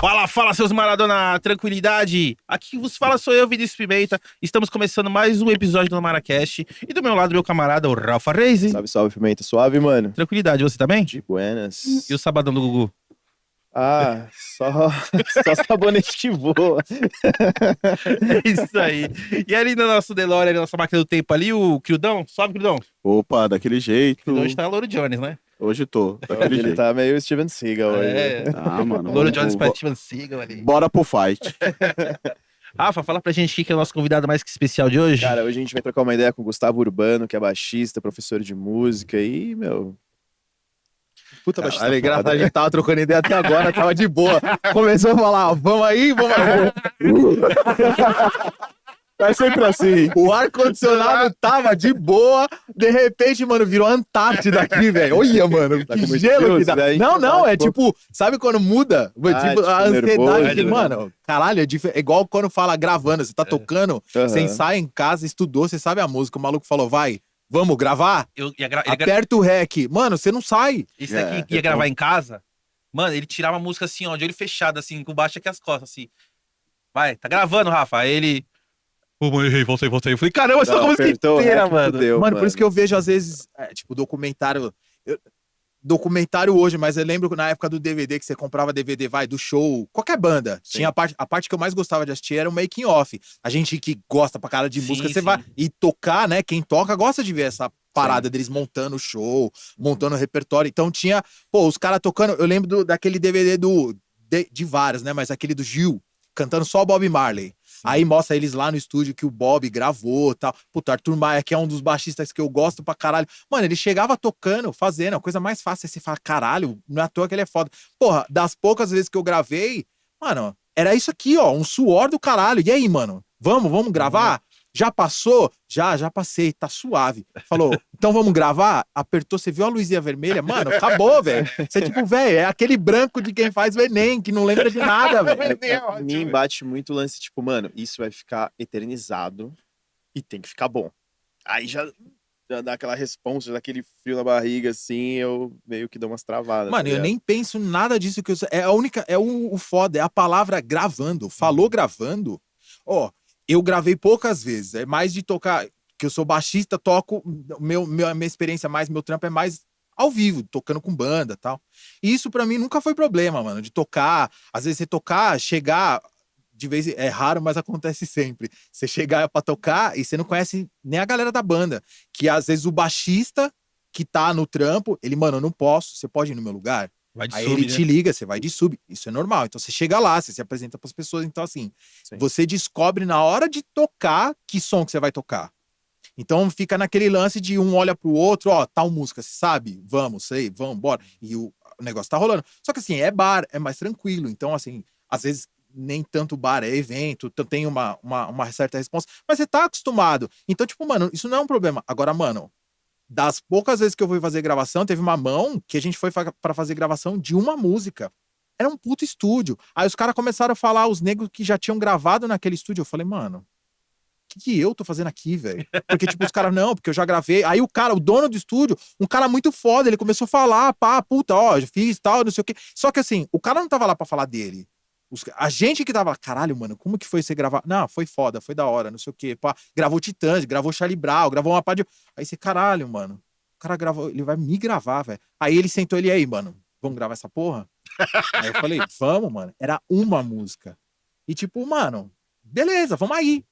Fala, fala, seus Maradona, tranquilidade. Aqui vos fala sou eu, Vinícius Pimenta. Estamos começando mais um episódio do Maracast. E do meu lado, meu camarada, o Rafa Reis. Salve, salve, Pimenta. Suave, mano. Tranquilidade, você tá bem? De buenas. E o sabadão do Gugu? Ah, só sabonete que voa. É isso aí. E ali no nosso DeLorean, ali na nossa máquina do tempo ali, o Crildão. Sobe, Crildão. Opa, daquele jeito. Hoje tá Louro Jones, né? Hoje tô, daquele Ele jeito. tá meio Steven Seagal hoje. É. Ah, mano. Louro Jones pra Steven Seagal ali. Bora pro fight. Rafa, fala pra gente quem é o nosso convidado mais que especial de hoje. Cara, hoje a gente vai trocar uma ideia com o Gustavo Urbano, que é baixista, professor de música e, puta baixista Caralho, engraçado, foda. a gente tava trocando ideia até agora, tava de boa. Começou a falar, ó, vamos aí, vamos aí. É sempre assim. O ar-condicionado tava de boa, de repente, mano, virou Antártida aqui, velho. Olha, mano, Tá que com gelo muito que dá. frio, né? Não, é Tá, tipo, sabe quando muda? Ah, Tipo, a tipo, ansiedade, nervoso, né? mano, caralho, é igual quando fala gravando, você tá tocando, você Aham. ensaia em casa, estudou, você sabe a música, o maluco falou, vai, vamos gravar? Ele Aperta o rec. Mano, você não sai. Esse aqui É, ia eu gravar tô- em casa. Mano, ele tirava a música assim, ó, de olho fechado, assim, com baixo aqui as costas, assim. Vai, tá gravando, Rafa. Aí ele. Pô, errei, voltei. Eu falei, caramba, você Não, tocou a música apertou o inteira, rec, mano. fudeu, Mano, por isso que eu vejo, às vezes, tipo, documentário hoje, mas eu lembro na época do DVD, que você comprava DVD, do show, qualquer banda. Sim. Tinha a parte que eu mais gostava de assistir era o making off. A gente que gosta pra cara de Sim, música, sim. você vai e tocar, né? Quem toca gosta de ver essa parada deles montando o show, montando o repertório. Então tinha, pô, os caras tocando. Eu lembro daquele DVD de vários, né? Mas aquele do Gil, cantando só Bob Marley. Aí mostra eles lá no estúdio que o Bob gravou e tal. Puta, Arthur Maia, que é um dos baixistas que eu gosto pra caralho. Mano, ele chegava tocando, fazendo, a coisa mais fácil. Aí você fala, caralho, não é à toa que ele é foda. Porra, das poucas vezes que eu gravei, mano, era isso aqui, ó, um suor do caralho. E aí, mano, vamos gravar? Já passou? Já passei, tá suave. Falou, então vamos gravar? Apertou, você viu a luzinha vermelha? Mano, acabou, velho. Você, tipo, velho, é aquele branco de quem faz o Enem, que não lembra de nada, velho. Me embate muito o lance, tipo, mano, isso vai ficar eternizado e tem que ficar bom. Aí já dá aquela responsa, daquele frio na barriga, assim, eu meio que dou umas travadas. Mano, tá eu ligado? nem penso nada disso que eu... É a única... É o foda, é a palavra gravando. Falou gravando. Ó, eu gravei poucas vezes. É mais de tocar... Que eu sou baixista, toco... A minha experiência mais, meu trampo é mais ao vivo, tocando com banda e tal. E isso pra mim nunca foi problema, mano. De tocar... Às vezes você tocar, chegar... De vez é raro, mas acontece sempre. Você chegar pra tocar e você não conhece nem a galera da banda. Que às vezes o baixista que tá no trampo, ele, mano, eu não posso, você pode ir no meu lugar? Vai de Aí sub, ele né? te liga, você vai de sub. Isso é normal. Então você chega lá, você se apresenta pras pessoas. Então, assim, Sim. você descobre na hora de tocar que som que você vai tocar. Então fica naquele lance de um olha pro outro, ó, tal música, você sabe? Vamos, sei, vamos, bora. E o negócio tá rolando. Só que assim, é bar, é mais tranquilo. Então, assim, às vezes nem tanto bar, é evento, então tem uma certa resposta, mas você tá acostumado. Então, tipo, mano, isso não é um problema. Agora, mano, das poucas vezes que eu fui fazer gravação, teve uma mão que a gente foi pra fazer gravação de uma música. Era um puto estúdio. Aí os caras começaram a falar, os negros que já tinham gravado naquele estúdio. Eu falei, mano, o que eu tô fazendo aqui, velho? Porque, tipo, os caras, não, porque eu já gravei. Aí o cara, o dono do estúdio, um cara muito foda, ele começou a falar, pá, puta, ó, eu fiz tal, não sei o quê. Só que assim, o cara não tava lá pra falar dele. A gente que tava lá, caralho, mano, como que foi você gravar? Não, foi foda, foi da hora, não sei o quê. Pá, gravou Titãs, gravou Charlie Brown, gravou uma parte de... Aí você, caralho, mano, o cara gravou, ele vai me gravar, velho. Aí ele sentou ele aí, mano, vamos gravar essa porra? Aí eu falei, vamos, mano. Era uma música. E tipo, mano, beleza, vamos aí.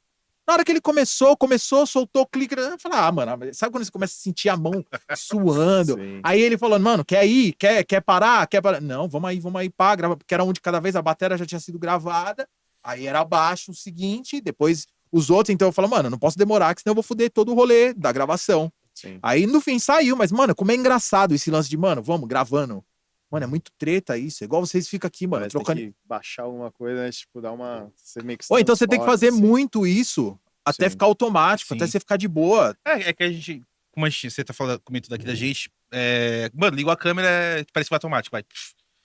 Na hora que ele começou, soltou o clique, eu falei, mano, sabe quando você começa a sentir a mão suando? Sim. Aí ele falou, mano, quer ir? Quer parar? Quer parar? Não, vamos aí, pá, grava, porque era um de cada vez, a bateria já tinha sido gravada, aí era abaixo o seguinte, depois os outros, então eu falo, mano, não posso demorar, que senão eu vou foder todo o rolê da gravação. Sim. Aí no fim saiu, mas, mano, como é engraçado esse lance de, mano, vamos, gravando. Mano, é muito treta isso, é igual vocês ficam aqui, mano, Parece trocando... que baixar alguma coisa, né? Tipo, dar uma... Você meio que se Ou então você tem que fazer transporta, assim. muito isso, até Sim. ficar automático, Sim. até você ficar de boa. É que a gente. Como você tá falando, comentando aqui da gente. Mano, liga a câmera, parece que vai automático, vai.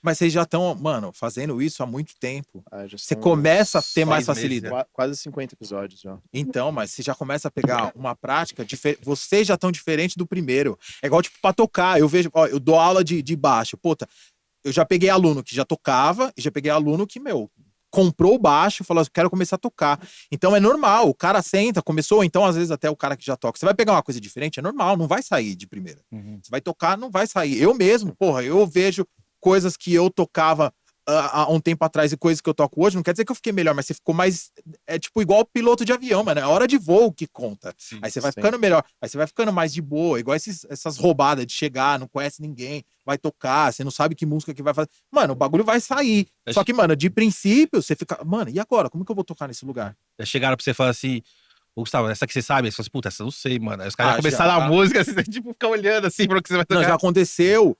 Mas vocês já estão, mano, fazendo isso há muito tempo. Ah, já Você são começa a ter seis mais meses, facilidade. quase 50 episódios já. Então, mas você já começa a pegar uma prática, vocês já estão diferente do primeiro. É igual, tipo, pra tocar. Eu vejo, ó, eu dou aula de baixo. Puta, eu já peguei aluno que já tocava, e já peguei aluno que, comprou o baixo e falou assim, quero começar a tocar. Então é normal, o cara senta, começou, então às vezes até o cara que já toca, você vai pegar uma coisa diferente, é normal, não vai sair de primeira. Você vai tocar, não vai sair. Eu mesmo, eu vejo coisas que eu tocava há um tempo atrás e coisas que eu toco hoje, não quer dizer que eu fiquei melhor, mas você ficou mais, tipo igual piloto de avião, mano, é hora de voo que conta. Sim, aí você vai ficando melhor, aí você vai ficando mais de boa, igual essas roubadas de chegar, não conhece ninguém, vai tocar, você não sabe que música que vai fazer. Mano, o bagulho vai sair. Só que, mano, de princípio, você fica, mano, e agora? Como que eu vou tocar nesse lugar? Já chegaram pra você e falaram assim, ô Gustavo, essa que você sabe? Você fala assim, puta, essa eu não sei, mano. Aí os caras já começaram a música, você tipo, fica olhando assim pra o que você vai tocar. Não, já aconteceu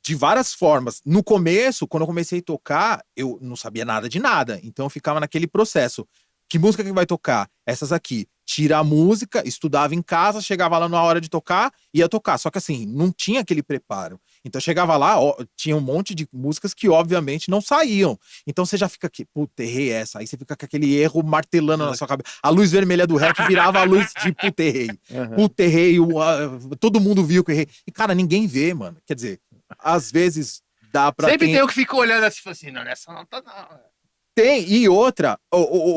de várias formas. No começo, quando eu comecei a tocar, eu não sabia nada de nada. Então eu ficava naquele processo. Que música que vai tocar? Essas aqui. Tira a música, estudava em casa, chegava lá na hora de tocar, ia tocar. Só que assim, não tinha aquele preparo. Então chegava lá, tinha um monte de músicas que obviamente não saíam. Então você já fica aqui, puta, errei essa. Aí você fica com aquele erro martelando na sua cabeça. A luz vermelha do REC virava a luz de puta, errei. Puta, errei. Todo mundo viu que eu errei. E cara, ninguém vê, mano. Quer dizer, às vezes dá pra... Sempre tem o que fica olhando assim, assim, não, nessa não tá não. Tem, e outra,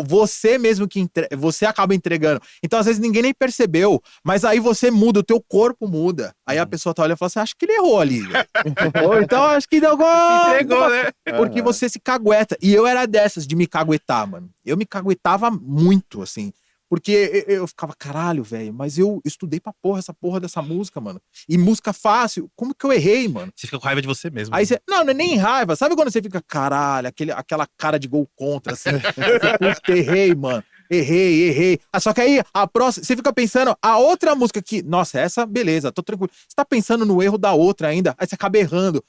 você mesmo que você acaba entregando. Então, às vezes, ninguém nem percebeu, mas aí você muda, o teu corpo muda. Aí a pessoa tá olhando e fala assim, acho que ele errou ali. Ou então, acho que deu Se entregou, né? Porque você se cagueta. E eu era dessas, de me caguetar, mano. Eu me caguetava muito, assim. Porque eu ficava, caralho, velho, mas eu estudei pra porra essa porra dessa música, mano. E música fácil, como que eu errei, mano? Você fica com raiva de você mesmo. Aí você, não é nem raiva. Sabe quando você fica, caralho, aquela cara de gol contra, assim. Puta, errei, mano. Errei. Só que aí, a próxima, você fica pensando, a outra música que, nossa, essa, beleza, tô tranquilo. Você tá pensando no erro da outra ainda, aí você acaba errando.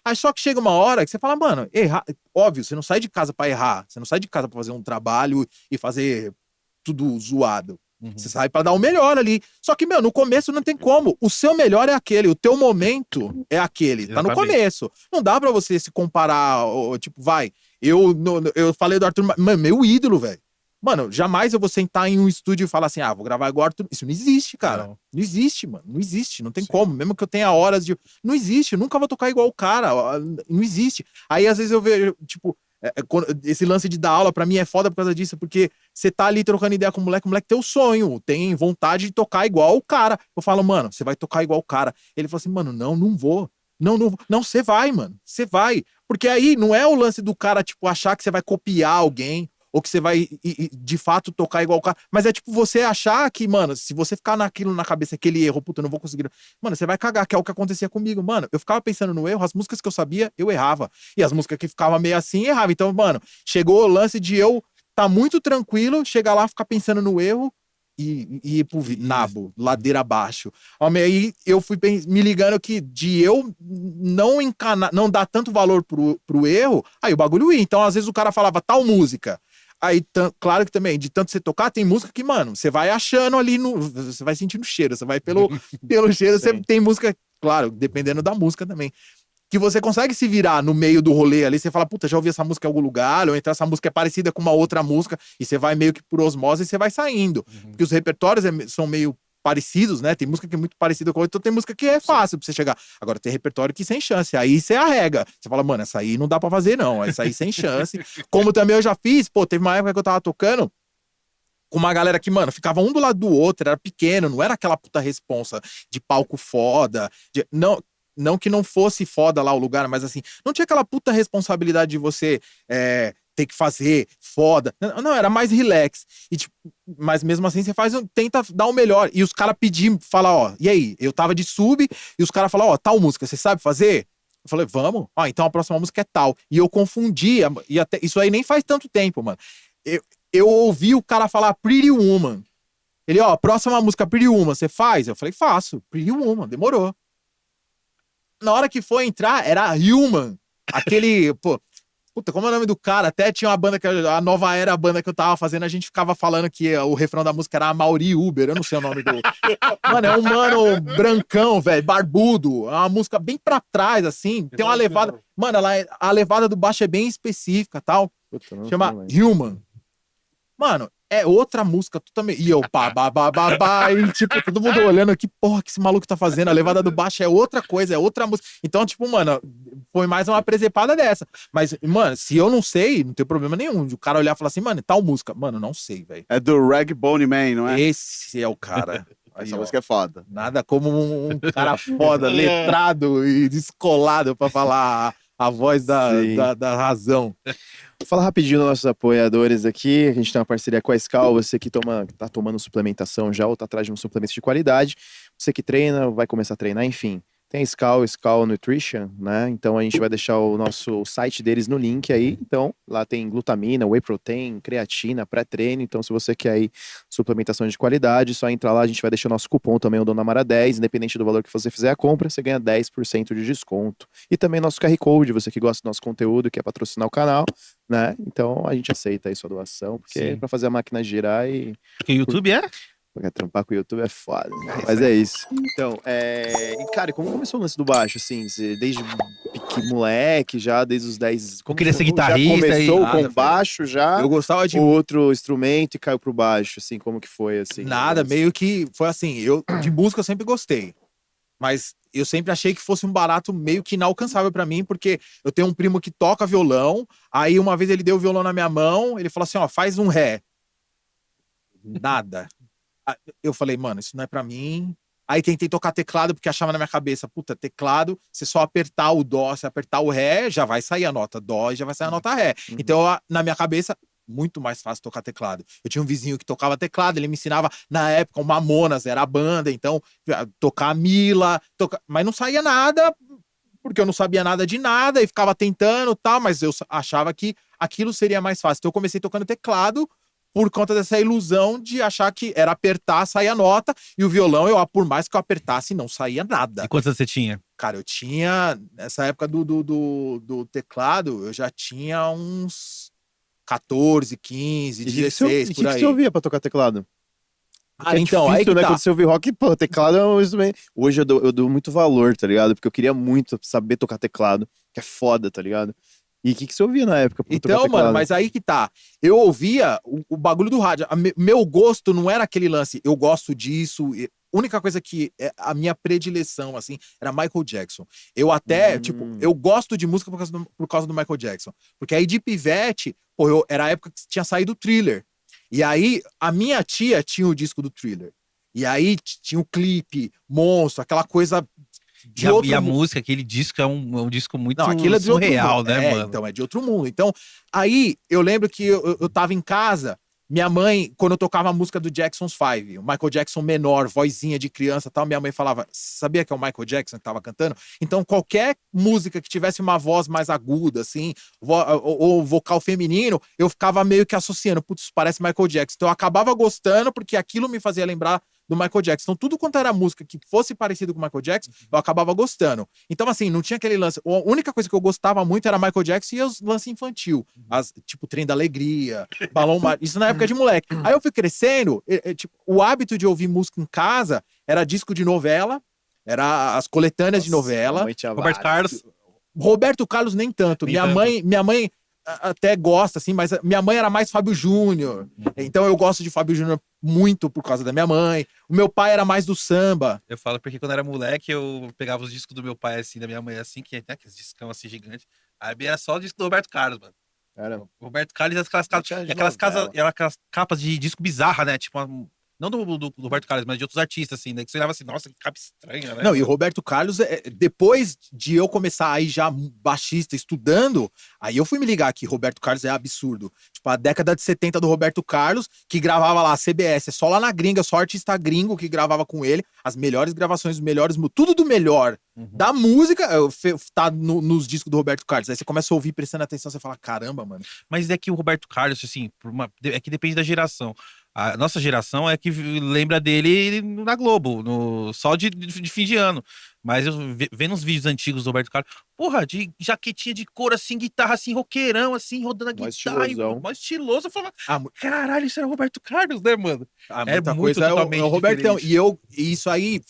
Aí só que chega uma hora que você fala, mano, errar. Óbvio, você não sai de casa pra errar. Você não sai de casa pra fazer um trabalho e fazer tudo zoado. Você sai pra dar o melhor ali. Só que, no começo não tem como. O seu melhor é aquele, o teu momento é aquele. Tá no começo. Não dá pra você se comparar, tipo, eu falei do Arthur, meu ídolo, velho. Mano, jamais eu vou sentar em um estúdio e falar assim, vou gravar igual Arthur. Isso não existe, cara. Não existe, mano. Não existe, não tem como. Mesmo que eu tenha horas de... Não existe, eu nunca vou tocar igual o cara. Não existe. Aí, às vezes, eu vejo, tipo... esse lance de dar aula pra mim é foda por causa disso, porque você tá ali trocando ideia com o moleque tem o sonho, tem vontade de tocar igual o cara. Eu falo, mano, você vai tocar igual o cara. Ele fala assim, mano, não vou. Não, você vai, mano. Você vai. Porque aí não é o lance do cara, tipo, achar que você vai copiar alguém ou que você vai, de fato, tocar igual o cara. Mas é tipo você achar que, mano, se você ficar naquilo na cabeça, aquele erro, puta, eu não vou conseguir. Mano, você vai cagar, que é o que acontecia comigo. Mano, eu ficava pensando no erro, as músicas que eu sabia, eu errava. E as músicas que ficavam meio assim, errava. Então, mano, chegou o lance de eu tá muito tranquilo, chegar lá, ficar pensando no erro e ir pro nabo, ladeira abaixo. Aí eu fui me ligando que de eu não dar tanto valor pro erro, aí o bagulho ia. Então, às vezes o cara falava tal música. Aí, claro que também, de tanto você tocar, tem música que, mano, você vai achando ali, você vai sentindo cheiro, você vai pelo cheiro, você tem música, claro, dependendo da música também, que você consegue se virar no meio do rolê ali, você fala, puta, já ouvi essa música em algum lugar, ou então essa música é parecida com uma outra música, e você vai meio que por osmose e você vai saindo. Porque os repertórios são meio parecidos, né? Tem música que é muito parecida com a outra, então tem música que é fácil pra você chegar. Agora tem repertório que sem chance, aí você arrega. Você fala, mano, essa aí não dá pra fazer não, essa aí sem chance. Como também eu já fiz, teve uma época que eu tava tocando com uma galera que, mano, ficava um do lado do outro, era pequeno, não era aquela puta responsa de palco foda, não que não fosse foda lá o lugar, mas assim, não tinha aquela puta responsabilidade de você ter que fazer foda. Não, era mais relax. E, tipo, mas mesmo assim você tenta dar o melhor. E os caras pediam, falam, e aí? Eu tava de sub, e os caras falaram, tal música, você sabe fazer? Eu falei, vamos? Então a próxima música é tal. E eu confundia, e até, isso aí nem faz tanto tempo, mano. Eu ouvi o cara falar Pretty Woman. Ele, próxima música Pretty Woman, você faz? Eu falei, faço. Pretty Woman, demorou. Na hora que foi entrar, era Human. Aquele, puta, como é o nome do cara? Até tinha uma banda, a Nova Era, a banda que eu tava fazendo, a gente ficava falando que o refrão da música era Amaury Uber, eu não sei o nome do... Mano, é um mano brancão, velho, barbudo, é uma música bem pra trás, assim, tem uma levada... Mano, a levada do baixo é bem específica, tal. Puta, chama Human. Mano, é outra música, tu também. E eu, e tipo, todo mundo olhando, que porra que esse maluco tá fazendo? A levada do baixo é outra coisa, é outra música. Então, tipo, mano, foi mais uma presepada dessa. Mas, mano, se eu não sei, não tem problema nenhum. O cara olhar e falar assim, mano, tal música. Mano, não sei, velho. É do Ragbone Man, não é? Esse é o cara. Aí, Essa ó, música é foda. nada como um cara foda, letrado e descolado pra falar a voz Sim. da razão. Vou falar rapidinho dos nossos apoiadores aqui. A gente tem uma parceria com a Skal. Você que tá tomando suplementação já ou tá atrás de um suplemento de qualidade. Você que treina, vai começar a treinar, enfim. Tem a Skal Nutrition, né? Então a gente vai deixar o site deles no link aí. Então lá tem glutamina, whey protein, creatina, pré-treino. Então se você quer aí suplementação de qualidade, só entrar lá. A gente vai deixar o nosso cupom também, o Donamara 10. Independente do valor que você fizer a compra, você ganha 10% de desconto. E também nosso QR Code, você que gosta do nosso conteúdo, quer patrocinar o canal, né? Então a gente aceita aí sua doação, porque é Sim. pra fazer a máquina girar e Porque o YouTube é? porque trampar com o YouTube é foda, né? Mas é isso. Então, e cara, como começou o lance do baixo, assim? Você, desde moleque, já desde os 10... Eu queria ser já guitarrista começou e- com Nada, baixo já? Eu gostava de Ou outro instrumento e caiu pro baixo, assim? Como que foi, assim? nada, meio que foi assim. De música eu sempre gostei. Mas eu sempre achei que fosse um barato meio que inalcançável pra mim, porque eu tenho um primo que toca violão, aí uma vez ele deu o violão na minha mão, ele falou assim, ó, faz um ré. Nada. Eu falei, mano, isso não é pra mim. Aí tentei tocar teclado, porque achava na minha cabeça, puta, teclado, se só apertar o dó, se apertar o ré, já vai sair a nota dó e já vai sair a nota ré. Uhum. Então, na minha cabeça, muito mais fácil tocar teclado. Eu tinha um vizinho que tocava teclado, ele me ensinava, na época, o Mamonas era a banda, então, tocar Mila, mas não saía nada, porque eu não sabia nada de nada, e ficava tentando e tal, mas eu achava que aquilo seria mais fácil. Então eu comecei tocando teclado, por conta dessa ilusão de achar que era apertar, saía a nota, e o violão, por mais que eu apertasse, não saía nada. E quantos anos você tinha? Cara, eu tinha, nessa época do teclado, eu já tinha uns 14, 15, E o que 16, que por aí. você ouvia pra tocar teclado? Ah, então, aí que né? tá. Quando você ouve rock, pô, teclado é um instrumento. Hoje eu dou muito valor, tá ligado? Porque eu queria muito saber tocar teclado, que é foda, tá ligado? E o que você ouvia na época pra tocar Então, teclado? mano, mas aí que tá. Eu ouvia o bagulho do rádio. Meu gosto não era aquele lance, eu gosto disso. A única coisa que a minha predileção, assim, era Michael Jackson. Eu até, tipo, eu gosto de música por causa do Michael Jackson. Porque aí de pivete, pô, era a época que tinha saído o Thriller. E aí, a minha tia tinha o disco do Thriller. E aí tinha o clipe, monstro, aquela coisa de outro E a mundo. música, aquele disco é um disco muito Não, aquilo é de outro surreal, mundo. né, mano? Então, é de outro mundo. Então, aí eu lembro que eu tava em casa, minha mãe, quando eu tocava a música do Jackson's 5, o Michael Jackson menor, vozinha de criança e tal, minha mãe falava, sabia que é o Michael Jackson que tava cantando? Então, qualquer música que tivesse uma voz mais aguda, assim, ou vocal feminino, eu ficava meio que associando, putz, parece Michael Jackson. Então, eu acabava gostando, porque aquilo me fazia lembrar do Michael Jackson. Então, tudo quanto era música que fosse parecido com o Michael Jackson, eu acabava gostando. Então, assim, não tinha aquele lance. A única coisa que eu gostava muito era Michael Jackson e os lances infantil. Tipo, Trem da Alegria, Balão Mar... Isso na época de moleque. Aí eu fui crescendo, tipo, o hábito de ouvir música em casa era disco de novela, era as coletâneas de novela. Roberto Carlos. Roberto Carlos nem tanto. Nem Minha tanto. mãe até gosta, assim, mas minha mãe era mais Fábio Júnior. Então eu gosto de Fábio Júnior muito por causa da minha mãe. O meu pai era mais do samba. Eu falo porque quando eu era moleque, eu pegava os discos do meu pai, assim, da minha mãe, assim, que tem aqueles discão assim gigantes. Aí era só o disco do Roberto Carlos, mano. Era. O Roberto Carlos e tinha de aquelas novela. aquelas capas de disco bizarra, né? Tipo, não do Roberto Carlos, mas de outros artistas, assim, né? Que você olhava assim, nossa, que capa estranha, né? Não, e o Roberto Carlos, depois de eu começar aí já baixista, estudando, aí eu fui me ligar que Roberto Carlos é absurdo. Tipo, a década de 70 do Roberto Carlos, que gravava lá a CBS, só lá na gringa, só artista gringo que gravava com ele, as melhores gravações, os melhores, tudo do melhor da música, tá nos discos do Roberto Carlos. Aí você começa a ouvir, prestando atenção, você fala, caramba, mano. Mas é que o Roberto Carlos, assim, é que depende da geração. A nossa geração é que lembra dele na Globo, só de fim de ano. Mas eu vendo os vídeos antigos do Roberto Carlos, porra, de jaquetinha de couro, assim, guitarra, assim, roqueirão, assim, rodando a Mó guitarra. estilosão. Mó estiloso. Eu falava, Ah, caralho, isso era o Roberto Carlos, né, mano? É muita muito coisa totalmente é o Robertão. diferente. E isso aí,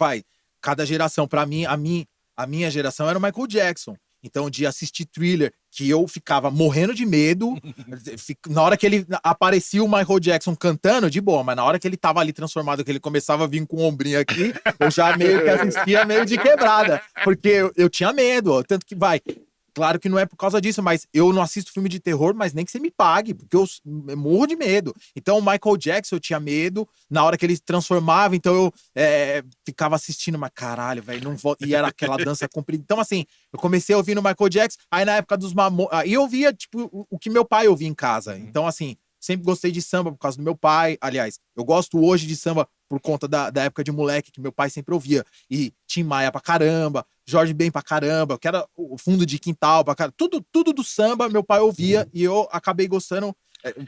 cada geração, pra mim, a minha geração era o Michael Jackson. Então, de assistir Thriller, que eu ficava morrendo de medo. Na hora que ele aparecia o Michael Jackson cantando, de boa, mas na hora que ele tava ali transformado, que ele começava a vir com o ombrinho aqui, eu já meio que assistia meio de quebrada. Porque eu tinha medo, ó, tanto que claro que não é por causa disso, mas eu não assisto filme de terror, mas nem que você me pague, porque eu morro de medo. Então, o Michael Jackson eu tinha medo, na hora que ele se transformava, então eu ficava assistindo, mas caralho, velho, não vou... E era aquela dança comprida. Então, assim, eu comecei ouvindo o Michael Jackson, aí na época dos Mamonas, aí eu ouvia, tipo, o que meu pai ouvia em casa. Então, assim, sempre gostei de samba por causa do meu pai. Aliás, eu gosto hoje de samba por conta da época de moleque, que meu pai sempre ouvia. E Tim Maia pra caramba, Jorge Ben pra caramba, que era o fundo de quintal pra caramba. Tudo do samba meu pai ouvia e eu acabei gostando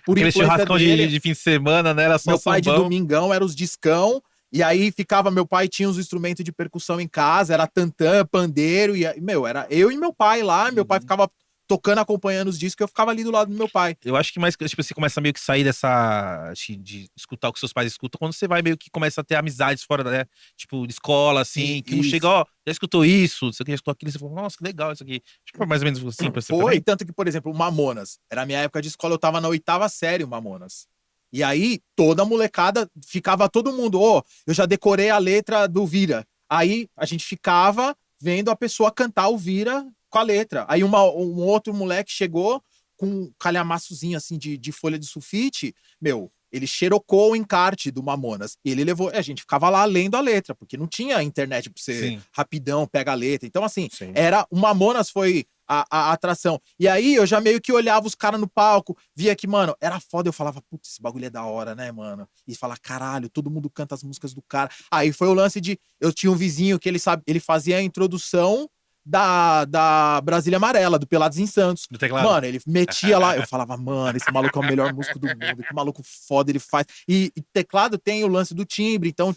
por Aquele influência churrascão dele. de fim de semana, né? Era só Meu pai de sambão. domingão era os discão. E aí ficava, meu pai tinha os instrumentos de percussão em casa, era tantã, pandeiro, e, meu, era eu e meu pai lá, meu pai ficava tocando, acompanhando os discos, eu ficava ali do lado do meu pai. Eu acho que mais, tipo, você começa a meio que sair dessa, de escutar o que seus pais escutam, quando você vai meio que começa a ter amizades fora, né? Tipo, de escola, assim, Sim, que não isso. chega, ó, já escutou isso, você já escutou aquilo, você fala, nossa, que legal isso aqui. Acho que foi mais ou menos assim pra você Foi, também. tanto que, por exemplo, o Mamonas, era a minha época de escola, eu tava na 8ª série, o Mamonas. E aí, toda a molecada, ficava todo mundo, eu já decorei a letra do Vira. Aí, a gente ficava vendo a pessoa cantar o Vira com a letra. Aí, um outro moleque chegou com um calhamaçozinho, assim, de folha de sulfite, meu, ele xerocou o encarte do Mamonas. E ele levou, a gente ficava lá lendo a letra, porque não tinha internet pra você Sim. rapidão, pega a letra. Então, assim, Sim. o Mamonas foi a atração. E aí eu já meio que olhava os caras no palco, via que, mano, era foda. Eu falava, putz, esse bagulho é da hora, né, mano? E falar, caralho, todo mundo canta as músicas do cara. Aí foi o lance de. Eu tinha um vizinho que ele fazia a introdução da Brasília Amarela, do Pelados em Santos. Do teclado. Mano, ele metia lá, eu falava, mano, esse maluco é o melhor músico do mundo, que maluco foda ele faz. E teclado tem o lance do timbre, então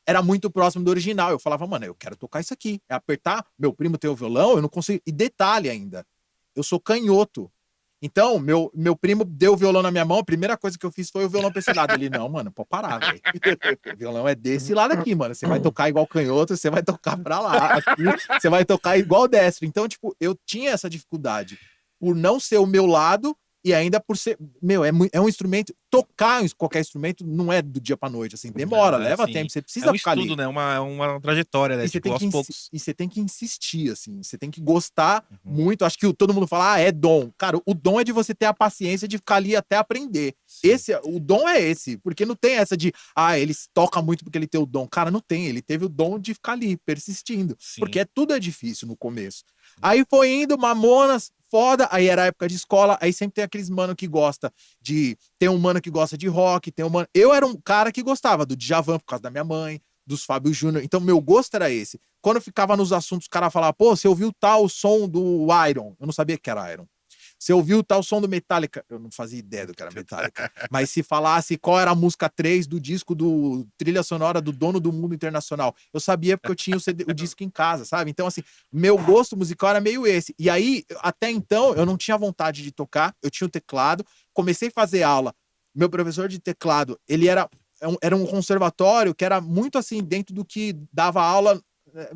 era muito próximo do original. Eu falava, mano, eu quero tocar isso aqui. É apertar, meu primo tem o violão, eu não consigo. E detalhe ainda, eu sou canhoto. Então, meu primo deu o violão na minha mão, a primeira coisa que eu fiz foi o violão pra esse lado. Ele, não, mano, pode parar, velho. O violão é desse lado aqui, mano. Você vai tocar igual canhoto, você vai tocar pra lá. Aqui, você vai tocar igual destro. Então, tipo, eu tinha essa dificuldade por não ser o meu lado e ainda por ser... Meu, é um instrumento... Tocar qualquer instrumento não é do dia pra noite, assim. Demora, leva assim, tempo. Você É precisa um ficar estudo, ali. né? Uma trajetória, né? E você Tipo, tem aos que poucos. e você tem que insistir, assim. Você tem que gostar muito. Acho que todo mundo fala, é dom. Cara, o dom é de você ter a paciência de ficar ali até aprender. Sim. O dom é esse. Porque não tem essa de, ele toca muito porque ele tem o dom. Cara, não tem. Ele teve o dom de ficar ali, persistindo. Sim. Porque tudo é difícil no começo. Aí foi indo, Mamonas, foda. Aí era a época de escola. Aí sempre tem aqueles mano que gosta de... Tem um mano que gosta de rock, tem um mano... Eu era um cara que gostava do Djavan por causa da minha mãe, dos Fábio Júnior. Então, meu gosto era esse. Quando eu ficava nos assuntos, o cara falava, pô, você ouviu tal som do Iron? Eu não sabia que era Iron. Você ouviu tal som do Metallica? Eu não fazia ideia do que era Metallica. Mas se falasse qual era a música 3 do disco do trilha sonora do Dono do Mundo Internacional, eu sabia porque eu tinha o disco em casa, sabe? Então, assim, meu gosto musical era meio esse. E aí, até então, eu não tinha vontade de tocar, eu tinha o teclado, comecei a fazer aula. Meu professor de teclado, ele era um conservatório que era muito assim, dentro do que dava aula,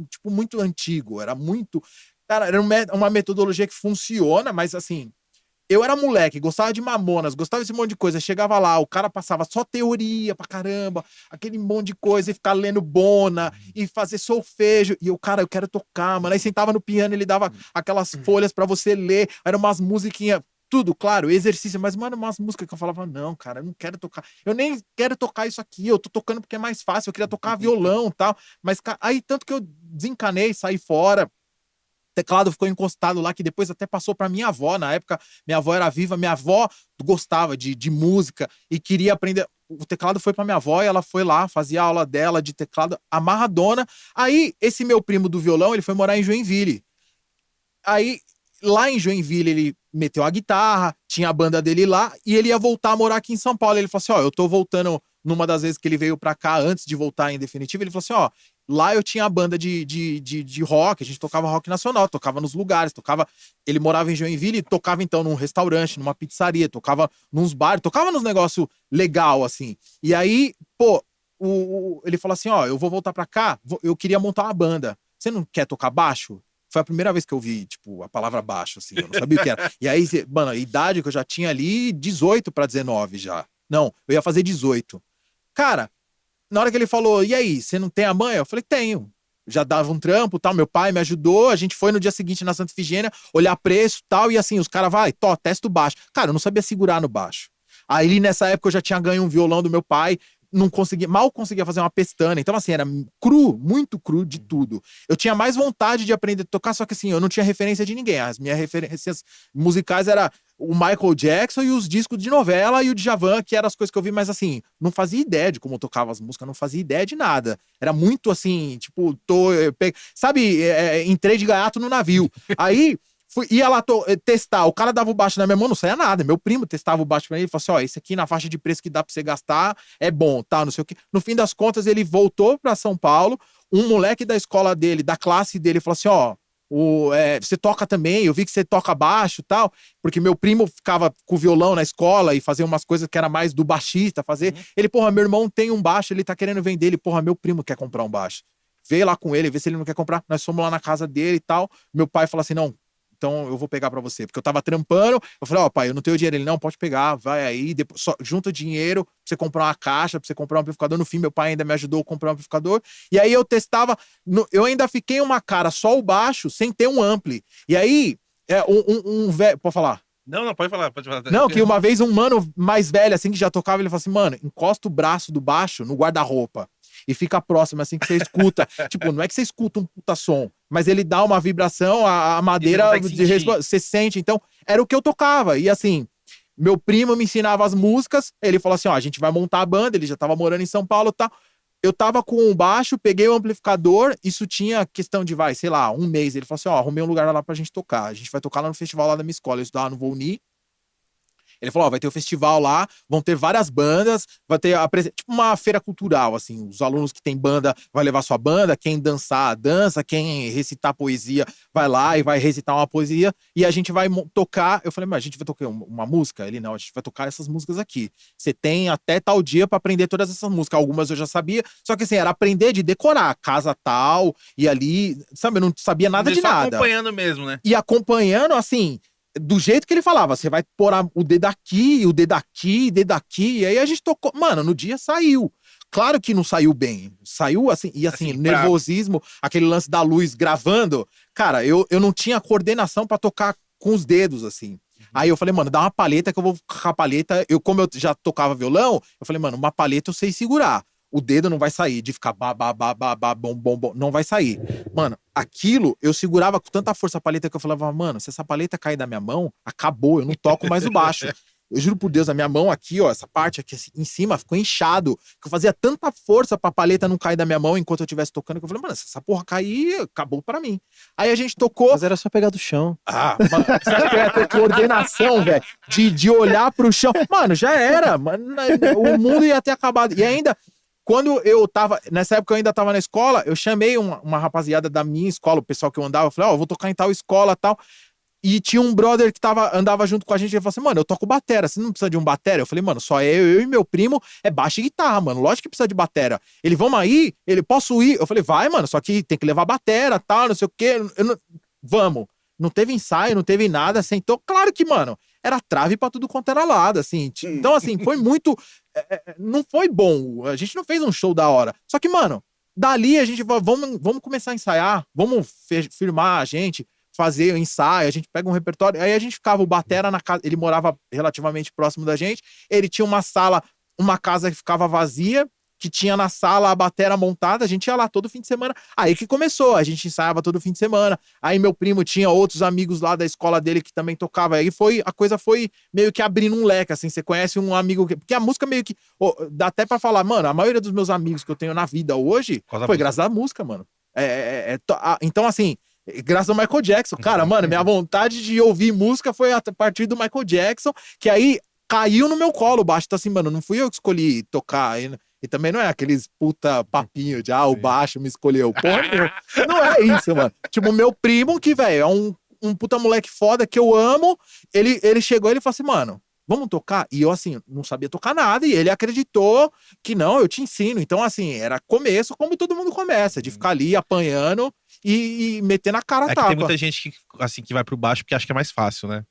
tipo, muito antigo, era muito... Cara, era uma metodologia que funciona, mas assim, eu era moleque, gostava de Mamonas, gostava desse monte de coisa, chegava lá, o cara passava só teoria pra caramba, aquele monte de coisa, e ficar lendo Bona, e fazer solfejo, e eu quero tocar, mano, aí sentava no piano, ele dava aquelas folhas pra você ler, eram umas musiquinhas, tudo, claro, exercício, mas, mano, umas músicas que eu falava, não, cara, eu não quero tocar, eu nem quero tocar isso aqui, eu tô tocando porque é mais fácil, eu queria tocar violão e tal, mas aí tanto que eu desencanei, saí fora, teclado ficou encostado lá, que depois até passou para minha avó. Na época, minha avó era viva, minha avó gostava de música e queria aprender. O teclado foi para minha avó e ela foi lá, fazia a aula dela de teclado amarradona. Aí, esse meu primo do violão, ele foi morar em Joinville. Aí, lá em Joinville, ele meteu a guitarra, tinha a banda dele lá e ele ia voltar a morar aqui em São Paulo. Ele falou assim, eu tô voltando numa das vezes que ele veio pra cá, antes de voltar em definitivo, ele falou assim, lá eu tinha a banda de rock, a gente tocava rock nacional, tocava nos lugares, ele morava em Joinville, tocava então num restaurante, numa pizzaria, tocava nos bares, tocava nos negócios legal, assim. E aí, pô, ele falou assim, eu vou voltar pra cá, eu queria montar uma banda. Você não quer tocar baixo? Foi a primeira vez que eu vi, tipo, a palavra baixo, assim, eu não sabia o que era. E aí, mano, a idade que eu já tinha ali, 18 pra 19 já. Não, eu ia fazer 18. Cara, na hora que ele falou, e aí, você não tem a manha? Eu falei, tenho. já dava um trampo, tal, meu pai me ajudou, a gente foi no dia seguinte na Santa Efigênia, olhar preço, tal, e assim, os caras vai, testa o baixo. Cara, eu não sabia segurar no baixo. Aí nessa época eu já tinha ganho um violão do meu pai, não conseguia, mal conseguia fazer uma pestana. Então, assim, era cru, muito cru de tudo. Eu tinha mais vontade de aprender a tocar, só que assim, eu não tinha referência de ninguém. As minhas referências musicais era o Michael Jackson e os discos de novela e o Djavan, que eram as coisas que eu vi, mas assim, não fazia ideia de como eu tocava as músicas, não fazia ideia de nada. Era muito assim, tipo, sabe, entrei de gaiato no navio. Aí ia lá testar, o cara dava o baixo na minha mão, não saía nada. Meu primo testava o baixo pra ele e falou assim: ó, esse aqui na faixa de preço que dá pra você gastar é bom, tá? Não sei o quê. No fim das contas, ele voltou pra São Paulo. Um moleque da escola dele, da classe dele, falou assim: ó, você toca também, eu vi que você toca baixo e tal, porque meu primo ficava com o violão na escola e fazia umas coisas que era mais do baixista fazer. Ele, porra, meu irmão tem um baixo, ele tá querendo vender, ele, porra, meu primo quer comprar um baixo. Veio lá com ele, vê se ele não quer comprar. Nós fomos lá na casa dele e tal. Meu pai falou assim: não, então eu vou pegar pra você. Porque eu tava trampando, eu falei: ó, pai, eu não tenho dinheiro. Ele: não, pode pegar, vai aí, depois, junta dinheiro pra você comprar uma caixa, pra você comprar um amplificador. No fim, meu pai ainda me ajudou a comprar um amplificador. E aí eu testava, eu ainda fiquei uma cara só o baixo, sem ter um ampli. E aí, velho, pode falar? Não, pode falar, pode falar. Não, que uma vez um mano mais velho, assim, que já tocava, ele falou assim: mano, encosta o braço do baixo no guarda-roupa e fica próximo, assim, que você escuta. Tipo, não é que você escuta um puta som, mas ele dá uma vibração, a madeira você sente. Então, era o que eu tocava. E assim, meu primo me ensinava as músicas, ele falou assim: ó, a gente vai montar a banda, ele já tava morando em São Paulo, tá? Eu tava com o baixo, peguei o amplificador, isso tinha questão de, sei lá, um mês. Ele falou assim: ó, arrumei um lugar lá pra gente tocar. A gente vai tocar lá no festival lá da minha escola. Eu estudava no Volni. Ele falou: ó, vai ter o festival lá, vão ter várias bandas, vai ter tipo uma feira cultural, assim, os alunos que tem banda vai levar sua banda, quem dançar, dança, quem recitar poesia vai lá e vai recitar uma poesia, e a gente vai tocar. Eu falei: mas a gente vai tocar uma música? Ele: não, a gente vai tocar essas músicas aqui. Você tem até tal dia pra aprender todas essas músicas. Algumas eu já sabia, só que assim, era aprender de decorar, casa tal, e ali, sabe, eu não sabia nada de nada. Acompanhando mesmo, né? E acompanhando, assim, do jeito que ele falava, você vai pôr o dedo aqui, o dedo aqui, o dedo aqui, e aí a gente tocou. Mano, no dia saiu. Claro que não saiu bem. Saiu assim, e assim, nervosismo, aquele lance da luz gravando. Cara, eu não tinha coordenação pra tocar com os dedos, assim. Aí eu falei: mano, dá uma palheta que eu vou com a palheta. Como eu já tocava violão, eu falei: mano, uma palheta eu sei segurar. O dedo não vai sair, de ficar bom, não vai sair. Mano, aquilo, eu segurava com tanta força a palheta que eu falava: mano, se essa palheta cair da minha mão, acabou, eu não toco mais o baixo. Eu juro por Deus, a minha mão aqui, ó, essa parte aqui assim, em cima ficou inchado, que eu fazia tanta força pra palheta não cair da minha mão enquanto eu estivesse tocando, que eu falei: mano, se essa porra cair, acabou pra mim. Aí a gente tocou. Mas era só pegar do chão. Ah, mano, você acha que eu ia ter coordenação, velho, de olhar pro chão? Mano, já era, mano, o mundo ia ter acabado. E ainda, quando eu tava, nessa época eu ainda tava na escola, eu chamei uma rapaziada da minha escola, o pessoal que eu andava, eu falei: ó, eu vou tocar em tal escola, tal. E tinha um brother que andava junto com a gente, ele falou assim: mano, eu toco batera, você não precisa de um batera? Eu falei: mano, só eu e meu primo é baixo e guitarra, mano, lógico que precisa de batera. Ele: vamos aí? Ele: posso ir? Eu falei: vai, mano, só que tem que levar batera, tal, não sei o quê. Vamos. Não teve ensaio, não teve nada, sentou. Claro que, mano, era trave pra tudo quanto era lado, assim. Então, assim, foi muito... não foi bom. A gente não fez um show da hora. Só que, mano, dali a gente... Vamos começar a ensaiar. Vamos firmar a gente, fazer o ensaio. A gente pega um repertório. Aí a gente ficava, o batera na casa... Ele morava relativamente próximo da gente. Ele tinha uma sala, uma casa que ficava vazia, que tinha na sala a batera montada, a gente ia lá todo fim de semana. Aí que começou, a gente ensaiava todo fim de semana. Aí meu primo tinha outros amigos lá da escola dele que também tocava. Aí a coisa foi meio que abrindo um leque, assim, você conhece um amigo... Porque a música meio que... dá até pra falar, mano, a maioria dos meus amigos que eu tenho na vida hoje foi graças à música, mano. Então, assim, graças ao Michael Jackson. Cara, mano, minha vontade de ouvir música foi a partir do Michael Jackson, que aí caiu no meu colo o baixo. Então, assim, mano, não fui eu que escolhi tocar. E também não é aqueles puta papinho de, o baixo me escolheu. Porra, não é isso, mano. Tipo, meu primo, que, velho, é um puta moleque foda que eu amo, ele chegou e ele falou assim: mano, vamos tocar? E eu, assim, não sabia tocar nada, e ele acreditou que não, eu te ensino. Então, assim, era começo como todo mundo começa, de ficar ali apanhando e meter na cara a tapa. Tem muita gente que, assim, que vai pro baixo porque acha que é mais fácil, né?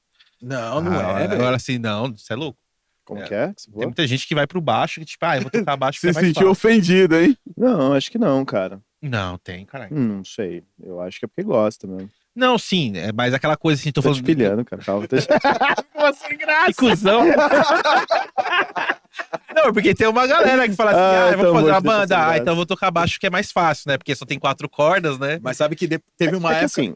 Não é, velho. Agora, assim, não, você é louco. Como que é? Tem muita gente que vai pro baixo, que tipo, eu vou tocar baixo. Se sentiu ofendido, hein? Não, acho que não, cara. Não, tem, caralho. Não sei. Eu acho que é porque gosta mesmo. Não, sim, mas aquela coisa assim, tô Tô te falando. pilhando, cara. Calma. Pô, sem graça. Que cuzão. Não, porque tem uma galera que fala assim, Ah, eu vou então fazer vou uma te deixar sem banda, graça. então eu vou tocar baixo que é mais fácil, né? Porque só tem 4 cordas, né? Mas sabe que teve uma É que época... assim,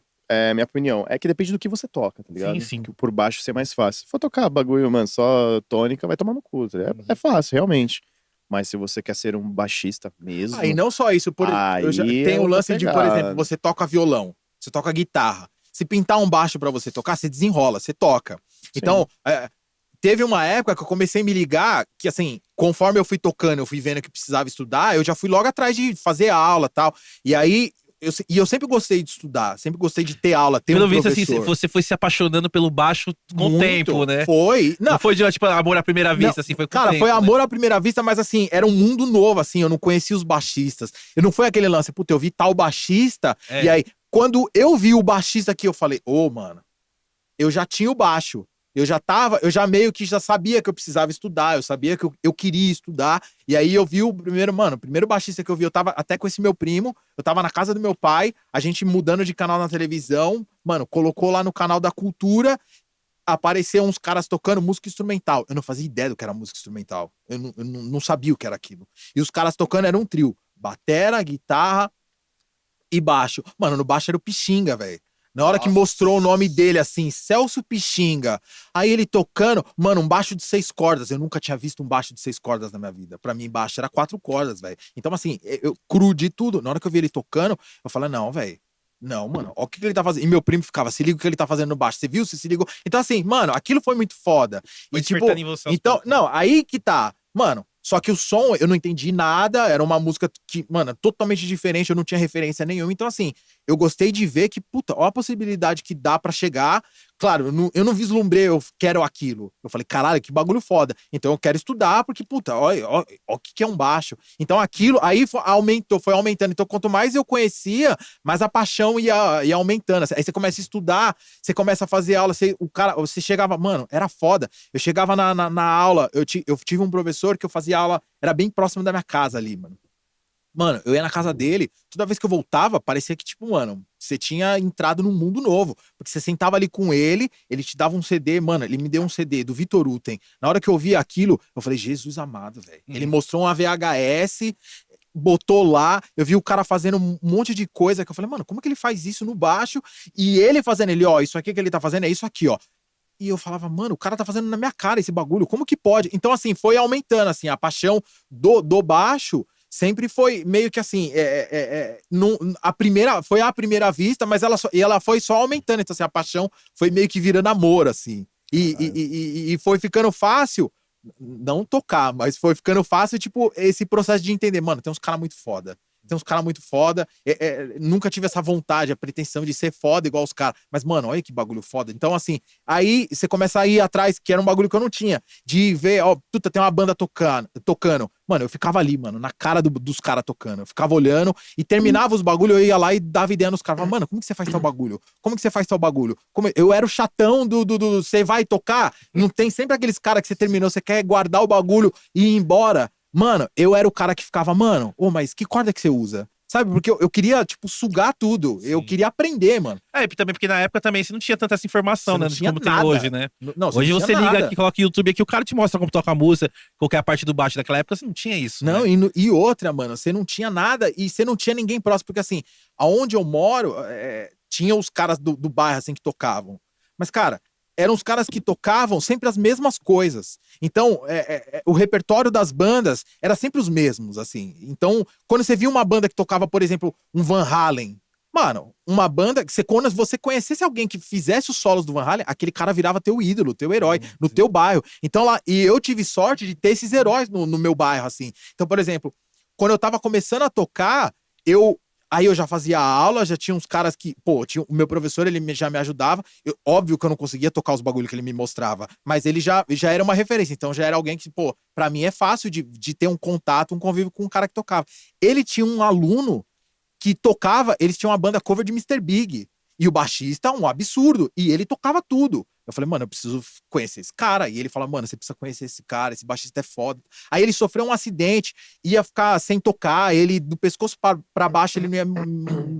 minha opinião, é que depende do que você toca, tá ligado? Sim, sim. Que por baixo ser mais fácil. Se for tocar bagulho, mano, só tônica, vai tomar no cu, tá ligado? É fácil, realmente. Mas se você quer ser um baixista mesmo, Ah, e não só isso, aí tem é o outra lance de, por exemplo, pegada. você toca violão, você toca guitarra. Se pintar um baixo pra você tocar, você desenrola, você toca. Então, teve uma época que eu comecei a me ligar que, assim, conforme eu fui tocando, eu fui vendo que precisava estudar, eu já fui logo atrás de fazer aula e tal. E aí, eu sempre gostei de estudar, sempre gostei de ter aula, ter Pelo um visto, assim, professor. você foi se apaixonando pelo baixo com o Muito. tempo, né? Foi. Não foi de, tipo, amor à primeira vista, Não, assim, foi com o cara, tempo, foi né? amor à primeira vista, mas assim, era um mundo novo, assim, eu não conhecia os baixistas. Eu não foi aquele lance, puta, eu vi tal baixista, É. e aí, quando eu vi o baixista aqui, eu falei, mano, eu já tinha o baixo. Eu já meio que já sabia que eu precisava estudar, eu sabia que eu queria estudar. E aí eu vi o primeiro baixista que eu vi, eu tava até com esse meu primo, eu tava na casa do meu pai, a gente mudando de canal na televisão, mano, colocou lá no canal da Cultura, apareceu uns caras tocando música instrumental. Eu não fazia ideia do que era música instrumental. Eu não sabia o que era aquilo. E os caras tocando era um trio: batera, guitarra e baixo. Mano, no baixo era o Pixinga, velho. Na hora que mostrou o nome dele, assim, Celso Pixinga. Aí ele tocando, mano, um baixo de 6 cordas. Eu nunca tinha visto um baixo de 6 cordas na minha vida. Pra mim, baixo era 4 cordas, velho. Então, assim, eu cru de tudo. Na hora que eu vi ele tocando, eu falei, não, velho. Não, mano, ó o que ele tá fazendo. E meu primo ficava, se liga o que ele tá fazendo no baixo. Você viu? Você se ligou? Então, assim, mano, aquilo foi muito foda. Foi E, tipo, despertando em você aos então, poucos, né? não, aí que tá. Mano, só que o som, eu não entendi nada. Era uma música que, mano, totalmente diferente. Eu não tinha referência nenhuma. Então, assim, eu gostei de ver que, puta, ó a possibilidade que dá pra chegar. Claro, eu não vislumbrei, eu quero aquilo. Eu falei, caralho, que bagulho foda. Então eu quero estudar, porque, puta, ó o que é um baixo. Então aquilo aí foi aumentando. Então quanto mais eu conhecia, mais a paixão ia aumentando. Aí você começa a estudar, você começa a fazer aula, você chegava, mano, era foda. Eu chegava na aula, eu tive um professor que eu fazia aula, era bem próximo da minha casa ali, mano. Mano, eu ia na casa dele, toda vez que eu voltava, parecia que, tipo, mano, você tinha entrado num mundo novo. Porque você sentava ali com ele te dava um CD, mano, ele me deu um CD do Vitor Uten. Na hora que eu vi aquilo, eu falei, Jesus amado, velho. Ele mostrou uma VHS, botou lá, eu vi o cara fazendo um monte de coisa, que eu falei, mano, como que ele faz isso no baixo? E ele fazendo, ó, isso aqui que ele tá fazendo é isso aqui, ó. E eu falava, mano, o cara tá fazendo na minha cara esse bagulho, como que pode? Então, assim, foi aumentando, assim, a paixão do baixo sempre foi meio que assim, foi a primeira vista, mas ela foi só aumentando, então assim, a paixão foi meio que virando amor, assim, e foi ficando fácil, não tocar, mas foi ficando fácil, tipo, esse processo de entender, mano, tem uns caras muito foda. Tem uns caras muito foda. Nunca tive essa vontade, a pretensão de ser foda igual os caras. Mas, mano, olha que bagulho foda. Então, assim, aí você começa a ir atrás, que era um bagulho que eu não tinha. De ver, ó, puta, tem uma banda tocando. Mano, eu ficava ali, mano, na cara dos caras tocando. Eu ficava olhando e terminava os bagulhos, eu ia lá e dava ideia nos caras. Mano, como que você faz tal bagulho? Como que você faz tal bagulho? Eu era o chatão do você vai tocar? Não tem sempre aqueles caras que você terminou, você quer guardar o bagulho e ir embora. Mano, eu era o cara que ficava, mano, mas que corda que você usa? Sabe? Porque eu queria, tipo, sugar tudo. Sim. Eu queria aprender, mano. E também porque na época também você não tinha tanta essa informação, Você não né? tinha Como nada. tem hoje, né? Não, Hoje não você tinha liga nada. aqui, coloca o YouTube aqui, o cara te mostra como toca a música, qualquer parte do baixo. Daquela época você não tinha isso. Não, né? e outra, mano, você não tinha nada e você não tinha ninguém próximo. Porque, assim, aonde eu moro, tinha os caras do bairro, assim, que tocavam. Mas, cara, eram os caras que tocavam sempre as mesmas coisas. Então, o repertório das bandas era sempre os mesmos, assim. Então, quando você via uma banda que tocava, por exemplo, um Van Halen, mano, uma banda que quando você conhecesse alguém que fizesse os solos do Van Halen, aquele cara virava teu ídolo, teu herói, no teu bairro. Então, e eu tive sorte de ter esses heróis no meu bairro, assim. Então, por exemplo, quando eu tava começando a tocar, aí eu já fazia aula, já tinha uns caras que, o meu professor, já me ajudava. Óbvio que eu não conseguia tocar os bagulhos que ele me mostrava, mas ele já era uma referência. Então já era alguém que, pra mim é fácil de ter um contato, um convívio com um cara que tocava. Ele tinha um aluno que tocava, eles tinham uma banda cover de Mr. Big. E o baixista, um absurdo. E ele tocava tudo. Eu falei, mano, eu preciso conhecer esse cara. E ele fala, mano, você precisa conhecer esse cara, esse baixista é foda. Aí ele sofreu um acidente, ia ficar sem tocar, ele do pescoço pra baixo, ele não ia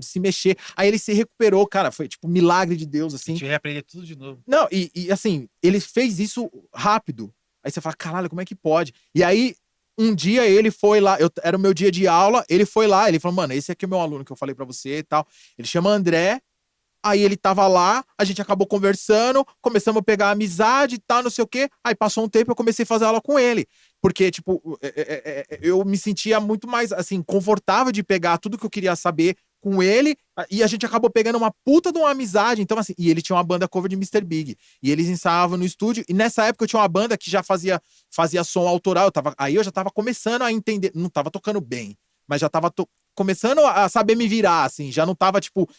se mexer. Aí ele se recuperou, cara, foi tipo um milagre de Deus, A assim. gente vai aprender tudo de novo. Não, assim, ele fez isso rápido. Aí você fala, caralho, como é que pode? E aí, um dia ele foi lá, era o meu dia de aula, ele foi lá, ele falou, mano, esse aqui é o meu aluno que eu falei pra você e tal. Ele chama André. Aí ele tava lá, a gente acabou conversando, começamos a pegar amizade e tal, não sei o quê. Aí passou um tempo, eu comecei a fazer aula com ele. Porque, tipo, eu me sentia muito mais, assim, confortável de pegar tudo que eu queria saber com ele. E a gente acabou pegando uma puta de uma amizade. Então, assim, e ele tinha uma banda cover de Mr. Big. E eles ensaiavam no estúdio. E nessa época eu tinha uma banda que já fazia som autoral. Aí eu já tava começando a entender. Não tava tocando bem, mas já tava começando a saber me virar, assim, já não tava, tipo,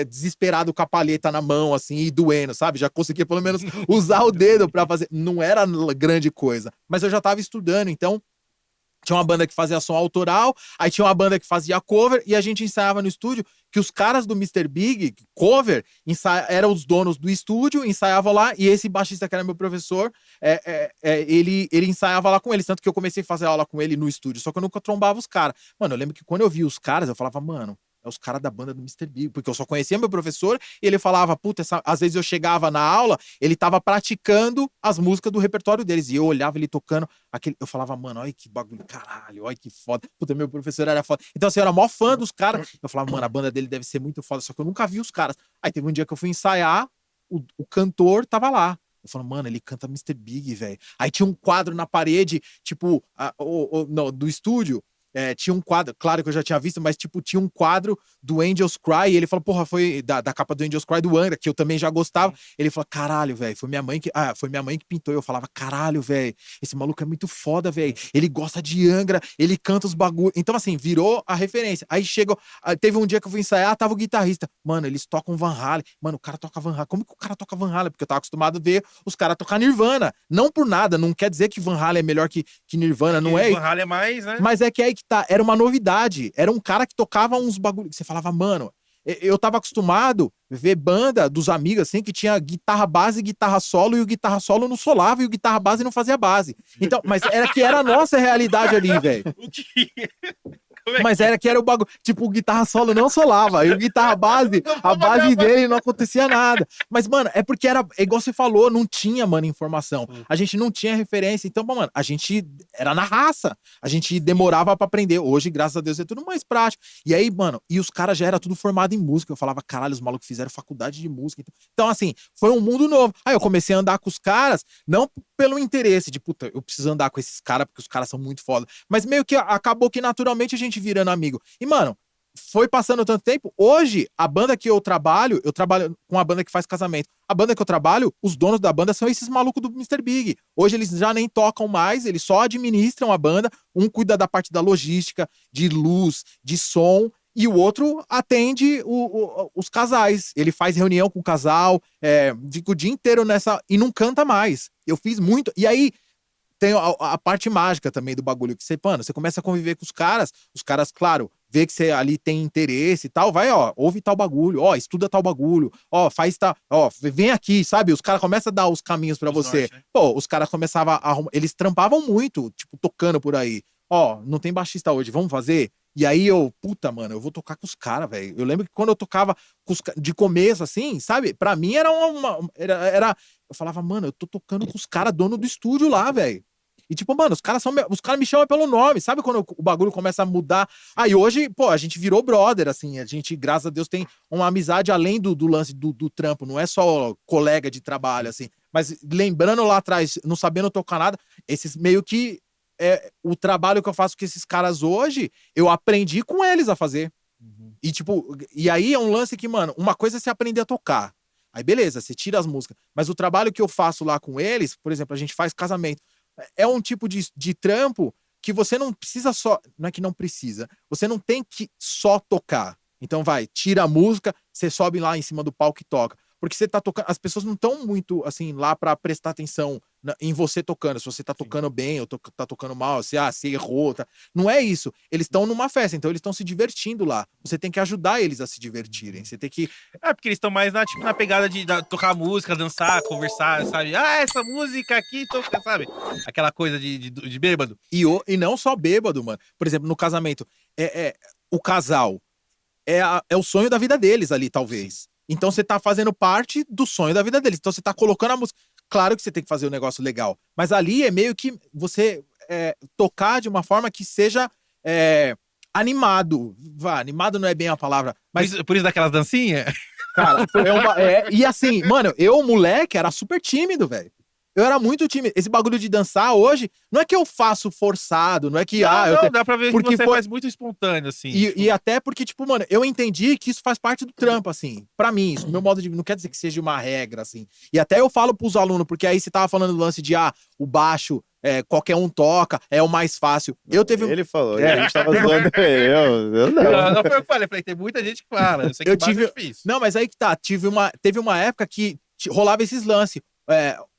desesperado com a palheta na mão, assim, e doendo, sabe? Já conseguia, pelo menos, usar o dedo pra fazer. Não era grande coisa, mas eu já tava estudando, então tinha uma banda que fazia som autoral, aí tinha uma banda que fazia cover, e a gente ensaiava no estúdio, que os caras do Mr. Big, cover, eram os donos do estúdio, ensaiavam lá, e esse baixista que era meu professor, ele ensaiava lá com eles, tanto que eu comecei a fazer aula com ele no estúdio, só que eu nunca trombava os caras. Mano, eu lembro que quando eu vi os caras, eu falava, mano, é os caras da banda do Mr. Big, porque eu só conhecia meu professor, e ele falava, puta, às vezes eu chegava na aula, ele tava praticando as músicas do repertório deles, e eu olhava ele tocando, eu falava, mano, olha que bagulho, caralho, olha que foda, puta, meu professor era foda. Então, assim, eu era mó fã dos caras, eu falava, mano, a banda dele deve ser muito foda, só que eu nunca vi os caras. Aí teve um dia que eu fui ensaiar, o cantor tava lá. Eu falo, mano, ele canta Mr. Big, velho. Aí tinha um quadro na parede, tipo, do estúdio, tinha um quadro, claro que eu já tinha visto, mas tipo, tinha um quadro do Angels Cry, e ele falou, porra, foi da capa do Angels Cry do Angra, que eu também já gostava. Ele falou, caralho, velho, foi minha mãe que pintou. Eu falava, caralho, velho, esse maluco é muito foda, velho. Ele gosta de Angra, ele canta os bagulho. Então, assim, virou a referência. Aí chegou, teve um dia que eu fui ensaiar, tava o guitarrista. Mano, eles tocam Van Halen. Mano, o cara toca Van Halen. Como que o cara toca Van Halen? Porque eu tava acostumado a ver os caras tocar Nirvana. Não por nada, não quer dizer que Van Halen é melhor que Nirvana, não é? Van Halen é mais, né? Mas é que aí que tá, era uma novidade. Era um cara que tocava uns bagulho que você falava, mano, eu tava acostumado a ver banda dos amigos, assim, que tinha guitarra base e guitarra solo, e o guitarra solo não solava e o guitarra base não fazia base. Então, mas era a nossa realidade ali, velho. O que? Como é Mas era o bagulho. Tipo, o guitarra solo não solava. E o guitarra base, a base dele não acontecia nada. Mas, mano, é porque era igual você falou, não tinha, mano, informação. A gente não tinha referência. Então, mano, a gente era na raça. A gente demorava pra aprender. Hoje, graças a Deus, é tudo mais prático. E aí, mano, e os caras já era tudo formado em música. Eu falava, caralho, os malucos fizeram faculdade de música. Então, assim, foi um mundo novo. Aí eu comecei a andar com os caras, não pelo interesse de, puta, eu preciso andar com esses caras porque os caras são muito foda. Mas meio que acabou que naturalmente a gente virando amigo. E, mano, foi passando tanto tempo. Hoje, a banda que eu trabalho com a banda que faz casamento. A banda que eu trabalho, os donos da banda são esses malucos do Mr. Big. Hoje eles já nem tocam mais, eles só administram a banda. Um cuida da parte da logística, de luz, de som. E o outro atende os casais. Ele faz reunião com o casal, fica o dia inteiro nessa. E não canta mais. Eu fiz muito. E aí tem a parte mágica também do bagulho, que você, mano, você começa a conviver com os caras, claro, vê que você ali tem interesse e tal, vai, ó, ouve tal bagulho, ó, estuda tal bagulho, ó, faz tal, ó, vem aqui, sabe? Os caras começam a dar os caminhos pra você. norte, né? Pô, os caras começavam a arrumar, eles trampavam muito, tipo, tocando por aí. Ó, não tem baixista hoje, vamos fazer? E aí puta, mano, eu vou tocar com os caras, velho. Eu lembro que quando eu tocava de começo, assim, sabe? Pra mim era eu falava, mano, eu tô tocando com os caras, dono do estúdio lá, velho. E tipo, mano, os caras me chamam pelo nome, sabe quando o bagulho começa a mudar? Aí hoje, pô, a gente virou brother, assim, a gente, graças a Deus, tem uma amizade além do lance do trampo, não é só colega de trabalho, assim. Mas lembrando lá atrás, não sabendo tocar nada, esses meio que o trabalho que eu faço com esses caras hoje, eu aprendi com eles a fazer. E tipo, e aí é um lance que, mano, uma coisa é você aprender a tocar. Aí beleza, você tira as músicas. Mas o trabalho que eu faço lá com eles, por exemplo, a gente faz casamento. É um tipo de trampo que você não precisa só. Não é que não precisa. Você não tem que só tocar. Então vai, tira a música, você sobe lá em cima do palco e toca. Porque você tá tocando. As pessoas não estão muito, assim, lá pra prestar atenção em você tocando. Se você tá tocando bem ou tá tocando mal, se você errou. Tá... Não é isso. Eles estão numa festa, então eles estão se divertindo lá. Você tem que ajudar eles a se divertirem. Você tem que. Porque eles estão mais na pegada de tocar música, dançar, conversar, sabe? Essa música aqui toca, sabe? Aquela coisa de bêbado. E não só bêbado, mano. Por exemplo, no casamento, o casal é o sonho da vida deles ali, talvez. Então você tá fazendo parte do sonho da vida deles. Então você tá colocando a música. Claro que você tem que fazer um negócio legal. Mas ali é meio que você tocar de uma forma que seja animado. Animado não é bem a palavra. Mas Por isso daquelas dancinhas? cara, e assim, mano, eu, moleque, era super tímido, velho. Eu era muito tímido. Esse bagulho de dançar hoje, não é que eu faço forçado, não é que, dá pra ver porque que você foi- faz muito espontâneo, assim. E até porque, tipo, mano, eu entendi que isso faz parte do trampo, assim. Pra mim, isso, meu modo de vida, não quer dizer que seja uma regra, assim. E até eu falo pros alunos, porque aí você tava falando do lance de, o baixo, qualquer um toca, é o mais fácil. Ele falou, e a gente tava zoando eu não. Não foi eu que falei, tem muita gente que fala. Eu sei que Eu o baixo tive- é difícil. Não, mas aí que tá, teve uma época que rolava esses lances.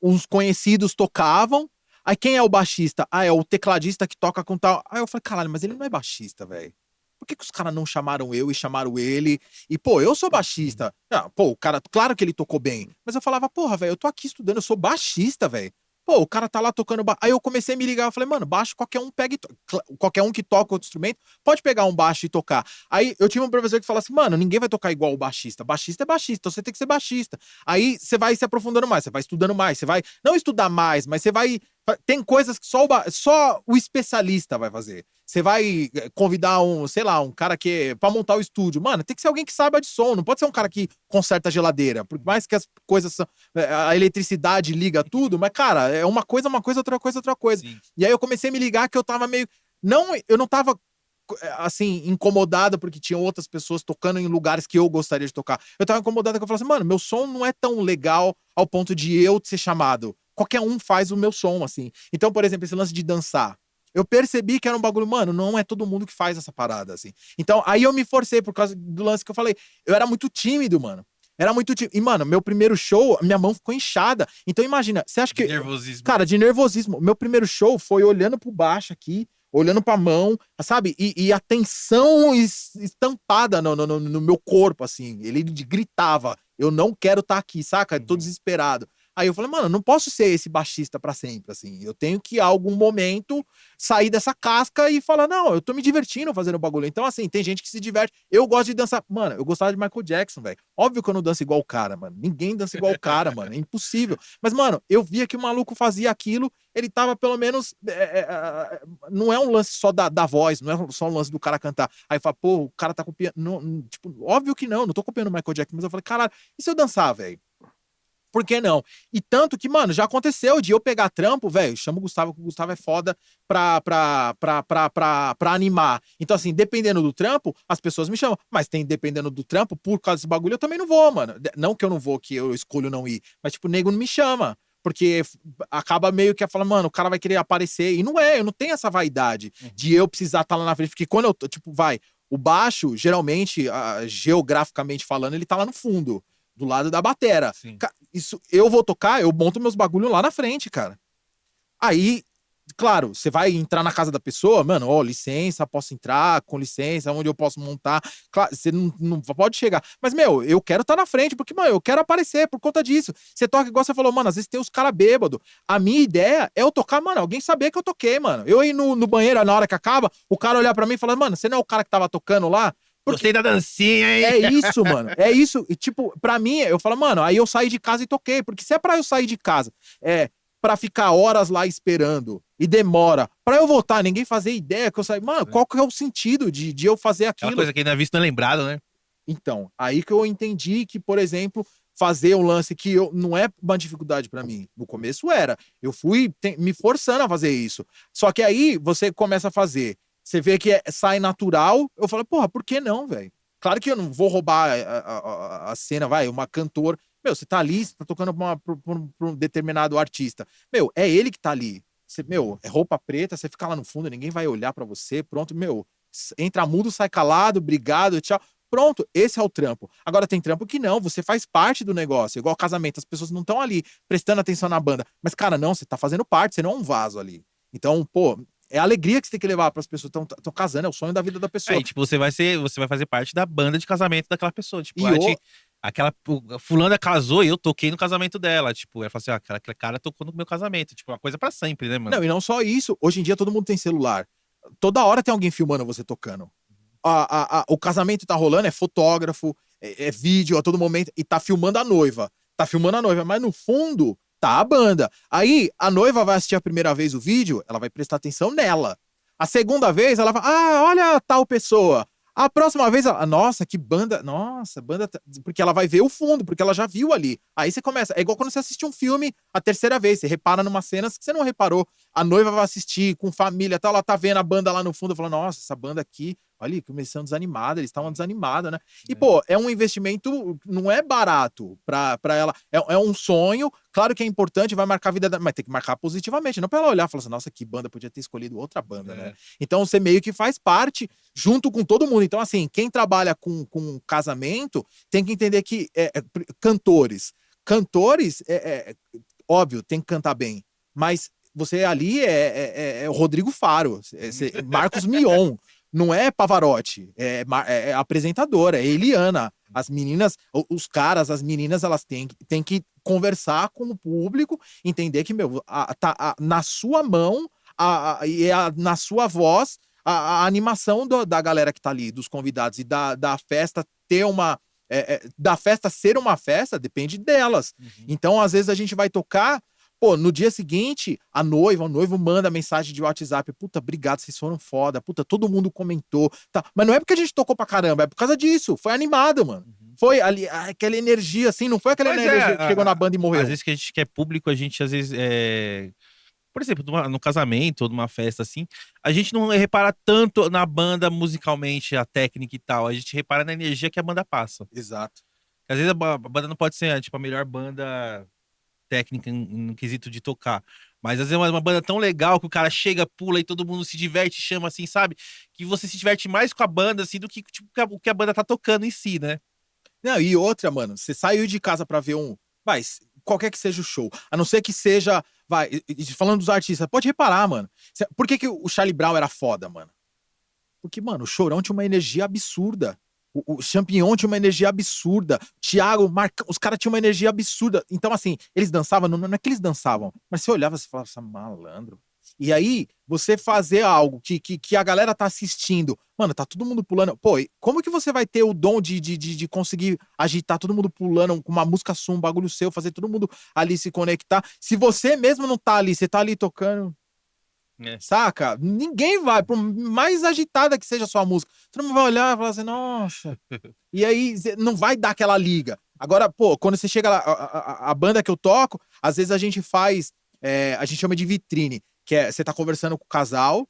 Uns conhecidos tocavam, aí quem é o baixista? É o tecladista que toca com tal. Aí eu falei, caralho, mas ele não é baixista, velho. Por que os caras não chamaram eu e chamaram ele? E, pô, eu sou baixista. O cara, claro que ele tocou bem. Mas eu falava, porra, velho, eu tô aqui estudando, eu sou baixista, velho. Pô, o cara tá lá tocando. Aí eu comecei a me ligar, eu falei, mano, baixo qualquer um pega qualquer um que toca outro instrumento pode pegar um baixo e tocar. Aí eu tive um professor que falou assim, mano, ninguém vai tocar igual o baixista. Baixista é baixista, então você tem que ser baixista. Aí você vai se aprofundando mais, você vai estudando mais, você vai não estudar mais, mas você vai. Tem coisas que só o especialista vai fazer. Você vai convidar um cara que pra montar o estúdio. Mano, tem que ser alguém que saiba de som. Não pode ser um cara que conserta a geladeira. Por mais que as coisas são. A eletricidade liga tudo, mas, cara, é uma coisa, outra coisa, outra coisa. Sim. E aí eu comecei a me ligar que eu tava meio. Eu não tava assim, incomodado porque tinham outras pessoas tocando em lugares que eu gostaria de tocar. Eu tava incomodado que eu falei assim, mano, meu som não é tão legal ao ponto de eu ser chamado. Qualquer um faz o meu som, assim. Então, por exemplo, esse lance de dançar. Eu percebi que era um bagulho, mano, não é todo mundo que faz essa parada, assim. Então, aí eu me forcei por causa do lance que eu falei. Eu era muito tímido, mano. Era muito tímido. E, mano, meu primeiro show, minha mão ficou inchada. Então, imagina, você acha que... Nervosismo. Cara, de nervosismo. Meu primeiro show foi olhando pro baixo aqui, olhando pra mão, sabe? E a tensão estampada no meu corpo, assim. Ele gritava, eu não quero estar aqui, saca? Tô desesperado. Aí eu falei, mano, não posso ser esse baixista pra sempre, assim. Eu tenho que, em algum momento, sair dessa casca e falar, não, eu tô me divertindo fazendo bagulho. Então, assim, tem gente que se diverte. Eu gosto de dançar. Mano, eu gostava de Michael Jackson, velho. Óbvio que eu não danço igual o cara, mano. Ninguém dança igual o cara, mano. É impossível. Mas, mano, eu via que o maluco fazia aquilo, ele tava, pelo menos... não é um lance só da voz, não é só um lance do cara cantar. Aí fala, pô, o cara tá copiando... Não, tipo, óbvio que não tô copiando o Michael Jackson. Mas eu falei, caralho, e se eu dançar, velho? Por que não? E tanto que, mano, já aconteceu de eu pegar trampo, velho, chama o Gustavo, que o Gustavo é foda pra animar. Então, assim, dependendo do trampo, as pessoas me chamam. Mas dependendo do trampo, por causa desse bagulho, eu também não vou, mano. Não que eu não vou, que eu escolho não ir. Mas, tipo, o nego não me chama. Porque acaba meio que falando, mano, o cara vai querer aparecer. E não eu não tenho essa vaidade de eu precisar estar lá na frente. Porque quando eu tô, tipo, o baixo, geralmente, geograficamente falando, ele tá lá no fundo. Do lado da batera. Sim. Isso, eu vou tocar, eu monto meus bagulhos lá na frente, cara. Aí, claro, você vai entrar na casa da pessoa, mano, licença, posso entrar, com licença, onde eu posso montar. Claro, você não pode chegar. Mas, meu, eu quero estar na frente, porque, mano, eu quero aparecer por conta disso. Você toca igual você falou, mano, às vezes tem os caras bêbados. A minha ideia é eu tocar, mano, alguém saber que eu toquei, mano. Eu ir no banheiro na hora que acaba, o cara olhar pra mim e falar, mano, você não é o cara que tava tocando lá? Gostei da dancinha, hein? É isso, mano. É isso. E, tipo, pra mim, eu falo, mano, aí eu saí de casa e toquei. Porque se é pra eu sair de casa, pra ficar horas lá esperando e demora, pra eu voltar, ninguém fazer ideia que eu saí. Mano, qual que é o sentido de eu fazer aquilo? Aquela coisa que ainda é visto não é lembrado, né? Então, aí que eu entendi que, por exemplo, fazer um lance que não é uma dificuldade pra mim. No começo era. Eu fui me forçando a fazer isso. Só que aí você começa a fazer. Você vê que sai natural. Eu falo, porra, por que não, velho? Claro que eu não vou roubar a cena, uma cantora. Meu, você tá ali, você tá tocando pra um determinado artista. Meu, é ele que tá ali. É roupa preta, você fica lá no fundo, ninguém vai olhar pra você, pronto, meu, entra mudo, sai calado, obrigado, tchau. Pronto, esse é o trampo. Agora tem trampo que não, você faz parte do negócio. Igual casamento, as pessoas não estão ali prestando atenção na banda. Mas, cara, não, você tá fazendo parte, você não é um vaso ali. Então, pô, é a alegria que você tem que levar pras pessoas. Estão casando, é o sonho da vida da pessoa. Aí, tipo, você vai fazer parte da banda de casamento daquela pessoa. Tipo, E a fulana casou e eu toquei no casamento dela. Tipo, ela falou assim, aquele cara tocou no meu casamento. Tipo, uma coisa pra sempre, né, mano? Não, e não só isso. Hoje em dia todo mundo tem celular. Toda hora tem alguém filmando você tocando. O casamento tá rolando, é fotógrafo, é vídeo a todo momento, e tá filmando a noiva. Tá filmando a noiva, mas no fundo tá a banda. Aí a noiva vai assistir a primeira vez o vídeo, ela vai prestar atenção nela. A segunda vez ela vai, olha tal pessoa. A próxima vez, nossa, que banda, nossa, banda, porque ela vai ver o fundo, porque ela já viu ali. Aí você começa, é igual quando você assiste um filme a terceira vez, você repara numas cenas que você não reparou. A noiva vai assistir com família, tal, ela tá vendo a banda lá no fundo, fala, nossa, essa banda aqui, olha, começando desanimada, eles estavam desanimados, né? E, pô, é um investimento, não é barato pra ela, é um sonho, claro que é importante, vai marcar a vida dela, mas tem que marcar positivamente, não pra ela olhar e falar assim, nossa, que banda, podia ter escolhido outra banda, né? Então você meio que faz parte junto com todo mundo. Então, assim, quem trabalha com casamento tem que entender que cantores, óbvio, tem que cantar bem, mas você ali é o Rodrigo Faro, Marcos Mion, não é Pavarotti, é apresentadora, é Eliana. As meninas, os caras, as meninas, elas têm que conversar com o público, entender que, meu, tá na sua mão e na sua voz a animação da galera que tá ali, dos convidados, e da festa ter uma. Da festa ser uma festa, depende delas. Então, às vezes, a gente vai tocar. Pô, no dia seguinte, o noivo manda mensagem de WhatsApp. Puta, obrigado, vocês foram foda. Puta, todo mundo comentou. Tá. Mas não é porque a gente tocou pra caramba, é por causa disso. Foi animado, mano. Foi ali, aquela energia, assim, não foi aquela energia que chegou na banda e morreu. Às vezes que a gente quer público, a gente às vezes por exemplo, no casamento ou numa festa assim, a gente não repara tanto na banda musicalmente, a técnica e tal. A gente repara na energia que a banda passa. Exato. Às vezes a banda não pode ser, tipo, a melhor banda técnica no quesito de tocar. Mas às vezes é uma banda tão legal que o cara chega, pula e todo mundo se diverte, chama assim, sabe? Que você se diverte mais com a banda, assim, do que tipo, o que a banda tá tocando em si, né? Não, e outra, mano, você saiu de casa pra ver vai, qualquer que seja o show, a não ser que seja, vai, falando dos artistas, pode reparar, mano. Por que o Charlie Brown era foda, mano? Porque, mano, o Chorão tinha uma energia absurda. O Champignon tinha uma energia absurda. Thiago, os caras tinham uma energia absurda. Então, assim, eles dançavam, não é que eles dançavam, mas você olhava e falava assim, malandro. E aí, você fazer algo que a galera tá assistindo, mano, tá todo mundo pulando. Pô, como que você vai ter o dom de conseguir agitar todo mundo pulando com uma música sua, um bagulho seu, fazer todo mundo ali se conectar? Se você mesmo não tá ali, você tá ali tocando. Saca? Ninguém vai, por mais agitada que seja a sua música, todo mundo vai olhar e falar assim, nossa. E aí não vai dar aquela liga. Agora, pô, quando você chega lá, a banda que eu toco, às vezes a gente faz, a gente chama de vitrine, que é você tá conversando com o casal,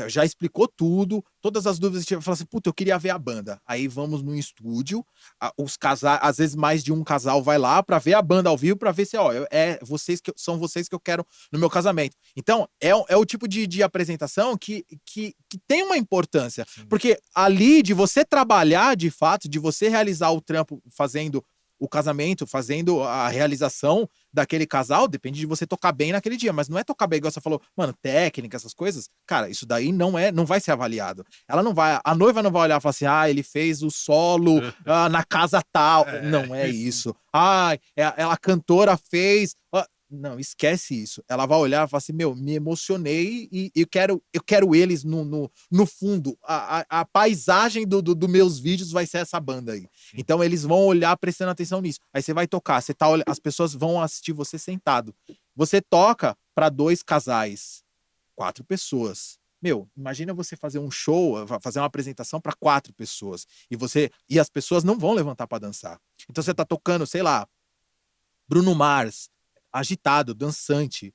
já explicou tudo, todas as dúvidas, você fala assim, puta, eu queria ver a banda. Aí vamos no estúdio, os casais, às vezes mais de um casal vai lá pra ver a banda ao vivo, pra ver se, ó, são vocês que eu quero no meu casamento. Então, é o tipo de apresentação que tem uma importância, porque ali de você trabalhar de fato, de você realizar o trampo fazendo o casamento, fazendo a realização daquele casal, depende de você tocar bem naquele dia, mas não é tocar bem, igual você falou, mano, técnica, essas coisas, cara, isso daí não vai ser avaliado. A noiva não vai olhar e falar assim, ele fez o solo na casa tal. Não é isso. A cantora fez. Não, esquece isso. Ela vai olhar e falar assim, meu, me emocionei e eu quero eles no fundo. A paisagem dos meus vídeos vai ser essa banda aí. Então eles vão olhar prestando atenção nisso. Aí você vai tocar, as pessoas vão assistir você sentado. Você toca para 2 casais, 4 pessoas. Meu, imagina você fazer um show, fazer uma apresentação para 4 pessoas. E as pessoas não vão levantar para dançar. Então você tá tocando, sei lá, Bruno Mars, agitado, dançante.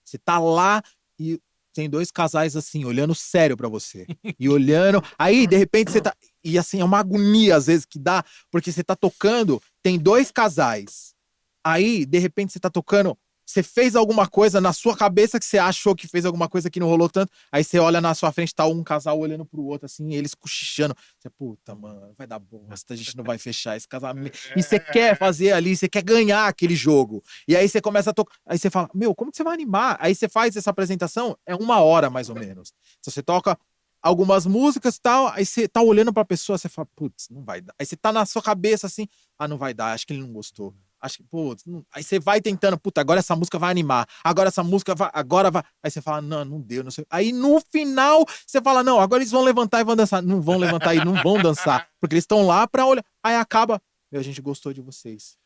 Você tá lá e tem 2 casais assim, olhando sério pra você. E olhando. Aí, de repente, você tá. E assim, é uma agonia às vezes que dá, porque você tá tocando, tem 2 casais. Aí, de repente, você tá tocando, Você fez alguma coisa na sua cabeça que você achou que fez alguma coisa que não rolou tanto, aí você olha na sua frente, tá um casal olhando pro outro, assim, eles cochichando. Você, puta, mano, vai dar bosta, a gente não vai fechar esse casamento. E você quer fazer ali, você quer ganhar aquele jogo. E aí você começa a tocar, aí você fala, meu, como que você vai animar? Aí você faz essa apresentação, é 1 hora mais ou menos. Então você toca algumas músicas e tal, aí você tá olhando pra pessoa, você fala, putz, não vai dar. Aí você tá na sua cabeça assim, não vai dar, acho que ele não gostou. Acho que, putz, aí você vai tentando, puta, agora essa música vai animar, agora essa música vai, agora vai. Aí você fala, não deu, não sei. Aí no final, você fala, não, agora eles vão levantar e vão dançar. Não vão levantar e não vão dançar, porque eles estão lá pra olhar. Aí acaba, meu, a gente gostou de vocês.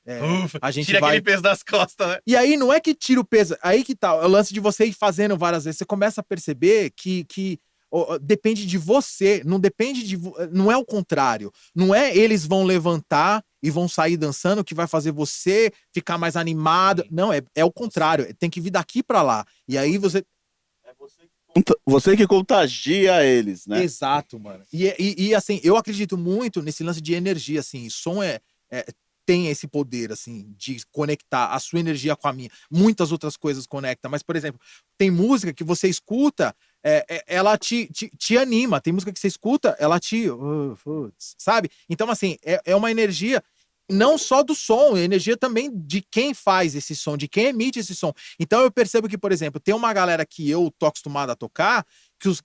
Ufa, A gente tira vai... aquele peso das costas, né? E aí não é que tira o peso, aí que tá, o lance de você ir fazendo várias vezes, você começa a perceber que depende de você, não depende de, não é o contrário, não é eles vão levantar e vão sair dançando que vai fazer você ficar mais animado, não, é o contrário, tem que vir daqui pra lá, e aí você... Você que contagia eles, né? Exato, mano. E assim, eu acredito muito nesse lance de energia, assim, som tem esse poder, assim, de conectar a sua energia com a minha. Muitas outras coisas conectam, mas, por exemplo, tem música que você escuta, ela te anima. Tem música que você escuta, ela sabe? Então, assim, é uma energia não só do som, é energia também de quem faz esse som, de quem emite esse som. Então eu percebo que, por exemplo, tem uma galera que eu tô acostumado a tocar,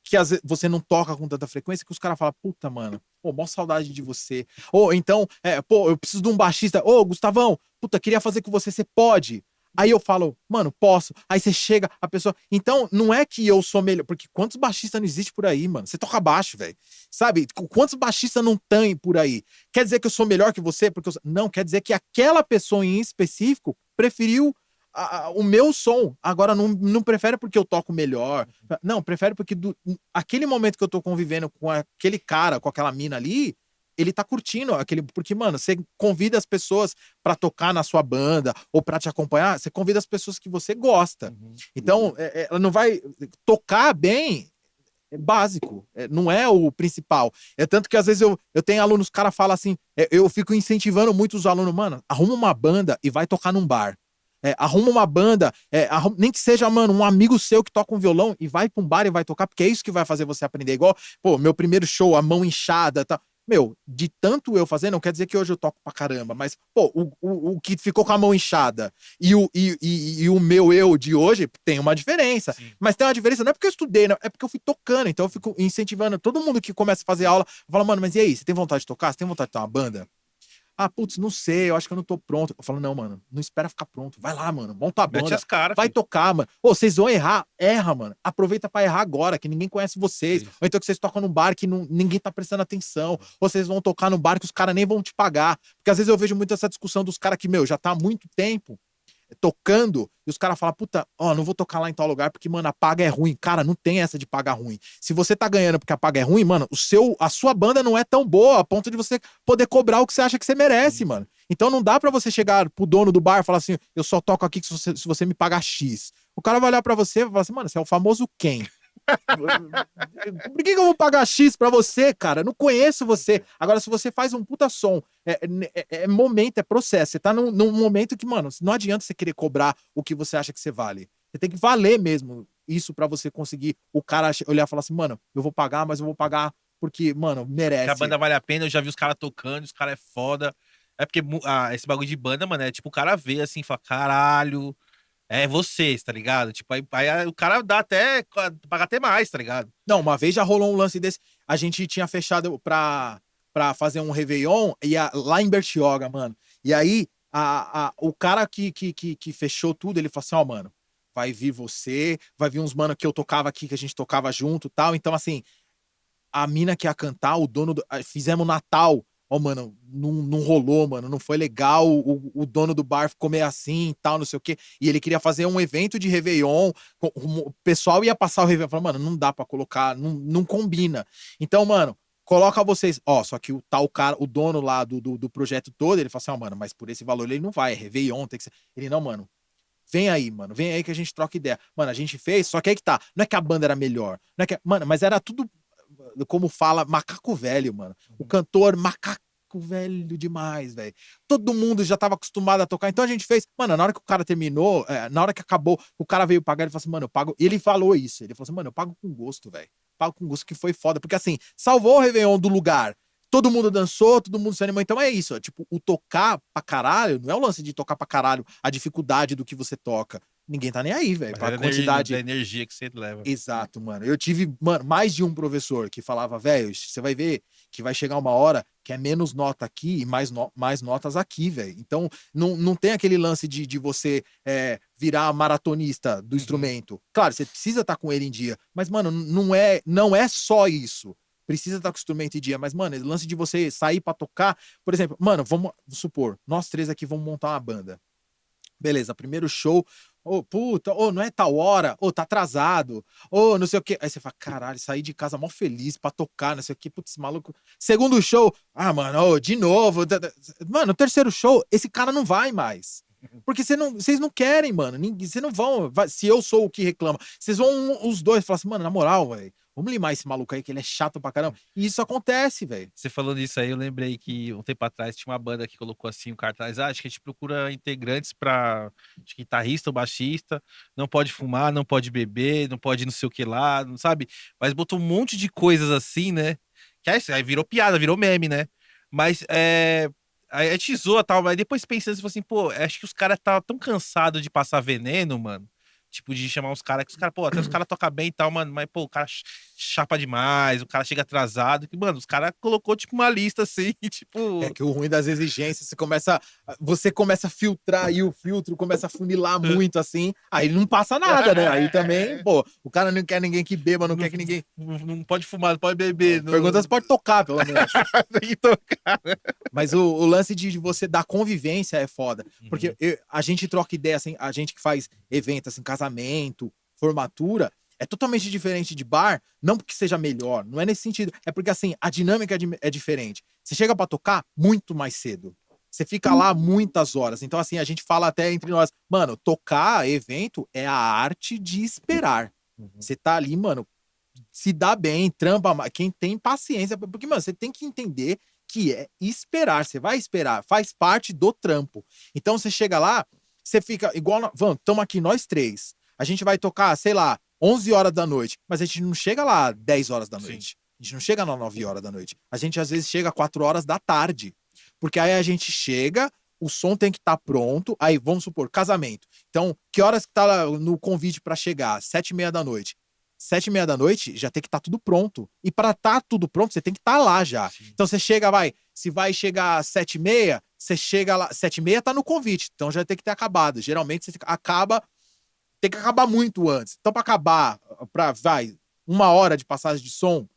que às vezes você não toca com tanta frequência, que os caras falam, puta, mano, pô, mó saudade de você. Ou então, pô, eu preciso de um baixista. Ô, Gustavão, puta, queria fazer com você, você pode? Aí eu falo, mano, posso. Aí você chega, a pessoa. Então, não é que eu sou melhor. Porque quantos baixistas não existe por aí, mano? Você toca baixo, velho. Sabe? Quantos baixistas não tem por aí? Quer dizer que eu sou melhor que você? Porque não, quer dizer que aquela pessoa em específico preferiu o meu som. Agora, não prefere porque eu toco melhor. Não, prefere porque aquele momento que eu tô convivendo com aquele cara, com aquela mina ali, ele tá curtindo aquele. Porque, mano, você convida as pessoas pra tocar na sua banda ou pra te acompanhar, você convida as pessoas que você gosta. Então, ela não vai tocar bem. É básico, não é o principal. É tanto que às vezes eu tenho alunos, os caras falam assim, eu fico incentivando muito os alunos, mano, arruma uma banda e vai tocar num bar. Arruma uma banda, nem que seja, mano, um amigo seu que toca um violão e vai pra um bar e vai tocar, porque é isso que vai fazer você aprender. Igual, pô, meu primeiro show, a mão inchada, tá. Meu, de tanto eu fazer, não quer dizer que hoje eu toco pra caramba, mas, pô, o que ficou com a mão inchada e o meu eu de hoje tem uma diferença. Sim. Mas tem uma diferença, não é porque eu estudei, não, é porque eu fui tocando, então eu fico incentivando todo mundo que começa a fazer aula, fala, mano, mas e aí, você tem vontade de tocar? Você tem vontade de ter uma banda? Ah, putz, não sei, eu acho que eu não tô pronto. Eu falo, não, mano, não espera ficar pronto. Vai lá, mano, monta a banda. Mete as caras, vai filho. tocar, mano. Ô, vocês vão errar, erra, mano. Aproveita pra errar agora, que ninguém conhece vocês. Sim. Ou então que vocês tocam num bar que ninguém tá prestando atenção. Ou vocês vão tocar num bar que os caras nem vão te pagar. Porque às vezes eu vejo muito essa discussão dos caras que, meu, já tá há muito tempo tocando, e os caras falam, puta, não vou tocar lá em tal lugar porque, mano, a paga é ruim. Cara, não tem essa de paga ruim. Se você tá ganhando porque a paga é ruim, mano, a sua banda não é tão boa a ponto de você poder cobrar o que você acha que você merece, mano. Então não dá pra você chegar pro dono do bar e falar assim, eu só toco aqui se você me pagar X. O cara vai olhar pra você e vai falar assim, mano, você é o famoso quem? Por que eu vou pagar X pra você, cara? Eu não conheço você. Agora, se você faz um puta som, é momento, é processo. Você tá num momento que, mano, não adianta você querer cobrar o que você acha que você vale. Você tem que valer mesmo isso pra você conseguir o cara olhar e falar assim, mano, eu vou pagar, mas eu vou pagar porque, mano, merece. Que a banda vale a pena, eu já vi os caras tocando, os caras é foda. É porque esse bagulho de banda, mano, é tipo o cara vê assim e fala, caralho. É vocês, tá ligado? Tipo, aí o cara dá até, paga até mais, tá ligado? Não, uma vez já rolou um lance desse. A gente tinha fechado pra fazer um Réveillon lá em Bertioga, mano. E aí, o cara que fechou tudo, ele falou assim, mano, vai vir você, vai vir uns mano que eu tocava aqui, que a gente tocava junto e tal. Então, assim, a mina que ia cantar, o dono fizemos Natal. Mano, não rolou, mano, não foi legal, o dono do bar ficou meio assim e tal, não sei o quê, e ele queria fazer um evento de Réveillon, o pessoal ia passar o Réveillon, falou, mano, não dá pra colocar, não combina. Então, mano, coloca vocês, só que o tal cara, o dono lá do projeto todo, ele falou assim, mano, mas por esse valor ele não vai, é Réveillon, tem que ser. Ele, não, mano, vem aí, mano, vem aí que a gente troca ideia. Mano, a gente fez, só que aí que tá, não é que a banda era melhor, mano, mas era tudo, como fala, macaco velho, mano. O cantor macaco saco, velho, demais, velho. Todo mundo já tava acostumado a tocar. Então a gente fez. Mano, na hora que o cara terminou, na hora que acabou, o cara veio pagar, ele falou assim, mano, eu pago. Ele falou isso. Ele falou assim, mano, eu pago com gosto, velho. Pago com gosto, que foi foda. Porque assim, salvou o Réveillon do lugar. Todo mundo dançou, todo mundo se animou. Então é isso. Tipo, o tocar pra caralho, não é o lance de tocar pra caralho, a dificuldade do que você toca. Ninguém tá nem aí, velho. Mas Pra é quantidade. da energia que você leva. Exato, mano. Eu tive, mano, mais de um professor que falava, velho, você vai ver que vai chegar uma hora que é menos nota aqui e mais notas aqui, velho. Então, não tem aquele lance de você virar maratonista do instrumento. Claro, você precisa estar com ele em dia, mas, mano, não é só isso. Precisa estar com o instrumento em dia, mas, mano, esse lance de você sair pra tocar, por exemplo, mano, vamos supor, nós três aqui vamos montar uma banda. Beleza, primeiro show, puta, não é tal hora, tá atrasado, não sei o quê. Aí você fala, caralho, saí de casa mó feliz pra tocar, não sei o quê, putz, maluco. Segundo show, mano, de novo. Mano, terceiro show, esse cara não vai mais. Porque vocês não querem, mano. Vocês não vão. Se eu sou o que reclama, vocês vão os dois falar assim, mano, na moral, velho, vamos limar esse maluco aí, que ele é chato pra caramba. E isso acontece, velho. Você falando isso aí, eu lembrei que um tempo atrás tinha uma banda que colocou assim um cartaz. Acho que a gente procura integrantes pra guitarrista ou baixista. Não pode fumar, não pode beber, não pode não sei o que lá, não sabe? Mas botou um monte de coisas assim, né? Que aí virou piada, virou meme, né? Mas aí a gente zoa e tal, mas depois pensando, você falou assim, pô, acho que os caras tá tão cansados de passar veneno, mano. Tipo, de chamar uns caras que os caras, pô, até os caras tocam bem e tal, mano, mas, pô, o cara chapa demais, o cara chega atrasado. Mano, os caras colocou, tipo, uma lista assim, tipo. É que o ruim das exigências, você começa a filtrar e o filtro começa a funilar muito assim, aí não passa nada, né? Aí também, pô, o cara não quer ninguém que beba, não quer que ninguém. Não pode fumar, não pode beber. Pergunta se pode tocar, pelo menos. Tem que tocar. Mas o lance de você dar convivência é foda. Porque a gente troca ideia, assim, a gente que faz evento, assim, casamento, formatura, é totalmente diferente de bar, não porque seja melhor, não é nesse sentido. É porque, assim, a dinâmica é diferente. Você chega pra tocar muito mais cedo. Você fica lá muitas horas. Então, assim, a gente fala até entre nós, mano, tocar evento é a arte de esperar. Você tá ali, mano, se dá bem, trampa, quem tem paciência, porque, mano, você tem que entender que é esperar, você vai esperar, faz parte do trampo. Então você chega lá, você fica igual, vamos, estamos aqui nós três, a gente vai tocar, sei lá, 11 horas da noite, mas a gente não chega lá 10 horas da noite, a gente não chega lá 9 horas da noite, a gente às vezes chega 4 horas da tarde, porque aí a gente chega, o som tem que estar pronto, aí vamos supor, casamento, então que horas que tá no convite para chegar? 7h30 da noite. 7h30 da noite já tem que estar tudo pronto. E para estar tudo pronto, você tem que estar lá já. Sim. Então você chega, se vai chegar às 7h30, você chega lá, 7h30 tá no convite, então já tem que ter acabado. Geralmente você tem que acabar muito antes. Então para acabar, uma hora de passagem de som,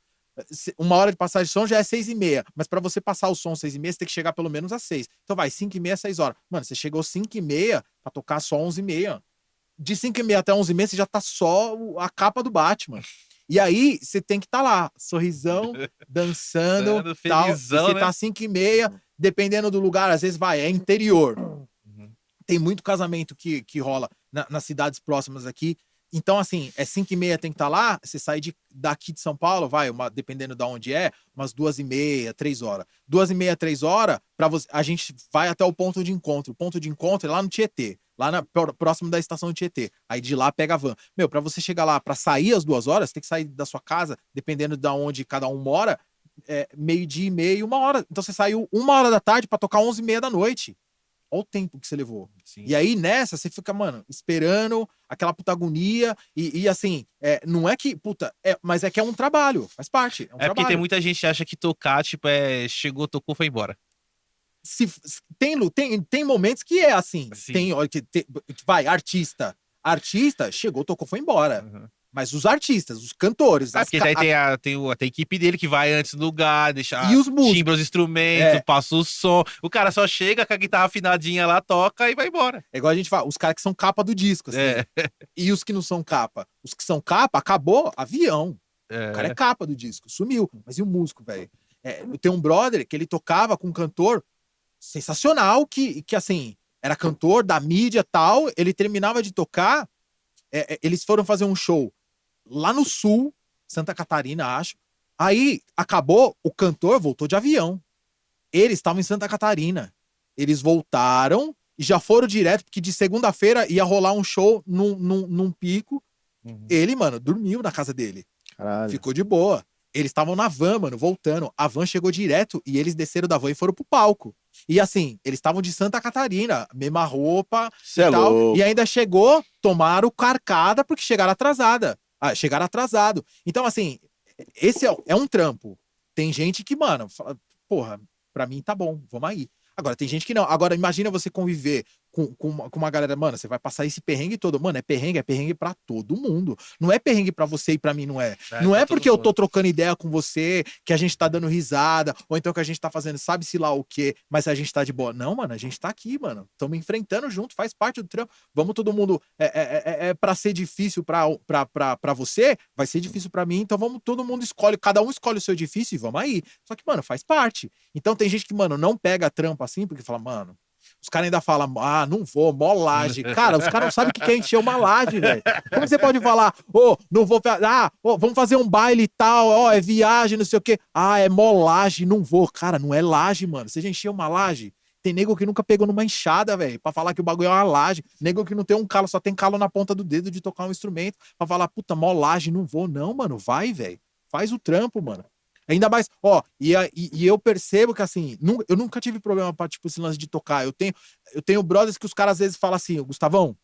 já é 6h30, mas para você passar o som 6h30, você tem que chegar pelo menos às 6. Então 5h30, 6 horas. Mano, você chegou 5h30 para tocar só 11h30. De 5h30 até 11h30, você já tá só a capa do Batman. E aí, você tem que estar lá, sorrisão, dançando, tal. Felizão, Você né? tá 5h30, dependendo do lugar, às vezes é interior. Tem muito casamento que rola nas cidades próximas aqui. Então, assim, 5h30 tem que estar lá, você sai daqui de São Paulo, dependendo de onde umas 2h30, 3 horas. 2h30, 3 horas, a gente vai até o ponto de encontro. O ponto de encontro é lá no Tietê, próximo da estação do Tietê. Aí de lá pega a van. Pra você chegar lá, pra sair às 2 horas, tem que sair da sua casa, dependendo de onde cada um mora, meio-dia e meia, 1 hora. Então você saiu 1h da tarde pra tocar 11h30 da noite. Olha o tempo que você levou. Sim. E aí, nessa, você fica, mano, esperando aquela puta agonia. E assim, não é que, mas é que é um trabalho, faz parte. Porque tem muita gente que acha que tocar, tipo, chegou, tocou, foi embora. Tem momentos que é assim. Artista. Artista, chegou, tocou, foi embora. Mas os artistas, os cantores... Porque daí tem a equipe dele que vai antes do lugar, deixa e os músicos, timbra os instrumentos, passa o som. O cara só chega com a guitarra afinadinha lá, toca e vai embora. É igual a gente fala, os caras que são capa do disco, assim. E os que não são capa? Os que são capa, acabou, avião. O cara é capa do disco, sumiu. Mas e o músico, velho? Eu tenho um brother que ele tocava com um cantor sensacional, que assim, era cantor da mídia e tal, ele terminava de tocar, eles foram fazer um show lá no sul, Santa Catarina, acho. Aí acabou, o cantor voltou de avião. Eles estavam em Santa Catarina. Eles voltaram e já foram direto, porque de segunda-feira ia rolar um show num pico. Uhum. Ele, mano, dormiu na casa dele. Caralho. Ficou de boa. Eles estavam na van, mano, voltando. A van chegou direto e eles desceram da van e foram pro palco. E assim, eles estavam de Santa Catarina, mesma roupa Cê é e tal. louco. E ainda chegou, tomaram carcada porque chegaram atrasada. Chegaram atrasado. Então, assim, esse é um trampo. Tem gente que, mano, fala, porra, pra mim tá bom, vamos aí. Agora, tem gente que não. Agora, imagina você conviver com uma galera, mano, você vai passar esse perrengue todo. Mano, é perrengue pra todo mundo. Não é perrengue pra você e pra mim não é. Não é pra todo porque eu tô mundo. trocando ideia com você, que a gente tá dando risada, ou então que a gente tá fazendo sabe-se lá o quê, mas a gente tá de boa. Não, mano, a gente tá aqui, mano. Estamos enfrentando junto, faz parte do trampo. Vamos todo mundo. É pra ser difícil pra você, vai ser difícil pra mim, então vamos, todo mundo escolhe, cada um escolhe o seu difícil e vamos aí. Só que, mano, faz parte. Então tem gente que, mano, não pega trampo assim, porque fala, mano. Os caras ainda falam, não vou, mó laje. Cara, os caras não sabem o que é encher uma laje, velho. Como você pode falar, não vou, vamos fazer um baile e tal, é viagem, não sei o quê. É mó laje, não vou. Cara, não é laje, mano. Você já encheu uma laje? Tem nego que nunca pegou numa enxada, velho, pra falar que o bagulho é uma laje. Nego que não tem um calo, só tem calo na ponta do dedo de tocar um instrumento, pra falar, puta, mó laje, não vou. Não, mano, vai, velho. Faz o trampo, mano. Ainda mais, e eu percebo que, assim, eu nunca tive problema pra, tipo, esse lance de tocar. Eu tenho brothers que os caras às vezes falam assim, Gustavão,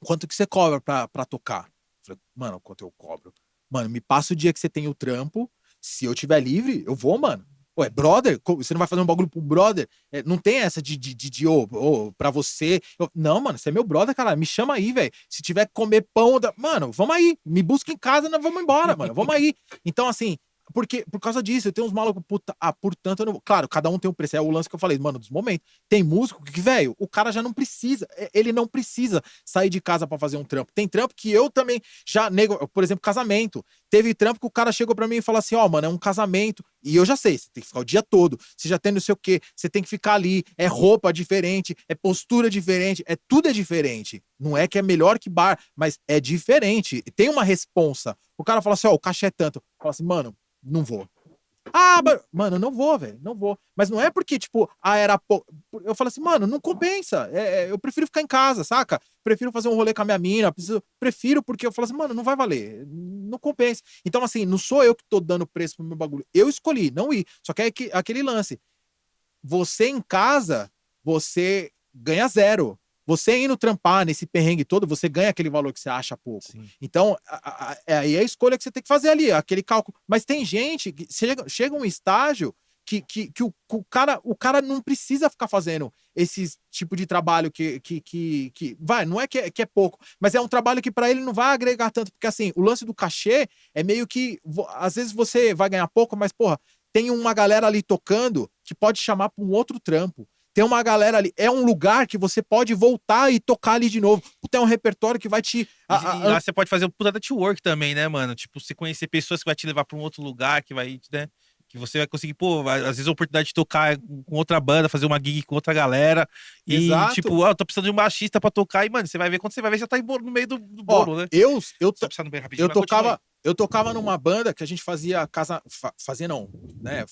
quanto que você cobra pra tocar? Eu falei, mano, quanto eu cobro? Mano, me passa o dia que você tem o trampo, se eu tiver livre, eu vou, mano. Ué, brother, você não vai fazer um bagulho pro brother? Não tem essa pra você. Não, mano, você é meu brother, cara, me chama aí, velho. Se tiver que comer pão, mano, vamos aí. Me busca em casa, nós vamos embora, mano, vamos aí. Então, assim, porque, por causa disso, eu tenho uns malucos, portanto, eu não vou. Claro, cada um tem um preço. É o lance que eu falei, mano, dos momentos. Tem músico que, velho, o cara já não precisa, ele não precisa sair de casa pra fazer um trampo. Tem trampo que eu também já nego, por exemplo, casamento. Teve trampo que o cara chegou pra mim e falou assim, mano, é um casamento. E eu já sei, você tem que ficar o dia todo, você já tem não sei o quê, você tem que ficar ali, é roupa diferente, é postura diferente, tudo é diferente. Não é que é melhor que bar, mas é diferente. Tem uma responsa. O cara fala assim, o cachê é tanto. Fala assim, mano, não vou. Mano, não vou, velho, não vou. Mas não é porque, tipo, era pouco. Eu falo assim, mano, não compensa. Eu prefiro ficar em casa, saca? Prefiro fazer um rolê com a minha mina. Prefiro porque eu falo assim, mano, não vai valer. Não compensa. Então, assim, não sou eu que tô dando preço pro meu bagulho. Eu escolhi não ir. Só que é aquele lance. Você em casa, você ganha zero. Você indo trampar nesse perrengue todo, você ganha aquele valor que você acha pouco. Sim. Então, aí é a escolha que você tem que fazer ali, aquele cálculo. Mas tem gente que chega um estágio que o cara não precisa ficar fazendo esse tipo de trabalho não é que é pouco, mas é um trabalho que para ele não vai agregar tanto, porque assim, o lance do cachê é meio que, às vezes você vai ganhar pouco, mas porra, tem uma galera ali tocando que pode chamar para um outro trampo. Tem uma galera ali, é um lugar que você pode voltar e tocar ali de novo. Tem um repertório que vai te... E lá você pode fazer um puta network também, né, mano? Tipo, você conhecer pessoas que vai te levar pra um outro lugar, que vai, né? Que você vai conseguir, às vezes a oportunidade de tocar com outra banda, fazer uma gig com outra galera. E, Exato. tipo, eu tô precisando de um baixista pra tocar. E, mano, você vai ver, quando você vai ver, já tá no meio do bolo, né? Só precisando bem rapidinho, Eu mas continua aí. Eu tocava numa banda que a gente fazia fazia não, né?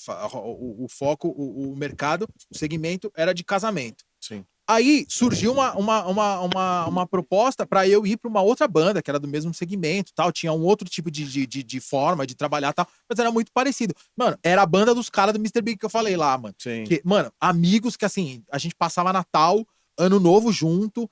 O foco, o mercado, o segmento era de casamento. Sim. Aí surgiu uma proposta para eu ir para uma outra banda que era do mesmo segmento, tal, tinha um outro tipo de forma de trabalhar, tal, mas era muito parecido. Mano, era a banda dos caras do Mr. Big que eu falei lá, mano. Sim. Que, mano, amigos que assim, a gente passava Natal, Ano Novo junto,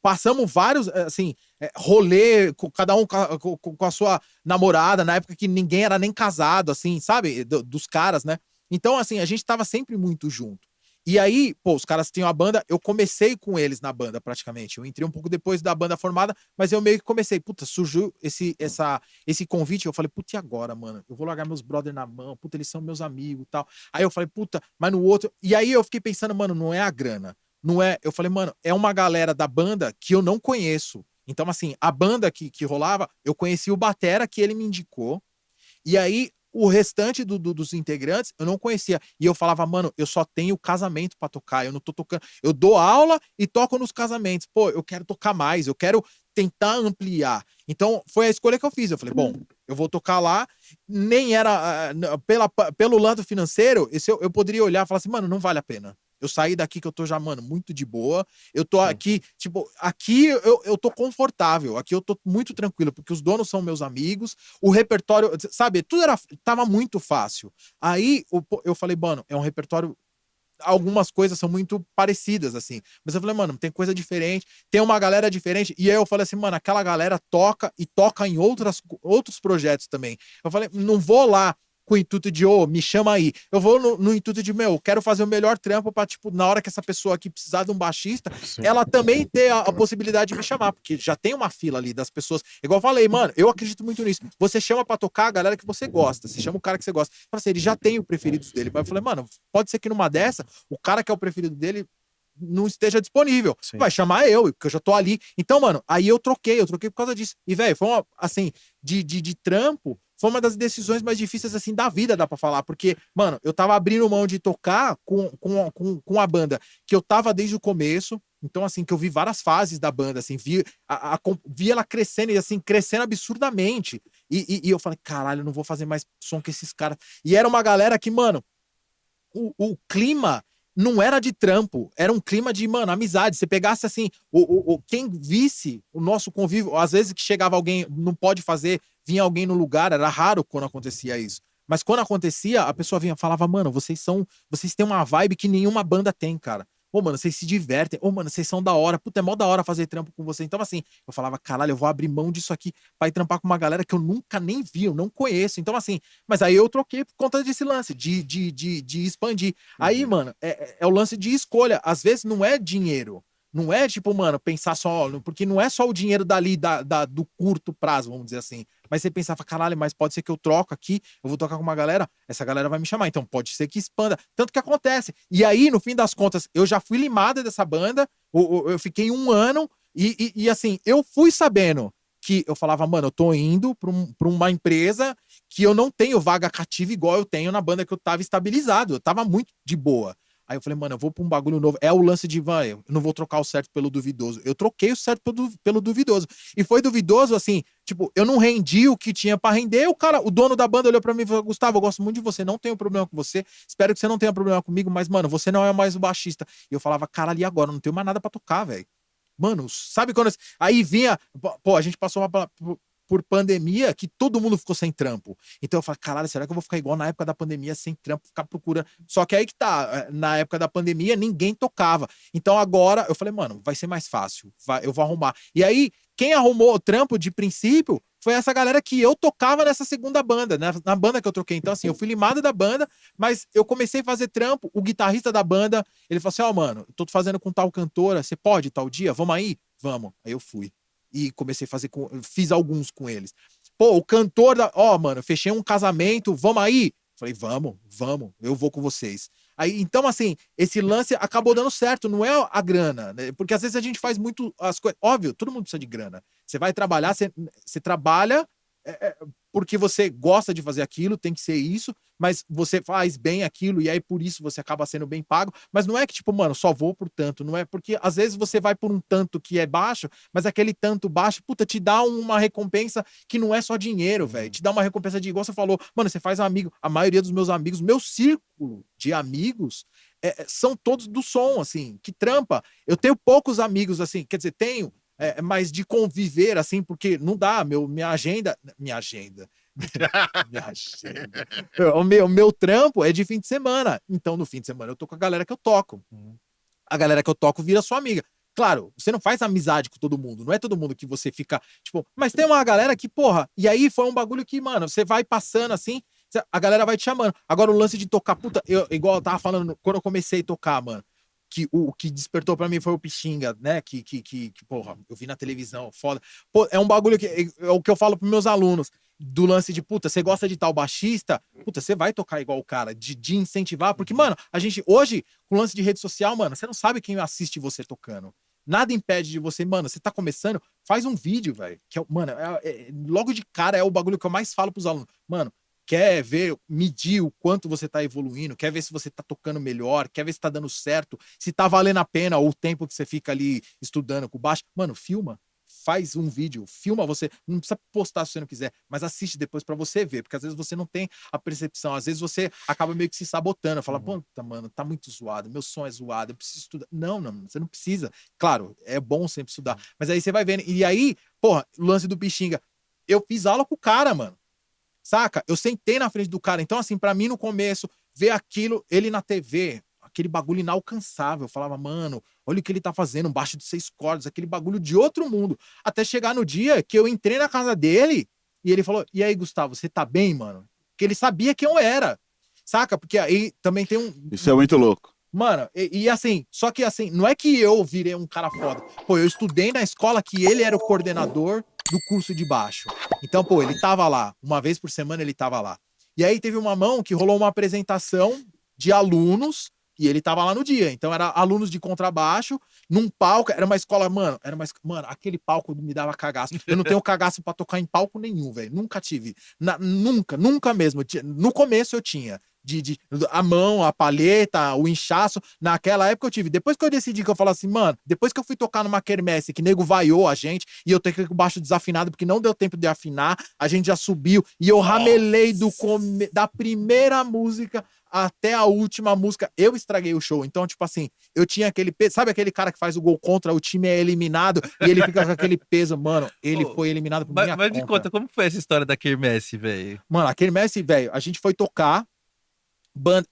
passamos vários, assim, rolê, cada um com a sua namorada, na época que ninguém era nem casado, assim, sabe? Dos caras, né? Então, assim, a gente tava sempre muito junto. E aí, os caras tinham a banda, eu comecei com eles na banda, praticamente. Eu entrei um pouco depois da banda formada, mas eu meio que comecei. Puta, surgiu esse convite, eu falei, puta, e agora, mano? Eu vou largar meus brothers na mão, puta, eles são meus amigos e tal. Aí eu falei, puta, mas no outro... E aí eu fiquei pensando, mano, não é a grana. Não é... Eu falei, mano, é uma galera da banda que eu não conheço. Então, assim, a banda que rolava, eu conheci o batera, que ele me indicou. E aí, o restante dos integrantes eu não conhecia. E eu falava, mano, eu só tenho casamento pra tocar, eu não tô tocando. Eu dou aula e toco nos casamentos. Pô, eu quero tocar mais, eu quero tentar ampliar. Então, foi a escolha que eu fiz. Eu falei, bom, eu vou tocar lá, nem era, pelo lado financeiro, eu poderia olhar e falar assim, mano, não vale a pena. Eu saí daqui que eu tô já, mano, muito de boa. Eu tô aqui, tipo, aqui eu tô confortável. Aqui eu tô muito tranquilo, porque os donos são meus amigos. O repertório, sabe, tava muito fácil. Aí eu falei, mano, é um repertório. Algumas coisas são muito parecidas, assim. Mas eu falei, mano, tem coisa diferente, tem uma galera diferente. E aí eu falei assim, mano, aquela galera toca e toca em outros projetos também. Eu falei, não vou lá com o intuito de, me chama aí. Eu vou no intuito de, quero fazer o melhor trampo pra, tipo, na hora que essa pessoa aqui precisar de um baixista, ela também ter a possibilidade de me chamar, porque já tem uma fila ali das pessoas. Igual eu falei, mano, eu acredito muito nisso. Você chama pra tocar a galera que você gosta, você chama o cara que você gosta. Fala assim, ele já tem o preferidos dele. Mas eu falei, mano, pode ser que numa dessa, o cara que é o preferido dele não esteja disponível. Sim. Vai chamar eu, porque eu já tô ali. Então, mano, aí eu troquei por causa disso. E, velho, foi uma, assim, de trampo, foi uma das decisões mais difíceis, assim, da vida, dá pra falar. Porque, mano, eu tava abrindo mão de tocar com a banda que eu tava desde o começo. Então, assim, que eu vi várias fases da banda, assim, vi ela crescendo, e assim, crescendo absurdamente. E eu falei, caralho, eu não vou fazer mais som com esses caras. E era uma galera que, mano, o clima não era de trampo, era um clima de, mano, amizade. Você pegasse assim, quem visse o nosso convívio, às vezes que chegava alguém, não pode fazer, vinha alguém no lugar, era raro quando acontecia isso. Mas quando acontecia, a pessoa vinha e falava, mano, vocês têm uma vibe que nenhuma banda tem, cara. Ô, mano, vocês se divertem. Ô, mano, vocês são da hora. Puta, é mó da hora fazer trampo com você. Então, assim, eu falava, caralho, eu vou abrir mão disso aqui pra ir trampar com uma galera que eu nunca nem vi, eu não conheço. Então, assim, mas aí eu troquei por conta desse lance, de expandir. Aí, mano, é o lance de escolha. Às vezes não é dinheiro. Não é tipo, mano, pensar só. Porque não é só o dinheiro dali do curto prazo, vamos dizer assim. Mas você pensava, caralho, mas pode ser que eu troco aqui, eu vou tocar com uma galera, essa galera vai me chamar. Então pode ser que expanda. Tanto que acontece. E aí, no fim das contas, eu já fui limada dessa banda, eu fiquei 1 ano, e assim, eu fui sabendo que eu falava, mano, eu tô indo pra uma empresa que eu não tenho vaga cativa igual eu tenho na banda que eu tava estabilizado. Eu tava muito de boa. Aí eu falei, mano, eu vou pra um bagulho novo. É o lance de, vai, eu não vou trocar o certo pelo duvidoso. Eu troquei o certo pelo duvidoso. E foi duvidoso, assim, tipo, eu não rendi o que tinha pra render. O dono da banda olhou pra mim e falou, Gustavo, eu gosto muito de você, não tenho problema com você. Espero que você não tenha problema comigo, mas, mano, você não é mais o baixista. E eu falava, cara, ali agora, eu não tenho mais nada pra tocar, velho. Mano, sabe quando... Aí vinha... Pô, a gente passou por pandemia que todo mundo ficou sem trampo. Então eu falei, caralho, será que eu vou ficar igual na época da pandemia, sem trampo, ficar procurando? Só que aí que tá, na época da pandemia, ninguém tocava. Então agora, eu falei, mano, vai ser mais fácil, eu vou arrumar. E aí, quem arrumou o trampo de princípio foi essa galera que eu tocava nessa segunda banda, né? Na banda que eu troquei. Então, assim, eu fui limado da banda, mas eu comecei a fazer trampo. O guitarrista da banda, ele falou assim, mano, eu tô fazendo com tal cantora, você pode tal dia? Vamos aí? Vamos. Aí eu fui. E comecei a fazer fiz alguns com eles. Pô, o cantor mano, fechei um casamento, vamos aí? Falei, vamos, eu vou com vocês. Aí, então, assim, esse lance acabou dando certo, não é a grana, né? Porque às vezes a gente faz muito as coisas. Óbvio, todo mundo precisa de grana. Você vai trabalhar, você trabalha porque você gosta de fazer aquilo, tem que ser isso, mas você faz bem aquilo e aí por isso você acaba sendo bem pago. Mas não é que, tipo, mano, só vou por tanto, não é? Porque às vezes você vai por um tanto que é baixo, mas aquele tanto baixo, puta, te dá uma recompensa que não é só dinheiro, velho. Te dá uma recompensa de, igual você falou, mano, você faz um amigo, a maioria dos meus amigos, meu círculo de amigos são todos do som, assim, que trampa. Eu tenho poucos amigos, assim, quer dizer, tenho, mas de conviver, assim, porque não dá, minha agenda. O meu trampo é de fim de semana. Então, no fim de semana, eu tô com a galera que eu toco. A galera que eu toco vira sua amiga. Claro, você não faz amizade com todo mundo. Não é todo mundo que você fica, tipo... Mas tem uma galera que, porra... E aí foi um bagulho que, mano, você vai passando assim, a galera vai te chamando. Agora, o lance de tocar... Puta, igual eu tava falando quando eu comecei a tocar, mano. Que o que despertou pra mim foi o Pixinga, né? Que, porra, eu vi na televisão, foda. Pô, é um bagulho que é o que eu falo pros meus alunos, do lance de, puta, você gosta de tal baixista? Puta, você vai tocar igual o cara, de incentivar, porque, mano, a gente, hoje, com o lance de rede social, mano, você não sabe quem assiste você tocando. Nada impede de você, mano, você tá começando, faz um vídeo, velho, que mano, logo de cara é o bagulho que eu mais falo pros alunos. Mano, quer ver, medir o quanto você tá evoluindo, quer ver se você tá tocando melhor, quer ver se tá dando certo, se tá valendo a pena o tempo que você fica ali estudando com baixo. Mano, filma faz um vídeo, filma você, não precisa postar se você não quiser, mas assiste depois pra você ver, porque às vezes você não tem a percepção, às vezes você acaba meio que se sabotando, fala, puta, mano, tá muito zoado, meu som é zoado, eu preciso estudar. Não, você não precisa. Claro, é bom sempre estudar, mas aí você vai vendo, e aí, porra, o lance do Pixinga, eu fiz aula com o cara, mano, saca? Eu sentei na frente do cara, então assim, pra mim no começo, ver aquilo, ele na TV, aquele bagulho inalcançável. Eu falava, mano, olha o que ele tá fazendo, um baixo de 6 cordas, aquele bagulho de outro mundo. Até chegar no dia que eu entrei na casa dele e ele falou, e aí, Gustavo, você tá bem, mano? Porque ele sabia quem eu era, saca? Porque aí também tem um... Isso é muito louco. Mano, e assim, só que assim, não é que eu virei um cara foda. Pô, eu estudei na escola que ele era o coordenador do curso de baixo. Então, pô, ele tava lá. Uma vez por semana ele tava lá. E aí teve uma mão que rolou uma apresentação de alunos e ele tava lá no dia. Então era alunos de contrabaixo, num palco, era uma escola, mano, mano, aquele palco me dava cagaço. Eu não tenho cagaço pra tocar em palco nenhum, velho. Nunca tive. Nunca mesmo. No começo eu tinha. A mão, a palheta, o inchaço. Naquela época eu tive. Depois que eu decidi que eu falo assim, mano, depois que eu fui tocar numa quermesse que nego vaiou a gente e eu toquei com o baixo desafinado porque não deu tempo de afinar, a gente já subiu e eu ramelei da primeira música até a última música, eu estraguei o show. Então, tipo assim, eu tinha aquele peso. Sabe aquele cara que faz o gol contra, o time é eliminado e ele fica com aquele peso? Mano, ele foi eliminado por minha Mas me conta. conta, como foi essa história da quermesse, velho? Mano, a quermesse, velho, a gente foi tocar.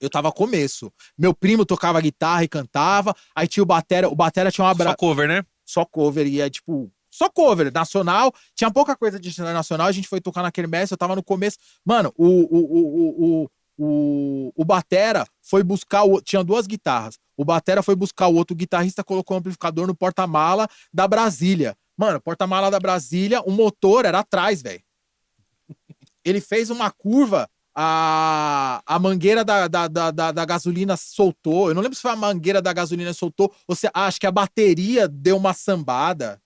Eu tava começo. Meu primo tocava guitarra e cantava. Aí tinha o batera tinha uma Só cover, né? Só cover, e é tipo, só cover, nacional, tinha pouca coisa de nacional, a gente foi tocar na quermesse, eu tava no começo, mano, o batera foi buscar, tinha 2 guitarras, o batera foi buscar o outro guitarrista, colocou um amplificador no porta-mala da Brasília, mano, porta-mala da Brasília, o motor era atrás, velho, ele fez uma curva, a mangueira da gasolina soltou. Eu não lembro se foi a mangueira da gasolina soltou ou se acho que a bateria deu uma sambada.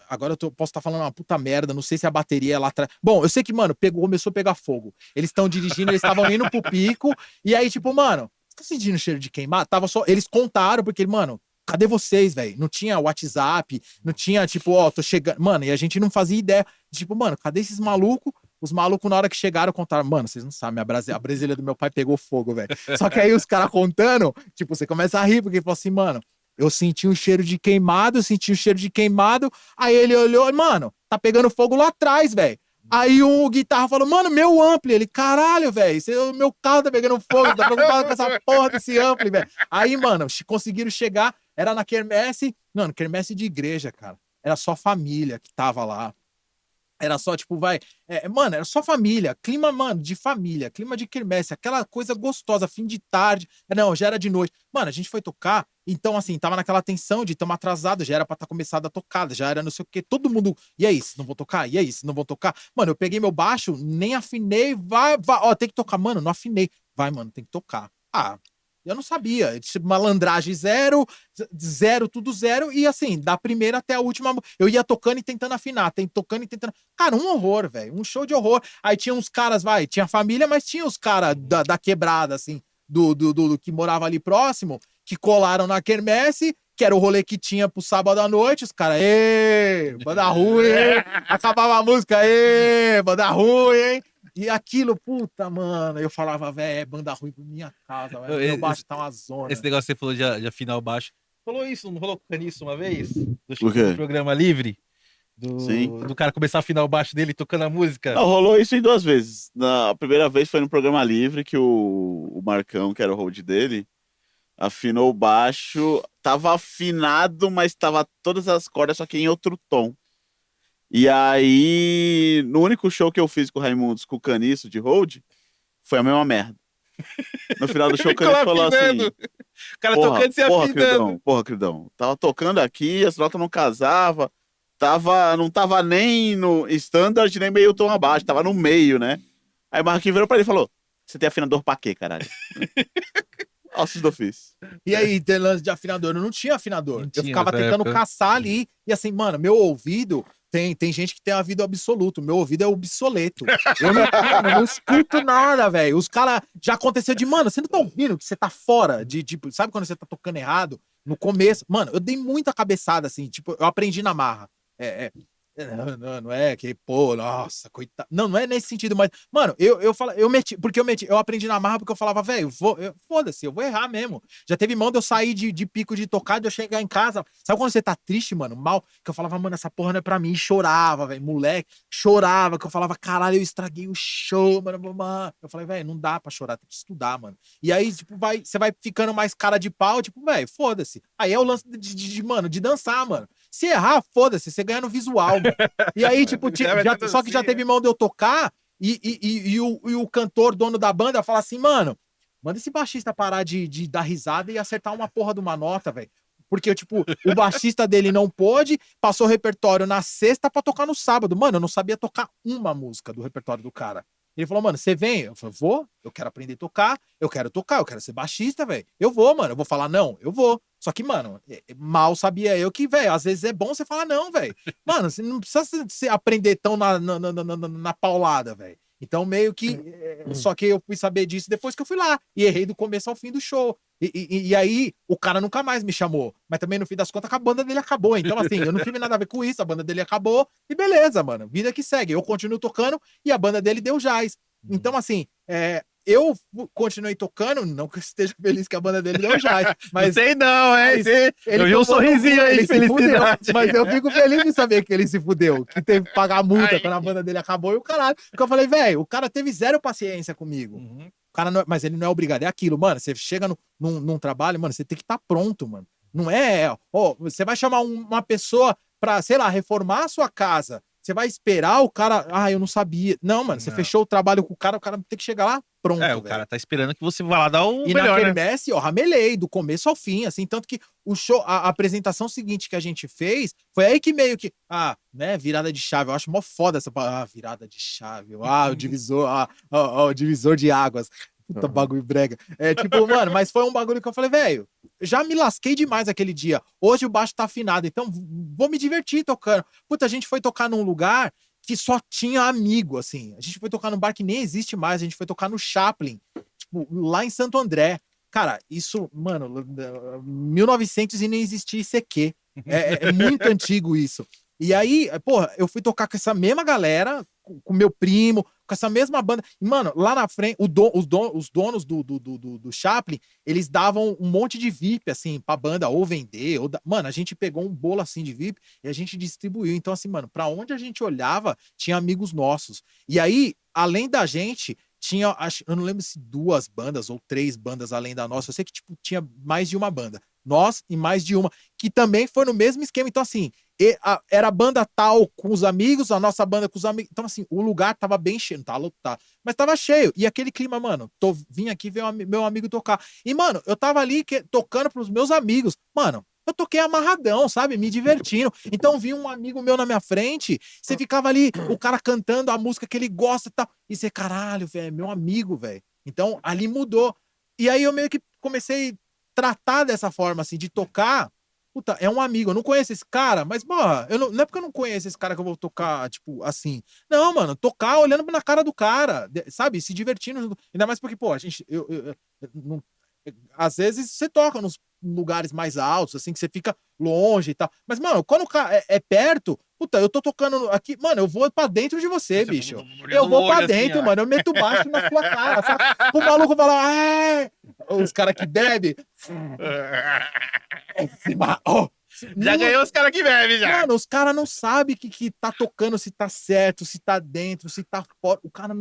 Agora posso estar falando uma puta merda. Não sei se a bateria é lá atrás. Bom, eu sei que, mano, começou a pegar fogo. Eles estão dirigindo, eles estavam indo pro pico. E aí, tipo, mano, você tá sentindo cheiro de queimado? Tava só. Eles contaram, porque, mano, cadê vocês, velho? Não tinha WhatsApp, não tinha, tipo, ó, tô chegando. Mano, e a gente não fazia ideia. Tipo, mano, cadê esses malucos? Os malucos, na hora que chegaram, contaram, mano, vocês não sabem, a Brasília do meu pai pegou fogo, velho. Só que aí os caras contando, tipo, você começa a rir, porque ele falou assim, mano, eu senti um cheiro de queimado, aí ele olhou, mano, tá pegando fogo lá atrás, velho. Aí o guitarra falou, mano, meu ampli. Ele, caralho, velho, meu carro tá pegando fogo, tá preocupado com essa porra desse ampli, velho. Aí, mano, conseguiram chegar, era na quermesse, mano, quermesse de igreja, cara. Era só família que tava lá. Era só, tipo, mano, era só família. Clima, mano, de família. Clima de quermesse. Aquela coisa gostosa, fim de tarde. Não, já era de noite. Mano, a gente foi tocar. Então, assim, tava naquela tensão de estamos atrasados. Já era pra estar começado a tocada. Já era não sei o quê. Todo mundo... E aí, se não vou tocar? E aí, se não vou tocar? Mano, eu peguei meu baixo, nem afinei. Vai. Ó, tem que tocar. Mano, não afinei. Vai, mano, tem que tocar. Ah... Eu não sabia. Tipo, malandragem zero, tudo zero. E assim, da primeira até a última, eu ia tocando e tentando afinar, tocando e tentando. Cara, um horror, velho. Um show de horror. Aí tinha uns caras, tinha família, mas tinha os caras da quebrada, assim, do que morava ali próximo, que colaram na quermesse, que era o rolê que tinha pro sábado à noite. Os caras, banda ruim, hein? Acabava a música, banda ruim, hein? E aquilo, puta, mano, eu falava, velho, banda ruim pra minha casa, velho. Meu baixo tá uma zona. Esse negócio que você falou de afinar o baixo. Falou isso, não rolou com o Caniço uma vez? O quê? Do programa livre? Sim. Do cara começar a afinar o baixo dele tocando a música? Não, rolou isso em 2 vezes. Na primeira vez foi no programa livre que o Marcão, que era o hold dele, afinou o baixo. Tava afinado, mas tava todas as cordas, só que em outro tom. E aí, no único show que eu fiz com o Raimundos, com o Caniço de hold, foi a mesma merda. No final do show, o Caniço falou assim... O cara tocando e se afinando. Queridão. Tava tocando aqui, as notas não casava, não tava nem no standard, nem meio tom abaixo, tava no meio, né? Aí o Marquinhos virou pra ele e falou, você tem afinador pra quê, caralho? Nossa, isso eu fiz. E aí, tem lance de afinador? Eu não tinha afinador. Eu ficava nessa tentando época. caçar ali. E assim, mano, meu ouvido... Tem gente que tem a vida absoluto. Meu ouvido é obsoleto. Eu não escuto nada, velho. Os caras... Já aconteceu de... Mano, você não tá ouvindo que você tá fora de... Tipo, sabe quando você tá tocando errado? No começo... Mano, eu dei muita cabeçada, assim. Tipo, eu aprendi na marra. Não é que, pô, nossa, coitado. Não é nesse sentido, mas, mano, eu aprendi na marra porque eu falava, velho, foda-se, eu vou errar mesmo. Já teve mão de eu sair de pico de tocar, de eu chegar em casa. Sabe quando você tá triste, mano, mal? Que eu falava, mano, essa porra não é pra mim. E chorava, velho, moleque, chorava, que eu falava, caralho, eu estraguei o show, mano. Eu falei, velho, não dá pra chorar, tem que estudar, mano. E aí, tipo, você vai ficando mais cara de pau, tipo, velho, foda-se. Aí é o lance mano, de dançar, mano. Se errar, foda-se, você ganha no visual, mano. E aí, tipo, só que já teve mão de eu tocar e o cantor, dono da banda, fala assim, mano, manda esse baixista parar de dar risada e acertar uma porra de uma nota, velho. Porque, tipo, o baixista dele não pôde, passou o repertório na sexta pra tocar no sábado. Mano, eu não sabia tocar uma música do repertório do cara. Ele falou, mano, você vem? Eu falei, vou, eu quero aprender a tocar, eu quero ser baixista, velho. Eu vou, mano, eu vou falar não, eu vou. Só que, mano, mal sabia eu que, velho, às vezes é bom você falar não, velho. Mano, você não precisa se aprender tão na paulada, velho. Então, meio que. Só que eu fui saber disso depois que eu fui lá. E errei do começo ao fim do show. E aí, o cara nunca mais me chamou. Mas também, no fim das contas, a banda dele acabou. Então, assim, eu não tive nada a ver com isso. A banda dele acabou. E beleza, mano. Vida que segue. Eu continuo tocando e a banda dele deu jazz. Então, assim, eu continuei tocando, não que eu esteja feliz que a banda dele deu jazz, mas... Não sei não, é? Eu vi um sorrisinho aí de felicidade. Mas eu fico feliz de saber que ele se fudeu, que teve que pagar a multa quando a banda dele acabou e o caralho. Porque eu falei, velho, o cara teve zero paciência comigo. O cara não, mas ele não é obrigado, é aquilo, mano, você chega num trabalho, mano, você tem que estar pronto, mano. Não você vai chamar uma pessoa pra, sei lá, reformar a sua casa. Você vai esperar o cara. Eu não sabia. Não, mano, você fechou o trabalho com o cara tem que chegar lá pronto. O cara tá esperando que você vá lá dar o e melhor, naquele né? Messi, ramelei, do começo ao fim, assim, tanto que o show, a apresentação seguinte que a gente fez, foi aí que meio que, né, virada de chave, eu acho mó foda essa palavra, virada de chave, o divisor, o divisor de águas. Puta bagulho brega. Tipo, mano, mas foi um bagulho que eu falei, velho, já me lasquei demais aquele dia. Hoje o baixo tá afinado, então vou me divertir tocando. Puta, a gente foi tocar num lugar que só tinha amigo, assim. A gente foi tocar num bar que nem existe mais, a gente foi tocar no Chaplin, tipo, lá em Santo André. Cara, isso, mano, 1900 e nem existia ICQ. É muito antigo isso. E aí, porra, eu fui tocar com essa mesma galera, com meu primo, com essa mesma banda. E, mano, lá na frente, os donos do Chaplin, eles davam um monte de VIP, assim, pra banda ou vender. Mano, a gente pegou um bolo assim de VIP e a gente distribuiu. Então, assim, mano, pra onde a gente olhava, tinha amigos nossos. E aí, além da gente, tinha, eu não lembro se 2 bandas ou 3 bandas além da nossa. Eu sei que, tipo, tinha mais de uma banda. Nós e mais de uma, que também foi no mesmo esquema. Então, assim, era a banda tal com os amigos, a nossa banda com os amigos. Então, assim, o lugar tava bem cheio, não tá lotado, mas tava cheio. E aquele clima, mano, vim aqui ver meu amigo tocar. E, mano, eu tava ali tocando pros meus amigos. Mano, eu toquei amarradão, sabe? Me divertindo. Então, vi um amigo meu na minha frente, você ficava ali, o cara cantando a música que ele gosta e tal. E você, caralho, velho, meu amigo, velho. Então, ali mudou. E aí eu meio que comecei a tratar dessa forma, assim, de tocar. Puta, é um amigo, eu não conheço esse cara, mas, porra, não é porque eu não conheço esse cara que eu vou tocar, tipo, assim. Não, mano, tocar olhando na cara do cara, sabe? Se divertindo. Ainda mais porque, pô, a gente. Às vezes você toca nos lugares mais altos, assim, que você fica longe e tal. Mas, mano, quando o cara é perto, puta, eu tô tocando aqui, mano, eu vou pra dentro de você, bicho. Eu vou pra dentro, assim, mano, eu meto baixo na sua cara, sabe? O maluco fala, os caras que bebem. Já ganhou os caras que bebem, já. Mano, os caras não sabem que tá tocando, se tá certo, se tá dentro, se tá fora. O cara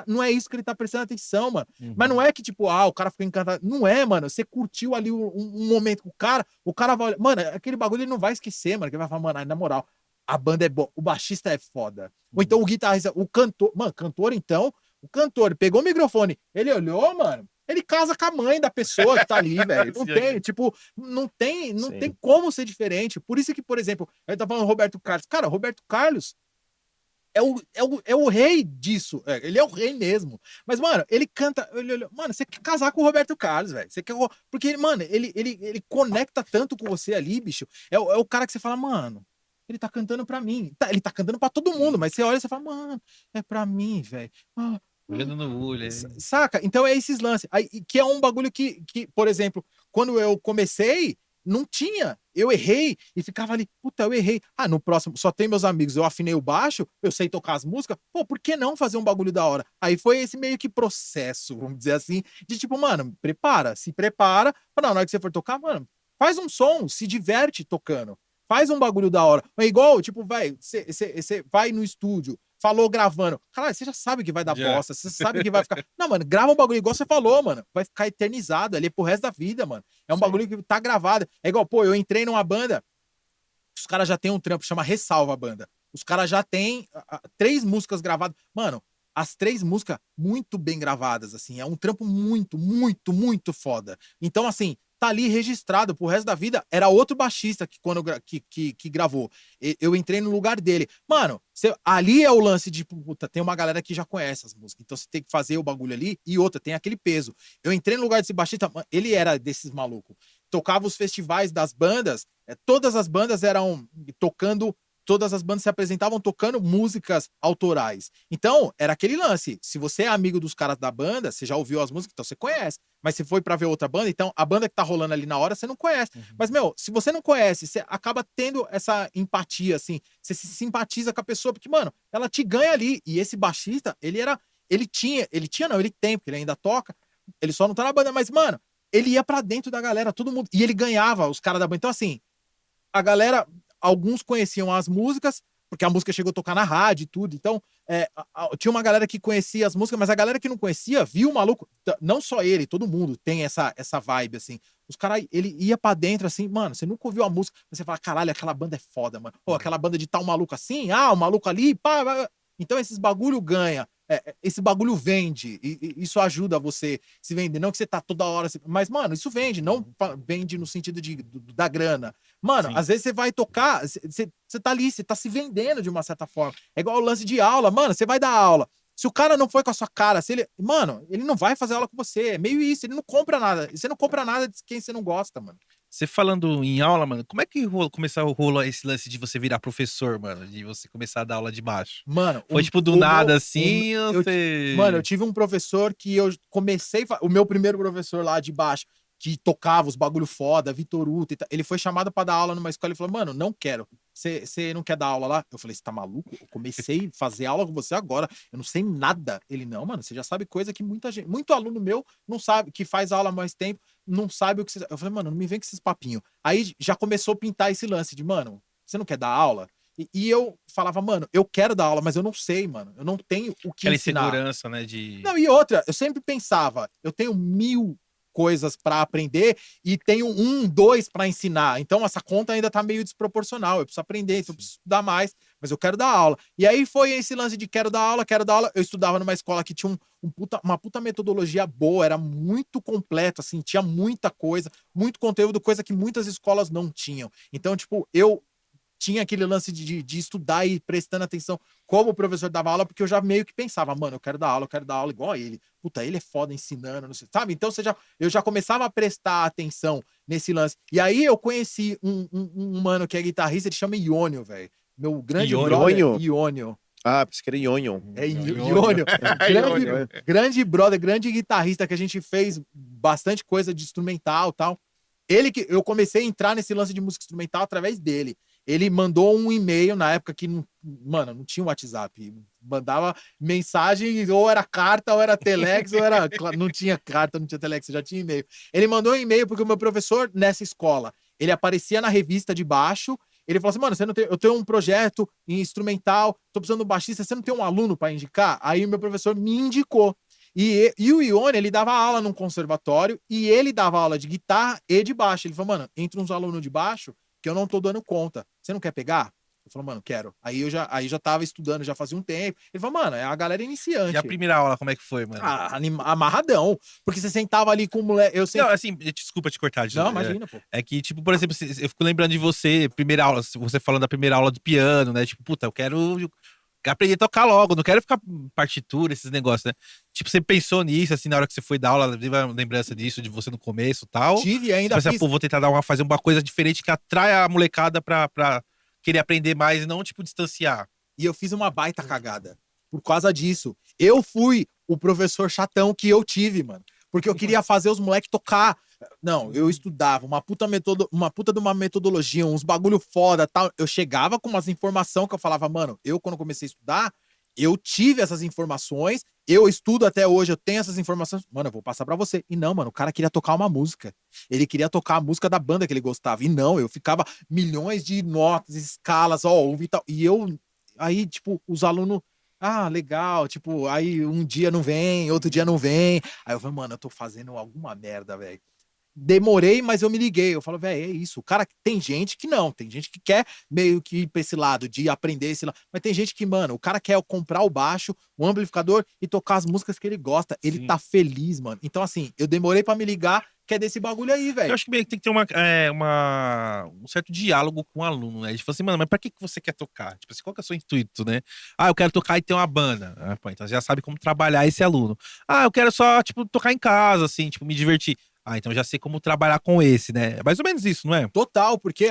não é isso que ele tá prestando atenção, mano. Mas não é que, tipo, o cara fica encantado. Não é, mano. Você curtiu ali um momento com o cara vai olhar. Mano, aquele bagulho ele não vai esquecer, mano. Que ele vai falar, mano, na moral, a banda é boa, o baixista é foda. Ou então o guitarrista, o cantor. Mano, cantor, então. O cantor pegou o microfone, ele olhou, mano. Ele casa com a mãe da pessoa que tá ali, velho. Não tem, tipo, não tem como ser diferente. Por isso que, por exemplo, eu tava falando Roberto Carlos. Cara, Roberto Carlos é o rei disso. Ele é o rei mesmo. Mas, mano, ele canta. Mano, você quer casar com o Roberto Carlos, velho. Você quer. Porque, mano, ele conecta tanto com você ali, bicho. É o cara que você fala, mano. Ele tá cantando pra mim. Ele tá cantando pra todo mundo, mas você olha e você fala, mano, é pra mim, velho. Olhando no olho. Saca? Então é esses lances. Aí, que é um bagulho que, por exemplo, quando eu comecei, não tinha. Eu errei e ficava ali, puta, eu errei. Ah, no próximo, só tem meus amigos, eu afinei o baixo, eu sei tocar as músicas, pô, por que não fazer um bagulho da hora? Aí foi esse meio que processo, vamos dizer assim, de tipo, mano, se prepara, pra na hora que você for tocar, mano, faz um som, se diverte tocando. Faz um bagulho da hora. É igual, tipo, você vai no estúdio, falou gravando. Caralho, você já sabe que vai dar Já. bosta, você sabe que vai ficar. Não, mano, grava um bagulho igual você falou, mano. Vai ficar eternizado ali pro resto da vida, mano. É um Sim. bagulho que tá gravado. É igual, pô, eu entrei numa banda, os caras já tem um trampo, chama Ressalva a banda. Os caras já tem 3 músicas gravadas. Mano, as 3 músicas muito bem gravadas, assim. É um trampo muito, muito, muito foda. Então, assim, tá ali registrado pro resto da vida. Era outro baixista que quando que gravou. Eu entrei no lugar dele. Mano, ali é o lance de, puta, tem uma galera que já conhece as músicas. Então você tem que fazer o bagulho ali. E outra, tem aquele peso. Eu entrei no lugar desse baixista, ele era desses malucos. Tocava os festivais das bandas, todas as bandas eram tocando, todas as bandas se apresentavam tocando músicas autorais. Então, era aquele lance. Se você é amigo dos caras da banda, você já ouviu as músicas, então você conhece. Mas se foi pra ver outra banda, então a banda que tá rolando ali na hora, você não conhece. Mas, meu, se você não conhece, você acaba tendo essa empatia, assim. Você se simpatiza com a pessoa, porque, mano, ela te ganha ali. E esse baixista, ele tinha não, ele tem, porque ele ainda toca. Ele só não tá na banda, mas, mano, ele ia pra dentro da galera, todo mundo. E ele ganhava os caras da banda. Então, assim, a galera, alguns conheciam as músicas, porque a música chegou a tocar na rádio e tudo. Então, tinha uma galera que conhecia as músicas, mas a galera que não conhecia viu o maluco. Não só ele, todo mundo tem essa vibe, assim. Os caras, ele ia pra dentro, assim, mano, você nunca ouviu a música, você fala, caralho, aquela banda é foda, mano. Pô, aquela banda de tal maluco assim, o maluco ali, pá, pá. Então, esses bagulho ganha. Esse bagulho vende, e isso ajuda você se vender. Não que você tá toda hora. Mas, mano, isso vende, não vende no sentido da grana. Mano, Sim. às vezes você vai tocar, você tá ali, você tá se vendendo de uma certa forma. É igual o lance de aula, mano, você vai dar aula. Se o cara não foi com a sua cara, mano, ele não vai fazer aula com você. É meio isso, ele não compra nada. Você não compra nada de quem você não gosta, mano. Você falando em aula, mano, como é que começou esse lance de você virar professor, mano? De você começar a dar aula de baixo? Mano, Foi tipo do nada assim, ou você... Mano, eu tive um professor que eu comecei, o meu primeiro professor lá de baixo, que tocava os bagulho foda, Vitor Uta, ele foi chamado pra dar aula numa escola e falou, mano, não quero. Você não quer dar aula lá? Eu falei, você tá maluco? Eu comecei a fazer aula com você agora, eu não sei nada. Ele, não, mano, você já sabe coisa que muita gente, muito aluno meu não sabe, que faz aula há mais tempo, não sabe o que você... Eu falei, mano, não me vem com esses papinhos. Aí já começou a pintar esse lance de, mano, você não quer dar aula? E eu falava, mano, eu quero dar aula, mas eu não sei, mano. Eu não tenho o que Aquela ensinar. insegurança, né, de... Não, e outra, eu sempre pensava, eu tenho 1000 coisas pra aprender e tenho 1, 2 pra ensinar. Então essa conta ainda tá meio desproporcional. Eu preciso aprender, então eu preciso estudar mais, mas eu quero dar aula. E aí foi esse lance de quero dar aula, quero dar aula. Eu estudava numa escola que tinha uma puta metodologia boa, era muito completo, assim, tinha muita coisa, muito conteúdo, coisa que muitas escolas não tinham. Então, tipo, eu tinha aquele lance de estudar e prestando atenção como o professor dava aula, porque eu já meio que pensava, mano, eu quero dar aula igual a ele. Puta, ele é foda ensinando, não sei, sabe? Então eu já começava a prestar atenção nesse lance. E aí eu conheci um mano que é guitarrista, ele chama Iônio, velho. Meu grande Iônio? brother, Iônio. Ah, pensei que era Ionion. É Iônio. Iônio. Grande brother, grande guitarrista que a gente fez bastante coisa de instrumental e tal. Eu comecei a entrar nesse lance de música instrumental através dele. Ele mandou um e-mail na época que, mano, não tinha WhatsApp. Mandava mensagem, ou era carta, ou era telex, ou era... Não tinha carta, não tinha telex, já tinha e-mail. Ele mandou um e-mail porque o meu professor, nessa escola, ele aparecia na revista de baixo, ele falou assim, mano, eu tenho um projeto em instrumental, tô precisando de um baixista, você não tem um aluno para indicar? Aí o meu professor me indicou. E o Ione, ele dava aula num conservatório e ele dava aula de guitarra e de baixo. Ele falou, mano, entre uns alunos de baixo que eu não tô dando conta. Você não quer pegar? Eu falei, mano, quero. Aí eu já tava estudando, já fazia um tempo. Ele falou, mano, é a galera iniciante. E a primeira aula, como é que foi, mano? Amarradão. Porque você sentava ali com o moleque. Não, assim, desculpa te cortar. Não, imagina, pô. É que, tipo, por exemplo, eu fico lembrando de você, primeira aula, você falando da primeira aula do piano, né? Tipo, puta, eu quero aprender a tocar logo, não quero ficar partitura, esses negócios, né? Tipo, você pensou nisso, assim, na hora que você foi dar aula, lembra uma lembrança disso, de você no começo e tal? Tive e ainda você pensa, fiz. pô, vou tentar fazer uma coisa diferente que atrai a molecada pra querer aprender mais e não, tipo, distanciar. E eu fiz uma baita cagada. Por causa disso. Eu fui o professor chatão que eu tive, mano. Porque eu queria fazer os moleques tocar. Não, eu estudava uma puta de uma metodologia, uns bagulho foda, tal. Eu chegava com umas informações que eu falava, mano, eu quando comecei a estudar, eu tive essas informações, eu estudo até hoje, eu tenho essas informações. Mano, eu vou passar pra você. E não, mano, o cara queria tocar uma música. Ele queria tocar a música da banda que ele gostava. E não, eu ficava milhões de notas, escalas, ó, ouvi tal. E eu, aí, tipo, os alunos, ah, legal, tipo, aí um dia não vem, outro dia não vem. Aí eu falei, mano, eu tô fazendo alguma merda, velho. Demorei, mas eu me liguei. Eu falo, velho, é isso. O cara, tem gente que não, tem gente que quer meio que ir pra esse lado, de aprender esse lado. Mas tem gente que, mano, o cara quer comprar o baixo, o amplificador e tocar as músicas que ele gosta. Ele Sim. tá feliz, mano. Então, assim, eu demorei pra me ligar, que é desse bagulho aí, Eu velho. acho que meio que tem que ter um certo diálogo com o aluno, né? De falar assim, mano, mas pra que você quer tocar? Tipo assim, qual que é o seu intuito, né? Ah, eu quero tocar e ter uma banda. Ah, pô, então você já sabe como trabalhar esse aluno. Ah, eu quero só, tipo, tocar em casa, assim, tipo, me divertir. Ah, então já sei como trabalhar com esse, né? É mais ou menos isso, não é? Total, porque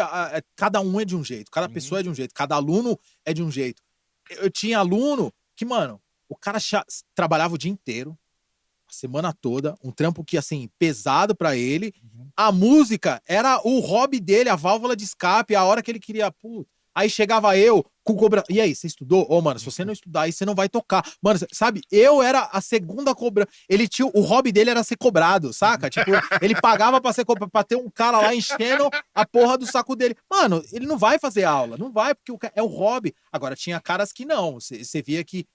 cada um é de um jeito, cada Uhum. pessoa é de um jeito, cada aluno é de um jeito. Eu tinha aluno que, mano, o cara trabalhava o dia inteiro, a semana toda, um trampo que, assim, pesado pra ele. Uhum. A música era o hobby dele, a válvula de escape, a hora que ele queria. Aí chegava eu com cobrança. E aí, você estudou? Ô, mano, se você não estudar aí, você não vai tocar. Mano, sabe, eu era a segunda cobrança. Ele tinha. O hobby dele era ser cobrado, saca? Tipo, ele pagava pra ser cobrado, pra ter um cara lá enchendo a porra do saco dele. Mano, ele não vai fazer aula, não vai, porque é o hobby. Agora, tinha caras que não. Você via que.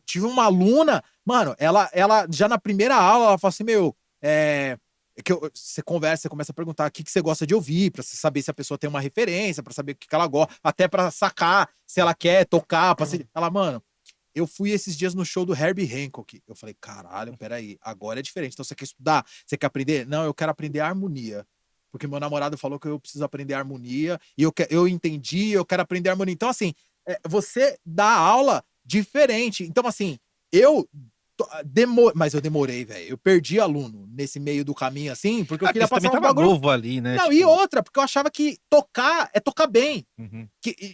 Tive uma aluna, mano, ela já na primeira aula, ela falou assim, meu, você conversa, você começa a perguntar o que você gosta de ouvir, pra você saber se a pessoa tem uma referência, pra saber o que ela gosta, até pra sacar se ela quer tocar, ela, mano, eu fui esses dias no show do Herbie Hancock. Eu falei, caralho, peraí, agora é diferente. Então você quer estudar? Você quer aprender? Não, eu quero aprender a harmonia. Porque meu namorado falou que eu preciso aprender harmonia, e eu entendi, eu quero aprender harmonia. Então, assim, você dá aula diferente. Então, assim, mas eu demorei, velho. Eu perdi aluno nesse meio do caminho, assim, porque eu Ah, queria porque você também passar um tava bagulho. novo ali, né? Não, Tipo, e outra, porque eu achava que tocar é tocar bem. uhum.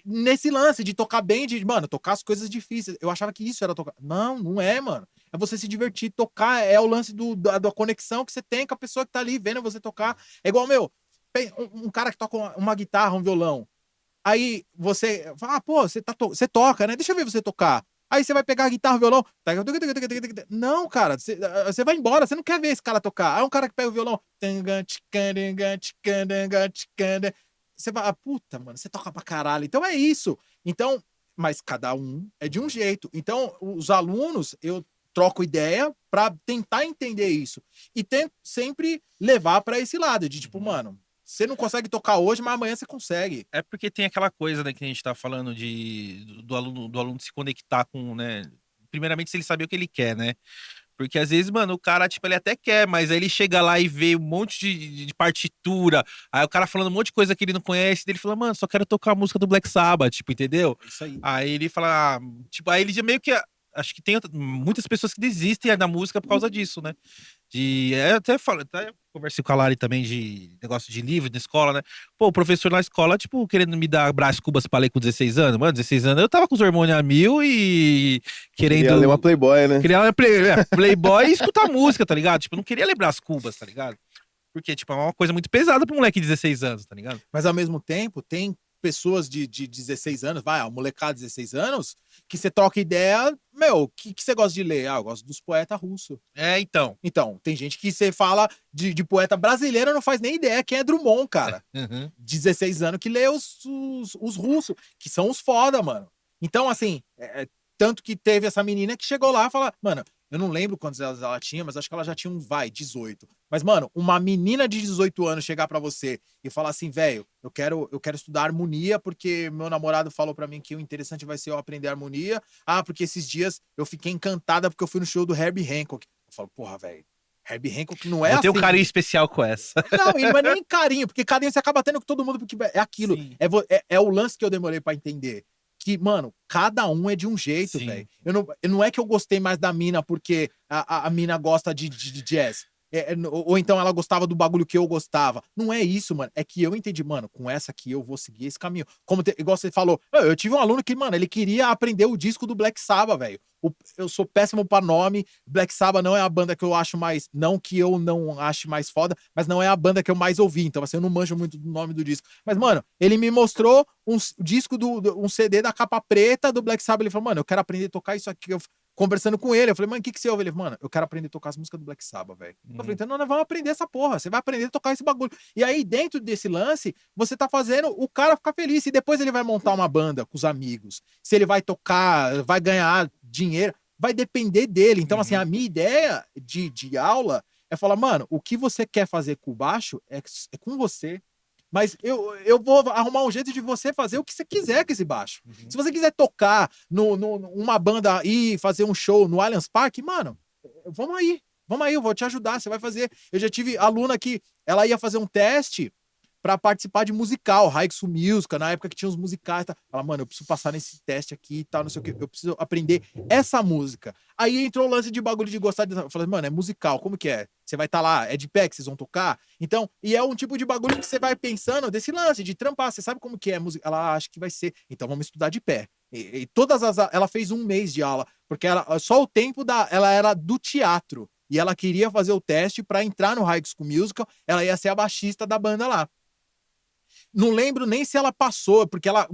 Nesse lance de tocar bem, de, mano, tocar as coisas difíceis. Eu achava que isso era tocar. Não, não é, mano. É você se divertir. Tocar é o lance da conexão que você tem com a pessoa que tá ali vendo você tocar. É igual, meu, um cara que toca uma guitarra, um violão. Aí você fala, pô, você toca, né? Deixa eu ver você tocar. Aí você vai pegar a guitarra, o violão. Não, cara, você vai embora, você não quer ver esse cara tocar. Aí um cara que pega o violão. Você vai, puta, mano, você toca pra caralho. Então é isso. Então, mas cada um é de um jeito. Então, os alunos, eu troco ideia pra tentar entender isso. E tento sempre levar pra esse lado, de tipo, mano, você não consegue tocar hoje, mas amanhã você consegue. É porque tem aquela coisa, né, que a gente tá falando do aluno se conectar com, né? Primeiramente, se ele saber o que ele quer, né? Porque às vezes, mano, o cara, tipo, ele até quer, mas aí ele chega lá e vê um monte de partitura, aí o cara falando um monte de coisa que ele não conhece, daí ele fala, mano, só quero tocar a música do Black Sabbath, tipo, entendeu? É isso aí. Aí ele fala, tipo, aí ele já meio que. Acho que tem muitas pessoas que desistem da música por causa disso, né? Eu até conversei com a Lari também de negócio de livro na escola, né? Pô, o professor na escola, tipo, querendo me dar Brás Cubas pra ler com 16 anos. Mano, 16 anos eu tava com os hormônios a mil e querendo. Queria ler uma Playboy, né? Queria ler Playboy e escutar música, tá ligado? Tipo, eu não queria ler Brás Cubas, tá ligado? Porque, tipo, é uma coisa muito pesada pro moleque de 16 anos, tá ligado? Mas ao mesmo tempo, tem pessoas de 16 anos, vai, um molecado de 16 anos, que você troca ideia, meu, o que você gosta de ler? Ah, eu gosto dos poetas russos. Então. Então, tem gente que você fala de poeta brasileiro, não faz nem ideia quem é Drummond, cara. Uhum. 16 anos que lê os russos, que são os foda, mano. Então, assim, tanto que teve essa menina que chegou lá e falou, mano, eu não lembro quantos ela tinha, mas acho que ela já tinha 18. Mas, mano, uma menina de 18 anos chegar pra você e falar assim, velho, eu quero estudar harmonia porque meu namorado falou pra mim que o interessante vai ser eu aprender harmonia. Ah, porque esses dias eu fiquei encantada porque eu fui no show do Herbie Hancock. Eu falo, porra, velho, Herbie Hancock não é Eu assim. tenho um carinho especial com essa. Não, e não é nem carinho, porque carinho você acaba tendo com todo mundo, porque é aquilo. Sim. É o lance que eu demorei pra entender. Que, mano, cada um é de um jeito, Sim. velho. Não é que eu gostei mais da mina porque a mina gosta de jazz. ou então ela gostava do bagulho que eu gostava. Não é isso, mano. É que eu entendi, mano, com essa aqui eu vou seguir esse caminho. Igual você falou, eu tive um aluno que, mano, ele queria aprender o disco do Black Sabbath, velho. Eu sou péssimo pra nome. Black Sabbath não é a banda que eu acho mais. Não que eu não ache mais foda, mas não é a banda que eu mais ouvi. Então, assim, eu não manjo muito do nome do disco. Mas, mano, ele me mostrou um disco um CD da capa preta do Black Sabbath. Ele falou, mano, eu quero aprender a tocar isso aqui. Eu, conversando com ele, eu falei, mano, o que você ouve? Ele falou, mano, eu quero aprender a tocar as músicas do Black Sabbath, velho. Eu falei, então nós vamos aprender essa porra. Você vai aprender a tocar esse bagulho. E aí, dentro desse lance, você tá fazendo o cara ficar feliz. E depois ele vai montar uma banda com os amigos. Se ele vai tocar, vai ganhar dinheiro, vai depender dele. Então, assim, a minha ideia de aula é falar, mano, o que você quer fazer com o baixo é com você. Mas eu vou arrumar um jeito de você fazer o que você quiser com esse baixo. Se você quiser tocar numa banda e fazer um show no Allianz Parque, mano, vamos aí, eu vou te ajudar, você vai fazer. Eu já tive aluna que ela ia fazer um teste pra participar de musical, High School Musical, na época que tinha os musicais. Tá? Ela, mano, eu preciso passar nesse teste aqui e tal, não sei o que, eu preciso aprender essa música. Aí entrou o lance de bagulho de gostar de... Eu falei, mano, é musical, como que é? Você vai estar lá, é de pé que vocês vão tocar? Então, e é um tipo de bagulho que você vai pensando desse lance, de trampar, você sabe como que é música? Ela acha que vai ser, então vamos estudar de pé. E ela fez um mês de aula, porque só o tempo ela era do teatro, e ela queria fazer o teste para entrar no High School Musical, ela ia ser a baixista da banda lá. Não lembro nem se ela passou, porque ela,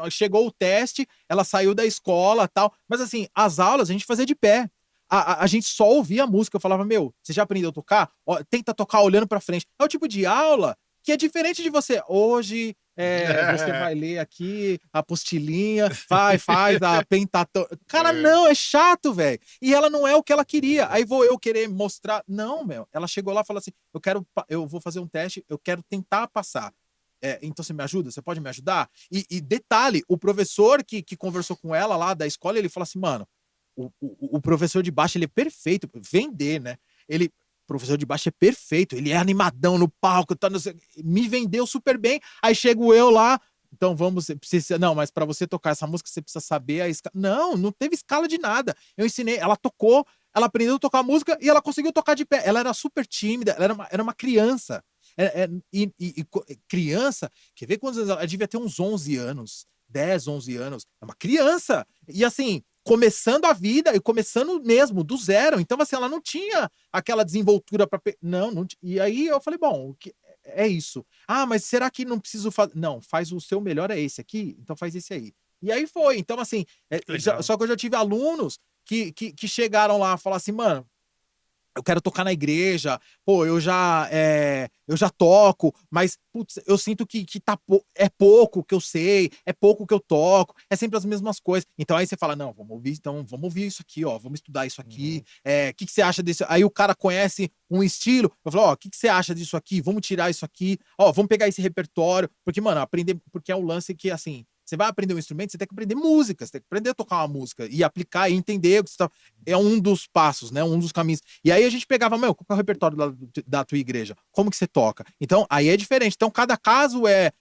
chegou o teste, ela saiu da escola e tal. Mas assim, as aulas a gente fazia de pé. A gente só ouvia a música. Eu falava, você já aprendeu a tocar? Ó, tenta tocar olhando pra frente. É o tipo de aula que é diferente de você. Hoje, você vai ler aqui a apostilinha, faz a pentatônica. Cara, não, é chato, velho. E ela não é o que ela queria. Aí vou eu querer mostrar. Não, ela chegou lá e falou assim, eu vou fazer um teste, eu quero tentar passar. Então você me ajuda? Você pode me ajudar? E detalhe, o professor que conversou com ela lá da escola, ele falou assim, mano, o professor de baixo, ele é perfeito, vender, né? Professor de baixo é perfeito, ele é animadão no palco, tá, me vendeu super bem, aí chego eu lá, então não, mas para você tocar essa música, você precisa saber a escala. Não teve escala de nada. Eu ensinei, ela tocou, ela aprendeu a tocar música e ela conseguiu tocar de pé. Ela era super tímida, ela era uma criança. Criança, quer ver quantos anos? Ela devia ter uns 11 anos, 10, 11 anos. É uma criança. E assim, começando a vida e começando mesmo, do zero. Então, assim, ela não tinha aquela desenvoltura para. Não. E aí eu falei, bom, é isso. Ah, mas será que não preciso fazer? Não, faz o seu melhor, é esse aqui, então faz esse aí. E aí foi. Então, assim, só que eu já tive alunos que chegaram lá e falaram assim, mano, eu quero tocar na igreja, pô, eu já toco, mas, putz, eu sinto que é pouco que eu sei, é pouco que eu toco, é sempre as mesmas coisas. Então aí você fala, não, vamos ouvir isso aqui, ó, vamos estudar isso aqui, o que você acha desse? Aí o cara conhece um estilo, eu falo, ó, o que você acha disso aqui? Vamos tirar isso aqui, ó, vamos pegar esse repertório, porque, mano, porque é um lance que, assim, você vai aprender um instrumento, você tem que aprender música, você tem que aprender a tocar uma música e aplicar e entender o que você tá... É um dos passos, né? Um dos caminhos. E aí a gente pegava, qual é o repertório da tua igreja? Como que você toca? Então, aí é diferente. Então, cada caso é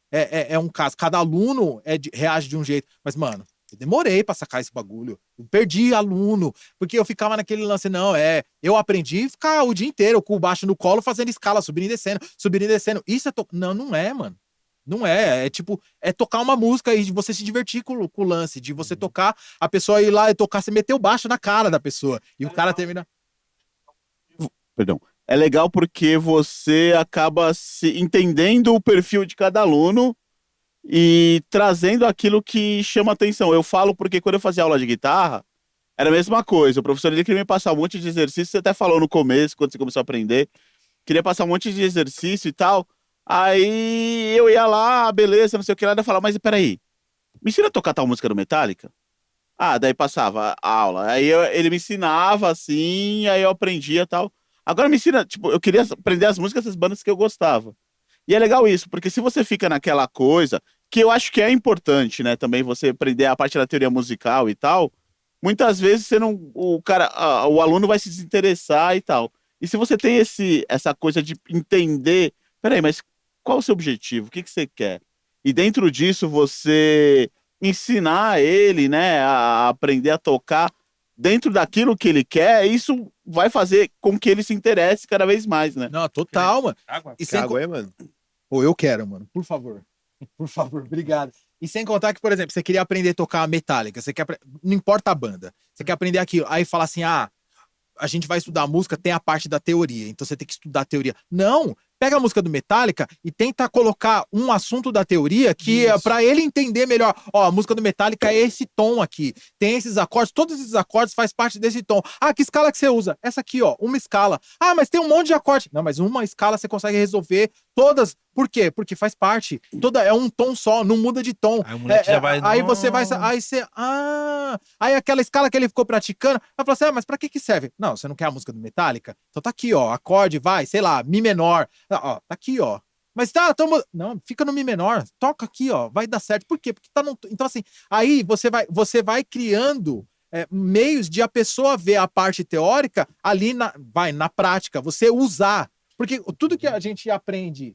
um caso. Cada aluno reage de um jeito. Mas, mano, eu demorei pra sacar esse bagulho. Eu perdi aluno, porque eu ficava naquele lance, eu aprendi a ficar o dia inteiro com o baixo no colo, fazendo escala, subindo e descendo. Isso não é, mano. Não é tipo, tocar uma música e você se divertir com o lance, de você tocar, a pessoa ir lá e tocar, você meter o baixo na cara da pessoa, e o cara termina... Perdão. É legal porque você acaba se entendendo o perfil de cada aluno e trazendo aquilo que chama atenção. Eu falo porque quando eu fazia aula de guitarra, era a mesma coisa. O professor ele queria me passar um monte de exercício, você até falou no começo, quando você começou a aprender, queria passar um monte de exercício e tal. Aí eu ia lá, beleza, não sei o que lá, daí eu falava, mas peraí, me ensina a tocar tal música do Metallica? Ah, daí passava a aula. Aí ele me ensinava assim, aí eu aprendia e tal. Agora me ensina, tipo, eu queria aprender as músicas das bandas que eu gostava. E é legal isso, porque se você fica naquela coisa, que eu acho que é importante, né, também você aprender a parte da teoria musical e tal, muitas vezes você não, o aluno vai se desinteressar e tal. E se você tem essa coisa de entender, peraí, mas qual o seu objetivo? O que você quer? E dentro disso você ensinar ele, né, a aprender a tocar, dentro daquilo que ele quer, isso vai fazer com que ele se interesse cada vez mais, né? Não, total, mano. Água? E Que sem, água aí, mano? Pô, eu quero, mano. Por favor. Por favor, obrigado. E sem contar que, por exemplo, você queria aprender a tocar Metallica, você quer não importa a banda, você quer aprender aquilo. Aí fala assim: "Ah, a gente vai estudar música, tem a parte da teoria, então você tem que estudar a teoria". Não, pega a música do Metallica e tenta colocar um assunto da teoria que é Isso. pra ele entender melhor. Ó, a música do Metallica é esse tom aqui, tem esses acordes, todos esses acordes faz parte desse tom. Ah, que escala que você usa? Essa aqui, ó, uma escala. Ah, mas tem um monte de acorde. Não, mas uma escala você consegue resolver todas. Por quê? Porque faz parte. Toda é um tom só, não muda de tom. Aí o moleque já vai. Aí você vai. "Não". Aí você. Aí aquela escala que ele ficou praticando. Vai falar assim: mas pra que serve? Não, você não quer a música do Metallica? Então tá aqui, ó. Acorde, vai, sei lá, Mi menor. Ó, tá aqui, ó. Mas tá, não, fica no Mi menor. Toca aqui, ó. Vai dar certo. Por quê? Porque tá no. Então, assim, aí você vai criando. Meios de a pessoa ver a parte teórica ali na prática, você usar. Porque tudo que a gente aprende.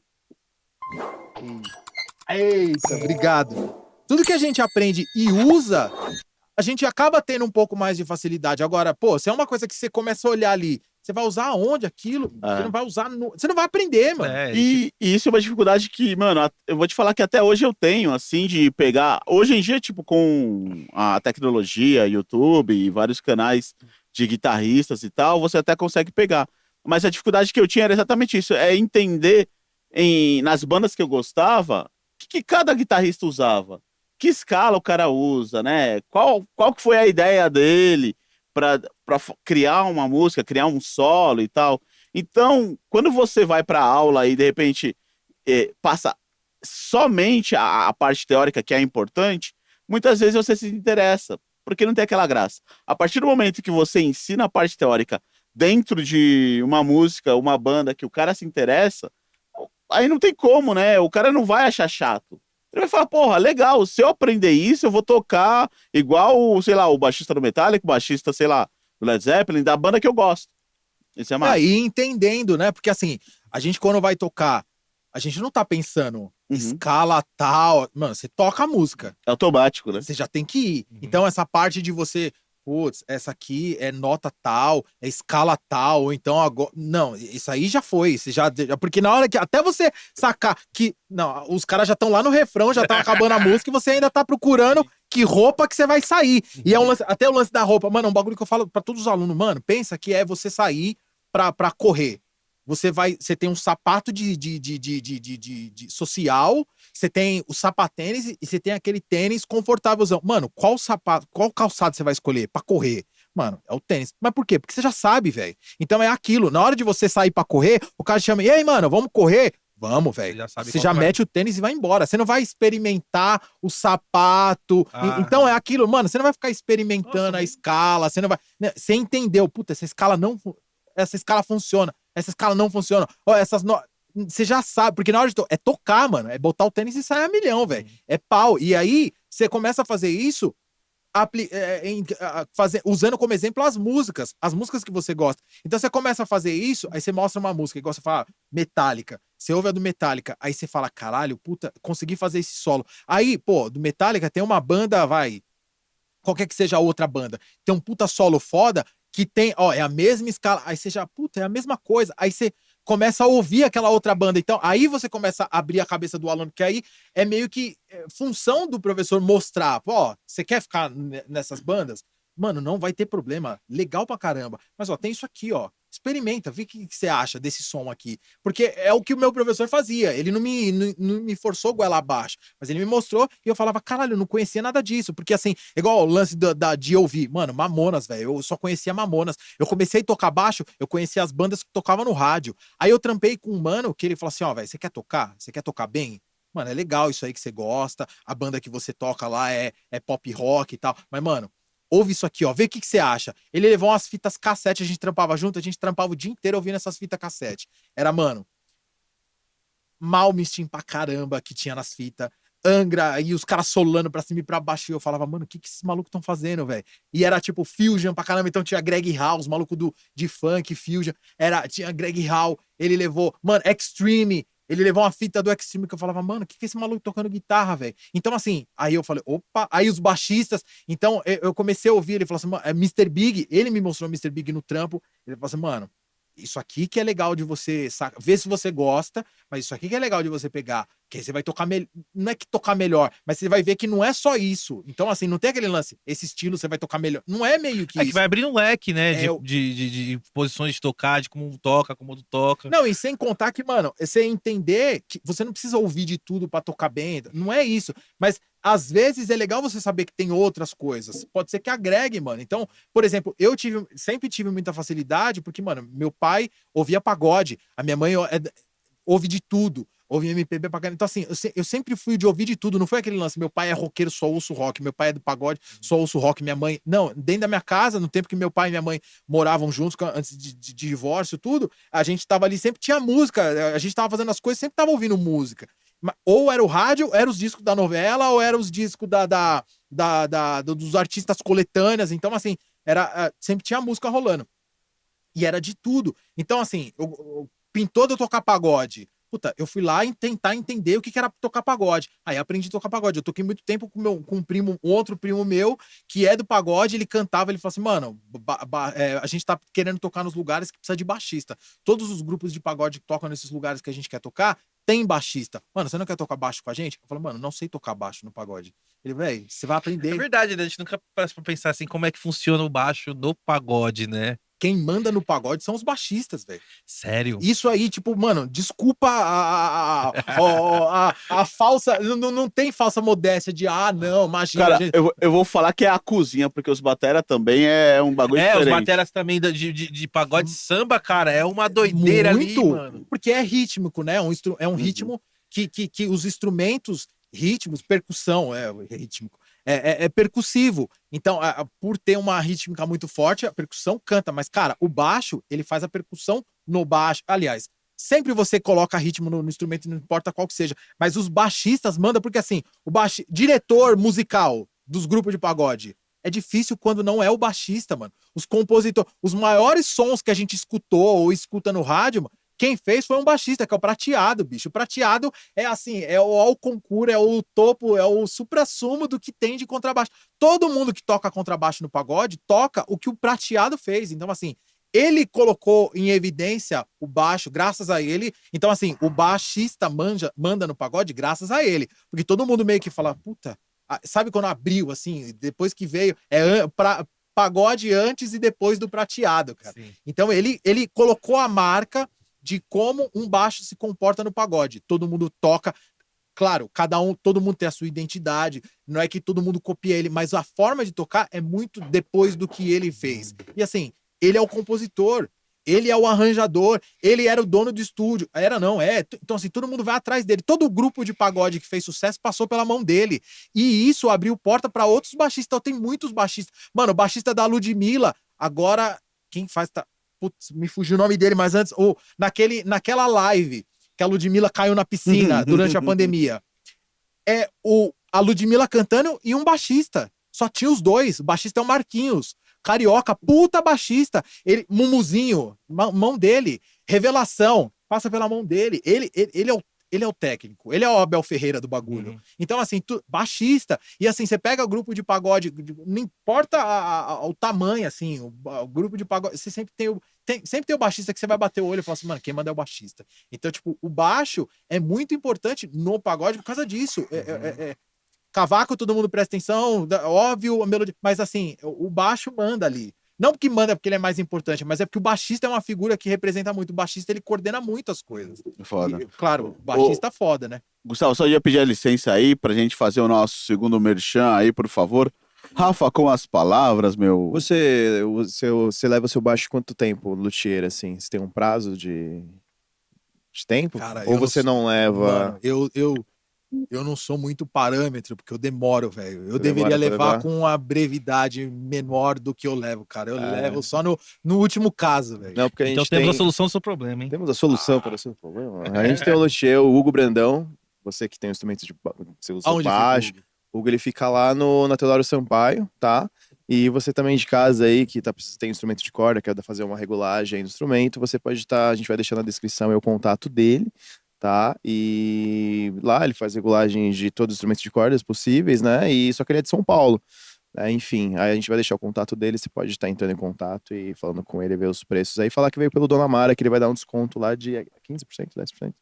Eita, obrigado. Tudo que a gente aprende e usa, a gente acaba tendo um pouco mais de facilidade. Agora, pô, se é uma coisa que você começa a olhar ali, você vai usar aonde aquilo? Você não vai usar. Você não vai aprender, mano. E isso é uma dificuldade que, mano, eu vou te falar que até hoje eu tenho, assim, de pegar. Hoje em dia, tipo, com a tecnologia, YouTube e vários canais de guitarristas e tal, você até consegue pegar. Mas a dificuldade que eu tinha era exatamente isso: é entender nas bandas que eu gostava, o que cada guitarrista usava. Que escala o cara usa, né? Qual que foi a ideia dele para criar uma música, criar um solo e tal. Então, quando você vai para aula e de repente passa somente a parte teórica que é importante, muitas vezes você se interessa, porque não tem aquela graça. A partir do momento que você ensina a parte teórica dentro de uma música, uma banda que o cara se interessa, aí não tem como, né? O cara não vai achar chato. Ele vai falar: porra, legal, se eu aprender isso, eu vou tocar igual, sei lá, o baixista do Metallica, o baixista, sei lá, do Led Zeppelin, da banda que eu gosto. Isso é massa. E entendendo, né? Porque assim, a gente quando vai tocar, a gente não tá pensando escala tal. Mano, você toca a música. É automático, né? Você já tem que ir. Então, essa parte de você, putz, essa aqui é nota tal, é escala tal, ou então agora. Não, isso aí já foi. Você já, porque na hora que. Até você sacar que. Não, os caras já estão lá no refrão, já tá acabando a música e você ainda tá procurando que roupa que você vai sair. E é um lance, até o lance da roupa. Mano, é um bagulho que eu falo pra todos os alunos. Mano, pensa que é você sair pra correr. Você tem um sapato de social, você tem o sapatênis e você tem aquele tênis confortávelzão. Mano, qual sapato, qual calçado você vai escolher pra correr? Mano, é o tênis. Mas por quê? Porque você já sabe, velho. Então é aquilo. Na hora de você sair pra correr, o cara te chama: "E aí, mano, vamos correr?" Vamos, velho. Você já mete o tênis e vai embora. Você não vai experimentar o sapato. Então é aquilo, mano. Você não vai ficar experimentando a escala. Você não vai. Você entendeu? Puta, essa escala funciona. Essa escala não funciona. Ó, você já sabe, porque na hora de é tocar, mano. É botar o tênis e sair a milhão, velho. É pau. E aí, você começa a fazer isso usando como exemplo as músicas que você gosta. Então você começa a fazer isso, aí você mostra uma música, igual você fala, Metallica. Você ouve a do Metallica, aí você fala: caralho, puta, consegui fazer esse solo. Aí, pô, do Metallica tem uma banda, qualquer que seja a outra banda, tem um puta solo foda, que tem, ó, é a mesma escala. Aí você já, puta, é a mesma coisa. Aí você começa a ouvir aquela outra banda. Então, aí você começa a abrir a cabeça do aluno, que aí é meio que função do professor mostrar: ó, você quer ficar nessas bandas? Mano, não vai ter problema. Legal pra caramba. Mas, ó, tem isso aqui, ó. Experimenta, vê o que você acha desse som aqui. Porque é o que o meu professor fazia. Ele não me forçou goela abaixo, mas ele me mostrou e eu falava: caralho, eu não conhecia nada disso. Porque assim, igual o lance de ouvir. Mano, Mamonas, velho. Eu só conhecia Mamonas. Eu comecei a tocar baixo, eu conhecia as bandas que tocavam no rádio. Aí eu trampei com um mano que ele falou assim: ó, velho, você quer tocar? Você quer tocar bem? Mano, é legal isso aí que você gosta. A banda que você toca lá é pop rock e tal. Mas, mano, ouve isso aqui, ó. Vê o que você acha. Ele levou umas fitas cassete, a gente trampava junto, a gente trampava o dia inteiro ouvindo essas fitas cassete. Era, mano, Malmsteen pra caramba que tinha nas fitas. Angra, e os caras solando pra cima e pra baixo. E eu falava: mano, o que esses malucos estão fazendo, velho? E era tipo Fusion pra caramba. Então tinha Greg Hall, os malucos de funk, Fusion. Tinha Greg Hall, ele levou, mano, Extreme. Ele levou uma fita do Extreme que eu falava, mano, o que é esse maluco tocando guitarra, velho? Então, assim, aí eu falei, opa, aí os baixistas. Então, eu comecei a ouvir, ele falou assim, mano, é Mr. Big, ele me mostrou Mr. Big no trampo. Ele falou assim, mano, isso aqui que é legal de você, ver se você gosta, mas isso aqui que é legal de você pegar, que aí você vai tocar melhor, não é que tocar melhor, mas você vai ver que não é só isso. Então, assim, não tem aquele lance, esse estilo você vai tocar melhor. Não é meio que É que isso. vai abrindo um leque, né? É, De posições de tocar, de como um toca, como outro toca. Não, e sem contar que, mano, você entender que você não precisa ouvir de tudo pra tocar bem, não é isso. Mas às vezes é legal você saber que tem outras coisas. Pode ser que agregue, mano. Então, por exemplo, sempre tive muita facilidade, porque, mano, meu pai ouvia pagode, a minha mãe ouve de tudo. Ouve MPB pra caramba. Então, assim, eu sempre fui de ouvir de tudo. Não foi aquele lance, meu pai é roqueiro, só ouço rock. Meu pai é do pagode, só ouço rock. Minha mãe... Não, dentro da minha casa, no tempo que meu pai e minha mãe moravam juntos, antes de divórcio, tudo, a gente tava ali, sempre tinha música. A gente tava fazendo as coisas, sempre tava ouvindo música. Ou era o rádio, ou era os discos da novela, ou era os discos dos artistas coletâneas. Então, assim, sempre tinha música rolando. E era de tudo. Então, assim, pintou de eu tocar pagode. Puta, eu fui lá e tentar entender o que era tocar pagode. Aí aprendi a tocar pagode. Eu toquei muito tempo com um outro primo meu, que é do pagode, ele cantava, ele falou assim, mano, a gente tá querendo tocar nos lugares que precisa de baixista. Todos os grupos de pagode que tocam nesses lugares que a gente quer tocar, tem baixista. Mano, você não quer tocar baixo com a gente? Eu falo, mano, não sei tocar baixo no pagode. Ele, velho, você vai É aprender. verdade, né? A gente nunca parece pra pensar assim como é que funciona o baixo no pagode, né? Quem manda no pagode são os baixistas, velho. Sério. Isso aí, tipo, mano, desculpa a falsa. Não tem falsa modéstia de, não, imagina. Cara, Gente... eu vou falar que é a cozinha, porque os batera também é um bagulho Os diferente. bateras também de pagode samba, cara, é uma doideira ali, mano. Porque é rítmico, né? É um ritmo que os instrumentos, ritmos, percussão, é rítmico. É percussivo. Então, por ter uma rítmica muito forte, a percussão canta. Mas, cara, o baixo, ele faz a percussão no baixo. Aliás, sempre você coloca ritmo no instrumento, não importa qual que seja. Mas os baixistas mandam, porque assim, diretor musical dos grupos de pagode, é difícil quando não é o baixista, mano. Os compositores, os maiores sons que a gente escutou ou escuta no rádio, mano, quem fez foi um baixista, que é o Prateado, bicho. O Prateado é assim, é o concurso, é o topo, é o suprassumo do que tem de contrabaixo. Todo mundo que toca contrabaixo no pagode toca o que o Prateado fez. Então, assim, ele colocou em evidência o baixo, graças a ele. Então, assim, o baixista manda no pagode graças a ele. Porque todo mundo meio que fala, puta, sabe quando abriu, assim, depois que veio, pagode antes e depois do Prateado, cara. Sim. Então, ele colocou a marca de como um baixo se comporta no pagode. Todo mundo toca. Claro, todo mundo tem a sua identidade. Não é que todo mundo copia ele, mas a forma de tocar é muito depois do que ele fez. E assim, ele é o compositor, ele é o arranjador, ele era o dono do estúdio. Era não, é. Então assim, todo mundo vai atrás dele. Todo o grupo de pagode que fez sucesso passou pela mão dele. E isso abriu porta para outros baixistas. Então tem muitos baixistas. Mano, o baixista da Ludmilla, agora quem faz putz, me fugiu o nome dele, mas antes, naquela live que a Ludmilla caiu na piscina durante a pandemia, a Ludmilla cantando e um baixista. Só tinha os dois. O baixista é o Marquinhos. Carioca, puta baixista. Mumuzinho, mão dele. Revelação, passa pela mão dele. Ele é o técnico, ele é o Abel Ferreira do bagulho. Então, assim, baixista. E assim, você pega o grupo de pagode, não importa o tamanho, assim, o grupo de pagode, você sempre tem o baixista que você vai bater o olho e falar assim, mano, quem manda é o baixista. Então, tipo, o baixo é muito importante no pagode por causa disso. Cavaco, todo mundo presta atenção, óbvio, a melodia, mas assim, o baixo manda ali. Não porque manda porque ele é mais importante, mas é porque o baixista é uma figura que representa muito. O baixista, ele coordena muito as coisas. Foda. E, claro, o baixista foda, né? Gustavo, só ia pedir a licença aí pra gente fazer o nosso segundo merchan aí, por favor. Rafa, com as palavras, meu. Você leva o seu baixo quanto tempo, luthier, assim? Você tem um prazo de tempo? Cara, Ou eu você não leva... Mano, eu não sou muito parâmetro, porque eu demoro, velho. Eu Você deveria demora pra levar levar? com uma brevidade menor do que eu levo, cara. Eu levo só no último caso, velho. Não, porque a Então gente temos tem... a solução do seu problema, hein? Temos a solução para o seu problema. A gente tem o luthier, o Hugo Brandão. Você que tem o instrumento você usa o Aonde baixo. fica o Hugo? O Hugo, ele fica lá na Teodoro Sampaio, tá? E você também de casa aí, que tem instrumento de corda, quer fazer uma regulagem aí do instrumento, você pode estar... a gente vai deixar na descrição aí o contato dele, tá? E lá ele faz regulagens de todos os instrumentos de cordas possíveis, né? E só que ele é de São Paulo. Enfim, aí a gente vai deixar o contato dele, você pode estar entrando em contato e falando com ele, ver os preços aí, falar que veio pelo Dona Mara, que ele vai dar um desconto lá de 15%, 10%.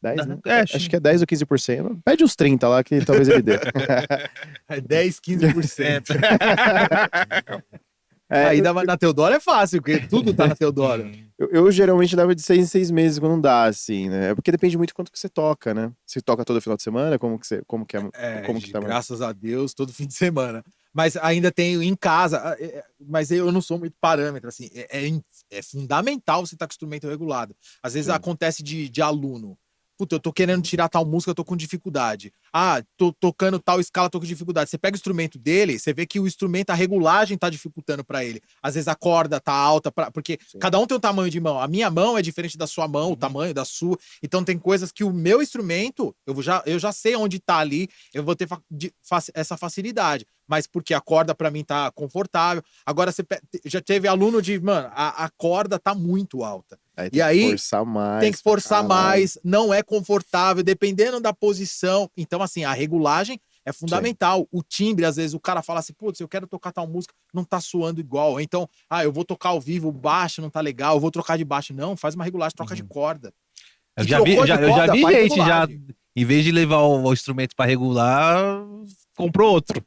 10, né? Acho que é 10 ou 15%. Pede uns 30 lá que talvez ele dê. É 10, 15%. É, Aí na Teodoro é fácil, porque tudo tá na Teodoro. eu geralmente levo de 6 em 6 meses quando não dá, assim, né? É porque depende muito quanto que você toca, né? Você toca todo final de semana, como que tá? Graças a Deus, todo fim de semana. Mas ainda tenho em casa, mas eu não sou muito parâmetro, assim, é fundamental você estar com o instrumento regulado. Às vezes Sim. acontece de aluno. Puta, eu tô querendo tirar tal música, eu tô com dificuldade. Ah, tô tocando tal escala, tô com dificuldade. Você pega o instrumento dele, você vê que o instrumento, a regulagem tá dificultando pra ele. Às vezes a corda tá alta, porque Sim. cada um tem um tamanho de mão. A minha mão é diferente da sua mão, o tamanho da sua. Então tem coisas que o meu instrumento, eu já sei onde tá ali, eu vou ter essa facilidade. Mas porque a corda pra mim tá confortável. Agora já teve aluno de, mano, a corda tá muito alta. Aí E aí, forçar mais, tem que forçar caralho. mais, não é confortável, dependendo da posição. Então, assim, a regulagem é fundamental. O timbre, às vezes, o cara fala assim, putz, eu quero tocar tal música, não tá soando igual. Então, eu vou tocar ao vivo, o baixo não tá legal, eu vou trocar de baixo. Não, faz uma regulagem, troca de corda. Eu E já vi, trocou de eu já corda, vi faz gente já, regulagem. em vez de levar o instrumento pra regular, comprou outro.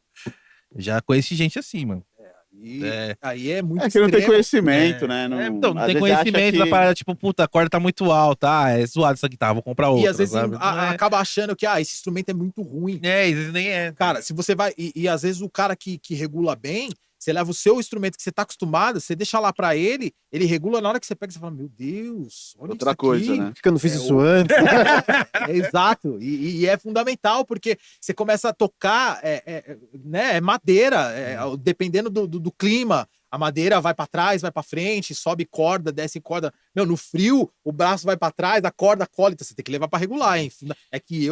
Já conheci gente assim, mano. E É. aí é muito É que não tem extremo. conhecimento, né? Então, não às tem vezes acha conhecimento da que- parada, tipo, puta, a corda tá muito alta, é zoado essa guitarra, vou comprar outra, E às vezes sabe? Não é, acaba achando que esse instrumento é muito ruim. às vezes nem é. Cara, se você vai. E às vezes o cara que regula bem, você leva o seu instrumento que você tá acostumado, você deixa lá pra ele regula na hora que você pega, você fala, meu Deus, olha Outra isso aqui. coisa, né? Por que eu não fiz É isso antes? Exato. E é fundamental, porque você começa a tocar, né? É madeira, dependendo do clima. A madeira vai pra trás, vai pra frente, sobe corda, desce corda. Meu, no frio, o braço vai pra trás, a corda cola. Então você tem que levar pra regular, hein? É que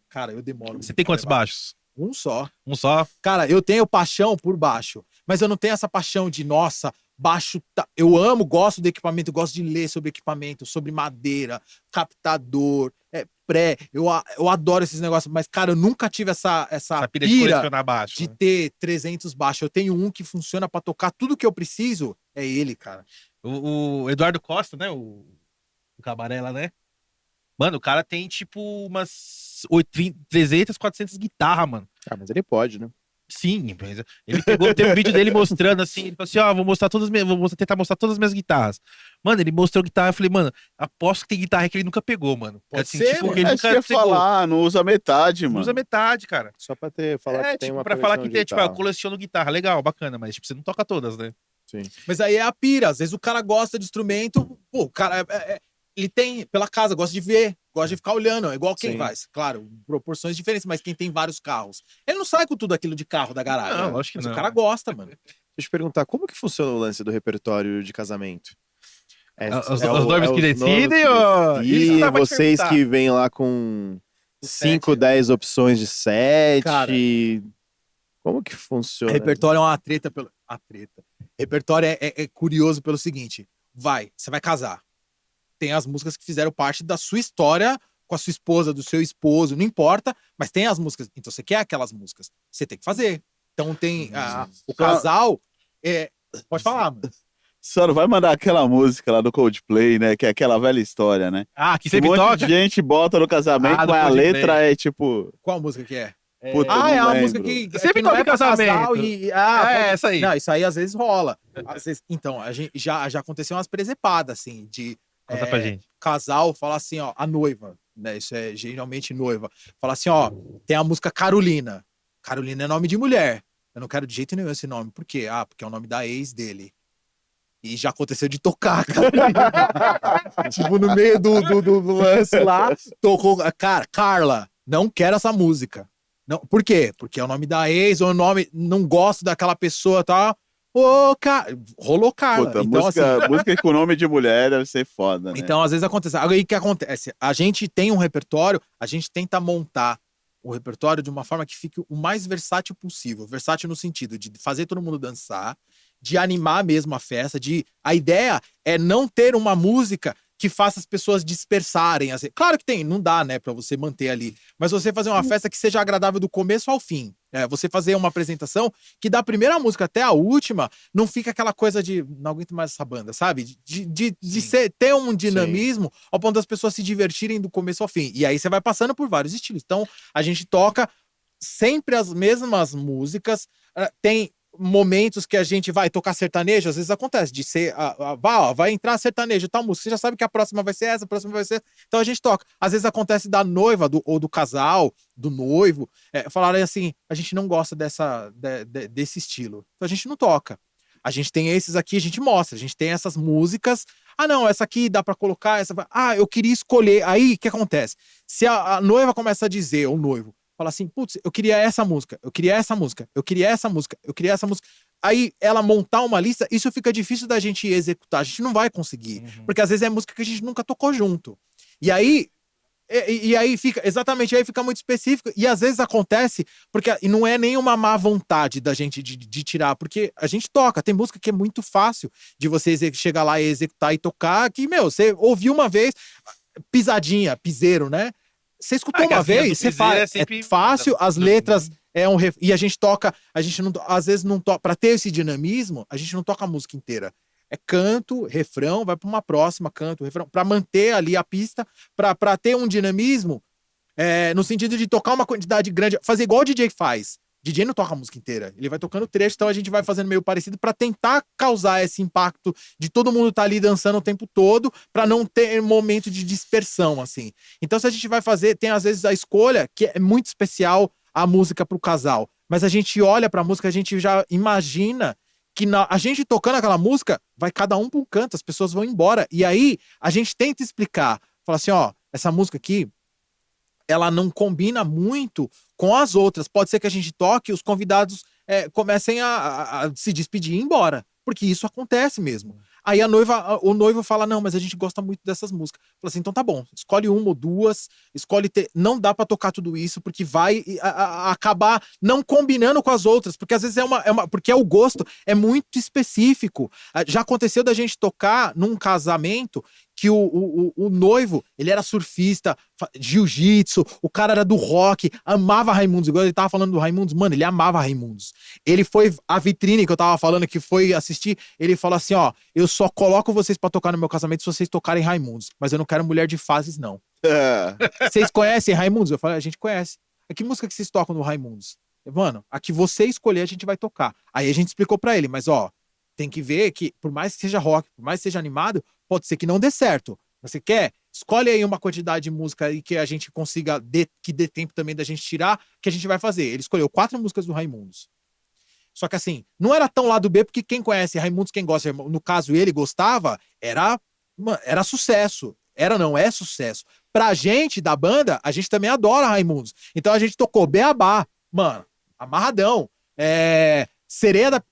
cara, eu demoro. Você muito tem pra quantos levar. baixos? Um só. Um só? Cara, eu tenho paixão por baixo, mas eu não tenho essa paixão de, nossa, baixo. Eu amo, gosto do equipamento, gosto de ler sobre equipamento, sobre madeira, captador, pré. Eu adoro esses negócios, mas, cara, eu nunca tive essa Essa pilha de pira colecionar baixo. de né? ter 300 baixos. Eu tenho um que funciona pra tocar tudo que eu preciso. É ele, cara. O Eduardo Costa, né? O cabaré lá, né? Mano, o cara tem, tipo, umas 300, 400 guitarras, mano. Mas ele pode, né? Sim, mas ele tem um vídeo dele mostrando assim, ele falou assim, vou tentar mostrar todas as minhas guitarras. Mano, ele mostrou guitarra, eu falei, mano, aposto que tem guitarra que ele nunca pegou, mano. Pode assim, ser, tipo, mano. que ele É isso que nunca eu ia pegou. falar, não usa metade, Não mano. usa metade, cara. Só pra falar que tem tipo, uma pra falar que coleção tem, de tipo, eu guitarra. coleciono guitarra, legal, bacana, mas tipo, você não toca todas, né? Sim. Mas aí é a pira. Às vezes o cara gosta de instrumento, pô, o cara ele tem pela casa, gosta de ver, gosta de ficar olhando. É igual quem Sim. faz, claro, proporções diferentes, mas quem tem vários carros. Ele não sai com tudo aquilo de carro da garagem. Não, né? lógico que Mas não. o cara gosta, mano. Deixa eu te perguntar, como que funciona o lance do repertório de casamento? Os noivos que decidem noivos ou... que Isso que eu tava te vocês perguntar. que vêm lá com O 5, set. 10 opções de set. Cara, Como que funciona? Repertório é uma treta pelo. A treta. Repertório é curioso pelo seguinte: você vai casar. Tem as músicas que fizeram parte da sua história com a sua esposa, do seu esposo, não importa, mas tem as músicas. Então você quer aquelas músicas, você tem que fazer. Então tem o casal. Pode falar, mano. Só não vai mandar aquela música lá do Coldplay, né? Que é aquela velha história, né? Ah, que Um sempre monte toca. de gente bota no casamento, Ah, do mas a Coldplay. letra é tipo... Qual música que é? Puta, eu Ah, não é uma lembro. música que Sempre que não toca é em pra casamento. casal Essa aí. Não, isso aí às vezes rola. Às vezes, então, a gente já aconteceu umas presepadas, assim, de Conta pra gente. casal falar assim, ó, a noiva, né? Isso é geralmente noiva. Fala assim, ó, tem a música Carolina. Carolina é nome de mulher. Eu não quero de jeito nenhum esse nome. Por quê? Ah, porque é o nome da ex dele. E já aconteceu de tocar, cara. Tipo, no meio do lance lá, tocou. Cara, Carla, não quero essa música. Não, por quê? Porque é o nome da ex, ou o nome, não gosto daquela pessoa, tá? Ô, rolou Carla. Puta, Então, assim, música com nome de mulher deve ser foda, né? então, às vezes acontece. Aí o que acontece? A gente tem um repertório, a gente tenta montar o repertório de uma forma que fique o mais versátil possível. Versátil no sentido de fazer todo mundo dançar, de animar mesmo a festa, a ideia é não ter uma música que faça as pessoas dispersarem. Assim. Claro que tem, não dá, né, pra você manter ali. Mas você fazer uma festa que seja agradável do começo ao fim. Você fazer uma apresentação que da primeira música até a última, não fica aquela coisa de não aguento mais essa banda, sabe? Ter um dinamismo ao ponto das pessoas se divertirem do começo ao fim. E aí você vai passando por vários estilos. Então, a gente toca sempre as mesmas músicas. Tem momentos que a gente vai tocar sertanejo, às vezes acontece de ser, vai entrar sertanejo, tal música, você já sabe que a próxima vai ser essa, a próxima vai ser, então a gente toca. Às vezes acontece da noiva, ou do casal, do noivo, falarem assim, a gente não gosta desse estilo, então a gente não toca. A gente tem esses aqui, a gente mostra, a gente tem essas músicas, não, essa aqui dá pra colocar, eu queria escolher, aí o que acontece? Se a noiva começa a dizer, ou o noivo, fala assim, putz, eu queria essa música, eu queria essa música, eu queria essa música, eu queria essa música. Aí ela montar uma lista, isso fica difícil da gente executar, a gente não vai conseguir. Porque às vezes é música que a gente nunca tocou junto. E aí fica, exatamente, aí fica muito específico. E às vezes acontece, e não é nenhuma má vontade da gente de tirar, porque a gente toca, tem música que é muito fácil de você chegar lá e executar e tocar, que, você ouviu uma vez, pisadinha, piseiro, né? Você escutou uma vez, você faz. É fácil, as letras e a gente toca, a gente não, às vezes não toca, pra ter esse dinamismo, a gente não toca a música inteira. É canto, refrão, vai pra uma próxima, canto, refrão, pra manter ali a pista, pra ter um dinamismo, no sentido de tocar uma quantidade grande, fazer igual o DJ faz. DJ não toca a música inteira, ele vai tocando trecho, então a gente vai fazendo meio parecido pra tentar causar esse impacto de todo mundo tá ali dançando o tempo todo, pra não ter momento de dispersão, assim. Então se a gente vai fazer, tem às vezes a escolha, que é muito especial, a música pro casal, mas a gente olha pra música, a gente já imagina que a gente tocando aquela música, vai cada um pra um canto, as pessoas vão embora, e aí a gente tenta explicar, fala assim, essa música aqui, ela não combina muito com as outras. Pode ser que a gente toque e os convidados comecem a se despedir e ir embora. Porque isso acontece mesmo. Aí o noivo fala, não, mas a gente gosta muito dessas músicas. Fala assim, então tá bom, escolhe uma ou duas, não dá pra tocar tudo isso, porque vai acabar não combinando com as outras, porque às vezes porque o gosto é muito específico. Já aconteceu da gente tocar num casamento que o noivo, ele era surfista, jiu-jitsu, o cara era do rock, amava Raimundos, igual ele tava falando do Raimundos, mano, ele amava Raimundos. Ele foi, a vitrine que eu tava falando, que foi assistir, ele falou assim, eu só coloco vocês pra tocar no meu casamento se vocês tocarem Raimundos, mas eu não quero mulher de fases, não. Vocês conhecem Raimundos? Eu falei, a gente conhece. Que música que vocês tocam no Raimundos? Mano, a que você escolher a gente vai tocar. Aí a gente explicou pra ele, mas tem que ver que, por mais que seja rock, por mais que seja animado, pode ser que não dê certo. Você quer? Escolhe aí uma quantidade de música aí que a gente consiga, que dê tempo também da gente tirar, que a gente vai fazer. Ele escolheu 4 músicas do Raimundos. Só que assim, não era tão lado B, porque quem conhece Raimundos, quem gosta, no caso ele gostava, era sucesso. É sucesso. Pra gente, da banda, a gente também adora Raimundos. Então a gente tocou Beabá, mano, amarradão. Sereia da.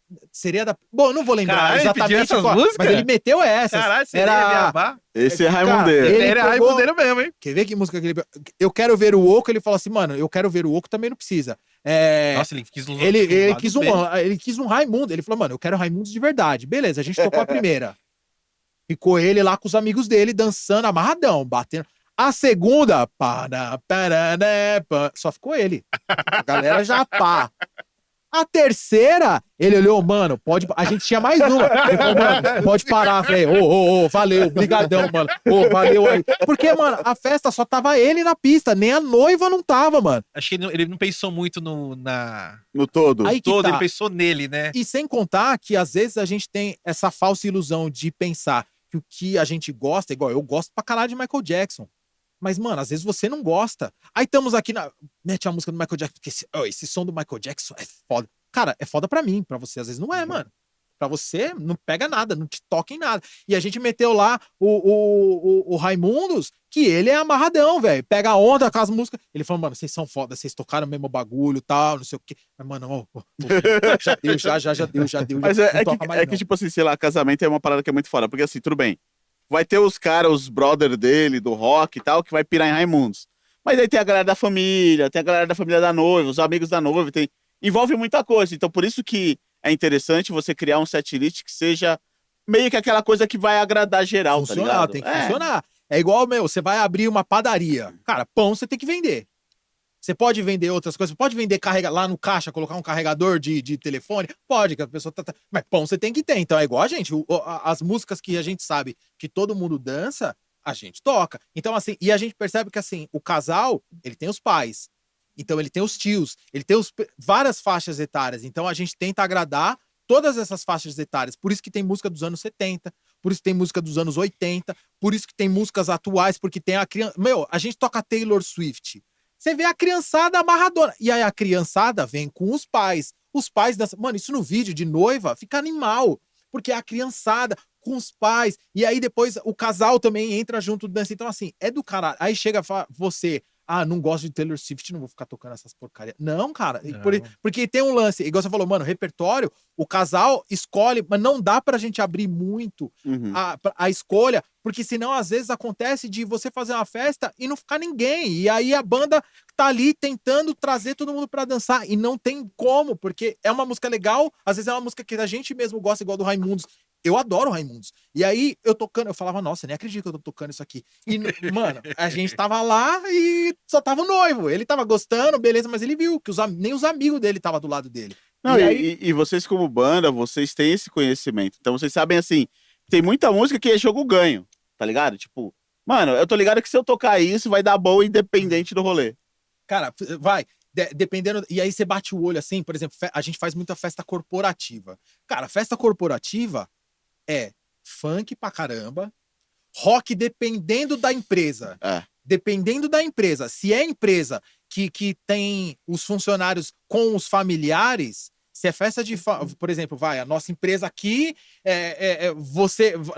Bom, eu não vou lembrar. Caralho, exatamente essas músicas? Mas ele meteu essas. Caralho, Sereia, Beabá. Esse é Cara, Raimundeiro. ele Era pegou- Raimundeiro mesmo, hein? Quer ver que música que ele. Eu quero ver o Oco, ele falou assim, mano, eu quero ver o Oco, também não precisa. Nossa, ele quis Ele quis um Raimundo. Ele falou, mano, eu quero Raimundos de verdade. Beleza, a gente tocou a primeira. Ficou ele lá com os amigos dele, dançando, amarradão, batendo. A segunda, só ficou ele. A galera já pá. A terceira, ele olhou, mano, a gente tinha mais uma. Ele falou, mano, pode parar. Falei, valeu, brigadão, mano. Valeu aí. Porque, mano, a festa só tava ele na pista, nem a noiva não tava, mano. Acho que ele não pensou muito no todo. Aí que todo, tá. ele pensou nele, né? E sem contar que, às vezes, a gente tem essa falsa ilusão de pensar que o que a gente gosta, igual eu gosto pra caralho de Michael Jackson. Mas, mano, às vezes você não gosta. Aí estamos aqui mete a música do Michael Jackson, porque esse som do Michael Jackson é foda. Cara, é foda pra mim, pra você às vezes não é, mano. Pra você não pega nada, não te toca em nada. E a gente meteu lá o Raimundos, que ele é amarradão, velho. Pega a onda com as músicas. Ele falou, mano, vocês são foda, vocês tocaram o mesmo bagulho e tal, não sei o quê. Mas, mano, já deu. Mas não toca mais, que, não. tipo assim, sei lá, casamento é uma parada que é muito foda. Porque assim, tudo bem. Vai ter os caras, os brother dele, do rock e tal, que vai pirar em Raimundos. Mas aí tem a galera da família, tem a galera da família da noiva, os amigos da noiva, envolve muita coisa. Então por isso que é interessante você criar um setlist que seja meio que aquela coisa que vai agradar geral, tá Funcionar, ligado? tem que funcionar. É igual, você vai abrir uma padaria. Cara, pão você tem que vender. Você pode vender outras coisas, você pode vender lá no caixa, colocar um carregador de telefone? Pode, que a pessoa Mas pão você tem que ter. Então é igual a gente. As músicas que a gente sabe que todo mundo dança, a gente toca. Então, assim, e a gente percebe que assim, o casal, ele tem os pais. Então ele tem os tios, ele tem várias faixas etárias. Então a gente tenta agradar todas essas faixas etárias. Por isso que tem música dos anos 70, por isso que tem música dos anos 80, por isso que tem músicas atuais, porque tem a criança. A gente toca Taylor Swift. Você vê a criançada amarradona. E aí a criançada vem com os pais. Os pais dançam. Mano, isso no vídeo de noiva fica animal. Porque é a criançada com os pais. E aí depois o casal também entra junto dança. Então, assim, é do caralho. Aí chega você. Não gosto de Taylor Swift, não vou ficar tocando essas porcarias. Não, cara. Não. Porque tem um lance. Igual você falou, mano, repertório, o casal escolhe, mas não dá pra gente abrir muito a escolha, porque senão às vezes acontece de você fazer uma festa e não ficar ninguém. E aí a banda tá ali tentando trazer todo mundo pra dançar. E não tem como, porque é uma música legal, às vezes é uma música que a gente mesmo gosta, igual do Raimundos. Eu adoro Raimundos. E aí, eu tocando, eu falava, nossa, nem acredito que eu tô tocando isso aqui. E, mano, a gente tava lá e só tava o noivo. Ele tava gostando, beleza, mas ele viu que nem os amigos dele tava do lado dele. Não, E aí... e vocês como banda, vocês têm esse conhecimento. Então vocês sabem, assim, tem muita música que é jogo ganho, tá ligado? Tipo, mano, eu tô ligado que se eu tocar isso, vai dar bom independente do rolê. Cara, vai... Dependendo. E aí você bate o olho assim, por exemplo, a gente faz muita festa corporativa. Cara, festa corporativa é funk pra caramba, rock dependendo da empresa. Dependendo da empresa. Se é empresa que tem os funcionários com os familiares, se é festa de... Por exemplo, a nossa empresa aqui,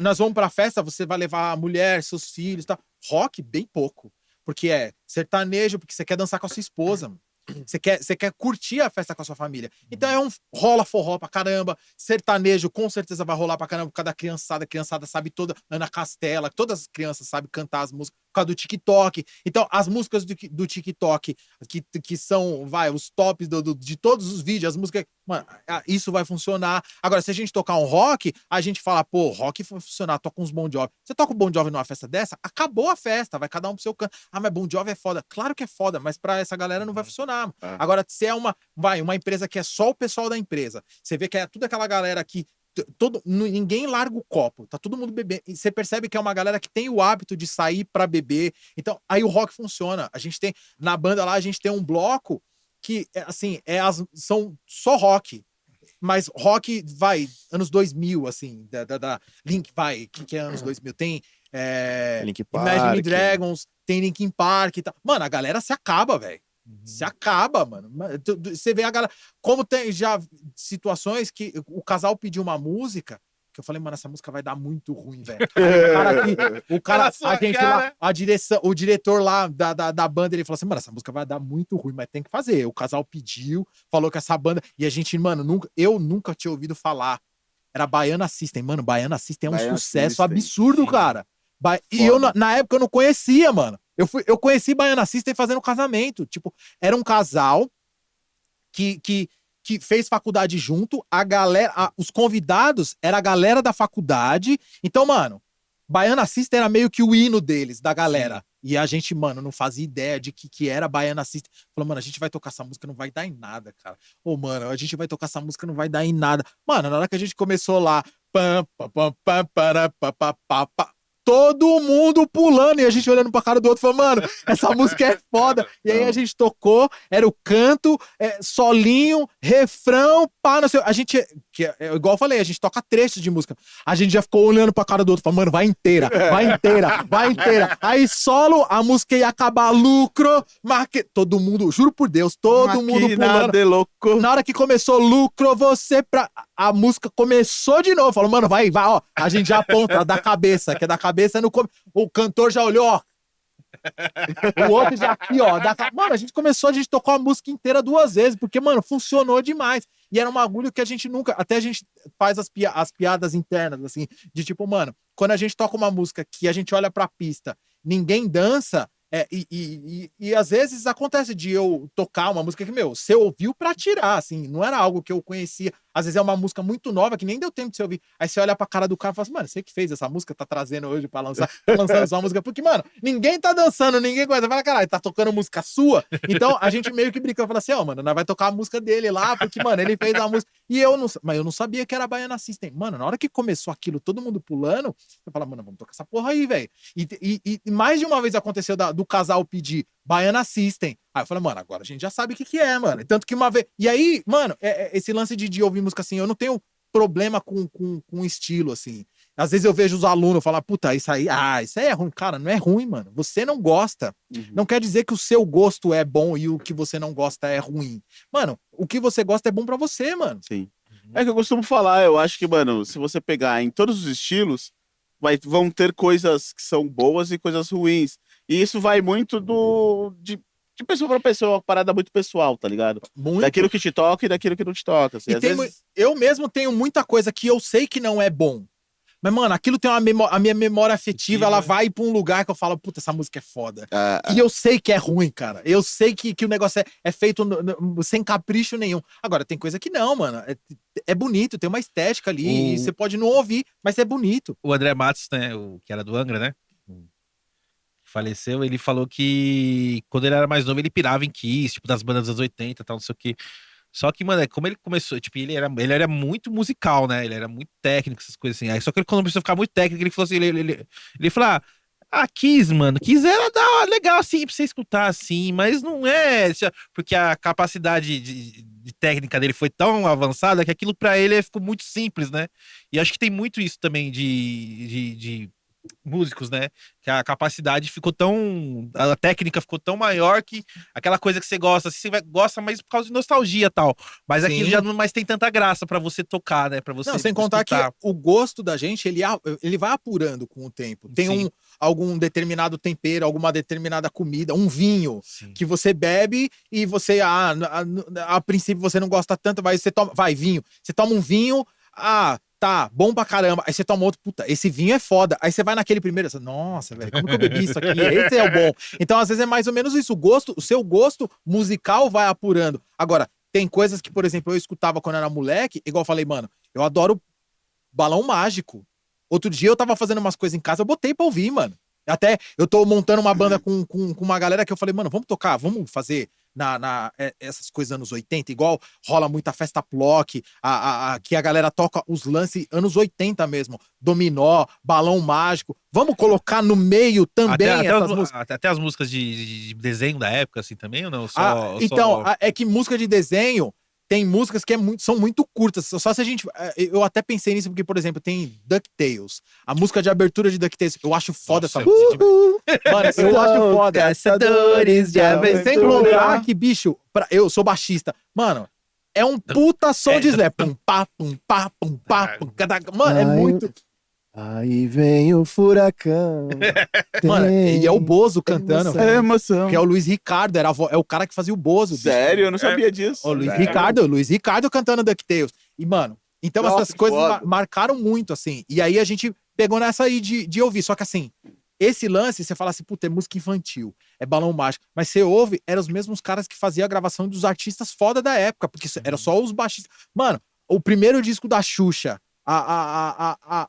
nós vamos pra festa, você vai levar a mulher, seus filhos, tá? Rock, bem pouco. Porque é sertanejo, porque você quer dançar com a sua esposa, mano. Você quer curtir a festa com a sua família. Então rola forró pra caramba, sertanejo com certeza vai rolar pra caramba por causa da criançada. A criançada sabe toda, Ana Castela, todas as crianças sabem cantar as músicas por causa do TikTok. Então, as músicas do TikTok, que são, os tops de todos os vídeos, as músicas, mano, isso vai funcionar. Agora, se a gente tocar um rock, a gente fala, pô, rock vai funcionar, toca uns Bon Jovi. Você toca o Bon Jovi numa festa dessa, acabou a festa, vai cada um pro seu canto. Mas Bon Jovi é foda. Claro que é foda, mas pra essa galera não vai funcionar. Agora, se é uma empresa que é só o pessoal da empresa, você vê que é toda aquela galera que ninguém larga o copo, tá todo mundo bebendo. E você percebe que é uma galera que tem o hábito de sair pra beber. Então, aí o rock funciona. A gente tem, na banda lá, a gente tem um bloco que, assim, são só rock. Mas rock, anos 2000, assim, da Link, que é anos 2000? Tem Linkin Park. Imagine Dragons, tem Linkin Park e tal. Mano, a galera se acaba, velho. Se acaba, mano. Você vê a galera. Como tem já situações que o casal pediu uma música, que eu falei, mano, essa música vai dar muito ruim, velho. A direção, o diretor lá da banda, ele falou assim, mano, essa música vai dar muito ruim, mas tem que fazer. O casal pediu, falou que essa banda. E a gente, mano, eu nunca tinha ouvido falar. Era Baiana System, mano. Baiana System é um sucesso absurdo, cara. E eu, na época, eu não conhecia, mano. Eu conheci Baiana System fazendo casamento. Tipo, era um casal que fez faculdade junto. A galera, os convidados era a galera da faculdade. Então, mano, Baiana System era meio que o hino deles, da galera. Sim. E a gente, mano, não fazia ideia de que era Baiana System. Falou, mano, a gente vai tocar essa música, não vai dar em nada, cara. Mano, a gente vai tocar essa música, não vai dar em nada. Mano, na hora que a gente começou lá, todo mundo pulando e a gente olhando pra cara do outro, falando, mano, essa música é foda. E aí a gente tocou, era o canto, solinho, refrão, pá, não sei. A gente, igual eu falei, a gente toca trechos de música. A gente já ficou olhando pra cara do outro, falando, mano, vai inteira. Aí solo, a música ia acabar, lucro, todo mundo, juro por Deus, todo mundo pulando. De louco. Na hora que começou lucro, a música começou de novo. Falou, mano, vai, ó. A gente já aponta da cabeça, que é da cabeça no o cantor já olhou, ó. O outro já aqui, ó. Mano, a gente tocou a música inteira 2 vezes, porque, mano, funcionou demais. E era um bagulho que a gente nunca. Até a gente faz as piadas internas, assim, de tipo, mano, quando a gente toca uma música que a gente olha pra pista, ninguém dança. E às vezes acontece de eu tocar uma música que, você ouviu pra tirar, assim, não era algo que eu conhecia. Às vezes é uma música muito nova, que nem deu tempo de você ouvir. Aí você olha pra cara do cara e fala assim, mano, você que fez essa música, tá trazendo hoje pra lançar, tá lançando essa música. Porque, mano, ninguém tá dançando, ninguém coisa. Fala, caralho, tá tocando música sua? Então, a gente meio que brinca, fala assim, ó, mano, nós vai tocar a música dele lá, porque, mano, ele fez a música. E mas eu não sabia que era Baiana System. Mano, na hora que começou aquilo, todo mundo pulando, você fala, mano, vamos tocar essa porra aí, velho. E mais de uma vez aconteceu do casal pedir Baiana System. Aí eu falei, mano, agora a gente já sabe o que é, mano. Tanto que uma vez. E aí, mano, esse lance de ouvir música assim, eu não tenho problema com estilo, assim. Às vezes eu vejo os alunos falar, puta, isso aí é ruim. Cara, não é ruim, mano. Você não gosta. Não quer dizer que o seu gosto é bom e o que você não gosta é ruim. Mano, o que você gosta é bom pra você, mano. Sim. É que eu costumo falar, eu acho que, mano, se você pegar em todos os estilos, vão ter coisas que são boas e coisas ruins. E isso vai muito de pessoa pra pessoa, uma parada muito pessoal, tá ligado? Muito. Daquilo que te toca e daquilo que não te toca. Assim. E Às vezes... eu mesmo tenho muita coisa que eu sei que não é bom. Mas, mano, aquilo tem a minha memória afetiva, ela vai pra um lugar que eu falo, puta, essa música é foda. E eu sei que é ruim, cara. Eu sei que o negócio é feito sem capricho nenhum. Agora, tem coisa que não, mano. É bonito, tem uma estética ali. E você pode não ouvir, mas é bonito. O André Matos, né, que era do Angra, né? Faleceu, ele falou que quando ele era mais novo, ele pirava em Kiss, tipo, das bandas dos anos 80 e tal, não sei o quê. Só que, mano, como ele começou, tipo, ele era muito musical, né? Ele era muito técnico, essas coisas assim. Aí só que ele, quando começou a ficar muito técnico, ele falou assim, ele falou, Kiss, mano, Kiss era legal, assim, pra você escutar, assim, mas não é... Porque a capacidade de técnica dele foi tão avançada que aquilo pra ele ficou muito simples, né? E acho que tem muito isso também de músicos, né? Que a capacidade ficou tão... A técnica ficou tão maior que aquela coisa que você gosta, assim, gosta mais por causa de nostalgia e tal. Mas Sim. aquilo já não mais tem tanta graça pra você tocar, né? Pra você Não, sem contar escutar. que o gosto da gente, ele vai apurando com o tempo. Tem algum determinado tempero, alguma determinada comida, um vinho que você bebe e você, a princípio você não gosta tanto, vinho. Você toma um vinho, tá, bom pra caramba. Aí você toma outro, puta, esse vinho é foda. Aí você vai naquele primeiro, você, nossa, velho, como que eu bebi isso aqui? Esse é o bom. Então, às vezes é mais ou menos isso. O seu gosto musical vai apurando. Agora, tem coisas que, por exemplo, eu escutava quando era moleque, igual eu falei, mano, eu adoro Balão Mágico. Outro dia eu tava fazendo umas coisas em casa, eu botei pra ouvir, mano. Até eu tô montando uma banda com uma galera que eu falei, mano, vamos tocar, vamos fazer essas coisas anos 80, igual rola muita festa Plock, que a galera toca os lances anos 80 mesmo, dominó, balão mágico. Vamos colocar no meio também essas músicas. Até as músicas de desenho da época, assim, também, ou não? É que música de desenho tem músicas que são muito curtas. Só se a gente... Eu até pensei nisso porque, por exemplo, tem DuckTales. A música de abertura de DuckTales. Eu acho foda essa música. Mano, eu acho foda. Caçadores de aventura. Sem contar que, bicho, eu sou baixista. Mano, é um puta som de slap. Pum, pá, pum, pá, pum, pá, pum. Mano, é muito... Aí vem o furacão. Mano, e é o Bozo cantando. É emoção. Que é o Luiz Ricardo, é o cara que fazia o Bozo. Sério? Eu não sabia disso. O Luiz Ricardo cantando DuckTales. E, mano, então Nossa, essas coisas foda. marcaram muito, assim. E aí a gente pegou nessa aí de ouvir. Só que, assim, esse lance, você fala assim, puta, é música infantil, é balão mágico. Mas você ouve, eram os mesmos caras que faziam a gravação dos artistas foda da época, porque era só os baixistas. Mano, o primeiro disco da Xuxa,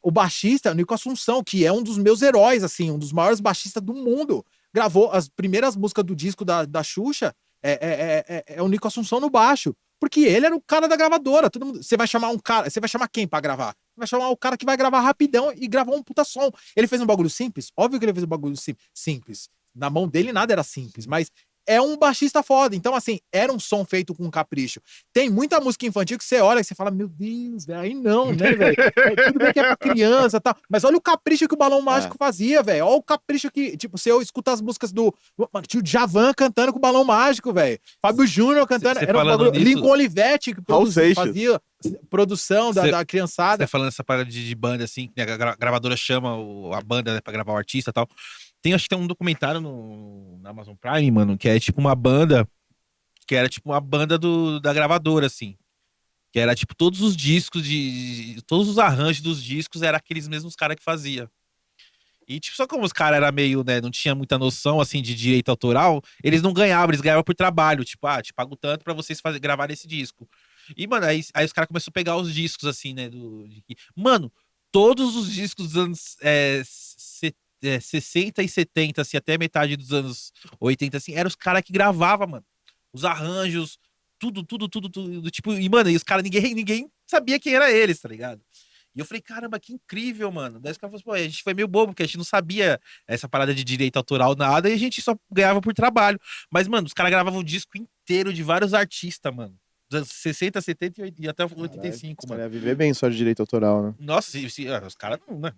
o baixista, o Nico Assunção, que é um dos meus heróis, assim, um dos maiores baixistas do mundo, gravou as primeiras músicas do disco da Xuxa, é o Nico Assunção no baixo, porque ele era o cara da gravadora. Todo mundo, você vai chamar quem pra gravar? Você vai chamar o cara que vai gravar rapidão e gravar um puta som. Ele fez um bagulho simples? Óbvio que ele fez um bagulho simples. Na mão dele nada era simples, mas é um baixista foda. Então, assim, era um som feito com capricho. Tem muita música infantil que você olha e você fala, meu Deus, velho, aí não, né, velho? Tudo bem que é pra criança e tal. Mas olha o capricho que o Balão Mágico fazia, velho. Olha o capricho que, tipo, você escuta as músicas do... Mano, tinha o Djavan cantando com o Balão Mágico, velho. Fábio Júnior cantando. Era um bagulho... Lincoln Olivetti que fazia produção da criançada. Você falando essa parada de banda, assim, que a gravadora chama a banda, né, pra gravar o artista e tal. Acho que tem um documentário na Amazon Prime, mano, que é tipo uma banda, que era tipo uma banda da gravadora, assim. Que era tipo todos os discos, todos os arranjos dos discos eram aqueles mesmos caras que fazia. E tipo, só como os caras eram meio, né, não tinha muita noção, assim, de direito autoral, eles não ganhavam, eles ganhavam por trabalho. Tipo, te pago tanto pra vocês gravarem esse disco. E, mano, aí os caras começaram a pegar os discos, assim, né? Mano, todos os discos dos anos 60 e 70, assim, até metade dos anos 80, assim, eram os caras que gravavam, mano. Os arranjos, tudo. Tipo, e, mano, e os caras, ninguém sabia quem era eles, tá ligado? E eu falei, caramba, que incrível, mano. Daí os caras falaram, pô, a gente foi meio bobo, porque a gente não sabia essa parada de direito autoral, nada, e a gente só ganhava por trabalho. Mas, mano, os caras gravavam um disco inteiro de vários artistas, mano. Dos anos 60, 70 e até 85, Caralho, mano. ia viver bem só de direito autoral, né? Nossa, os caras não, né?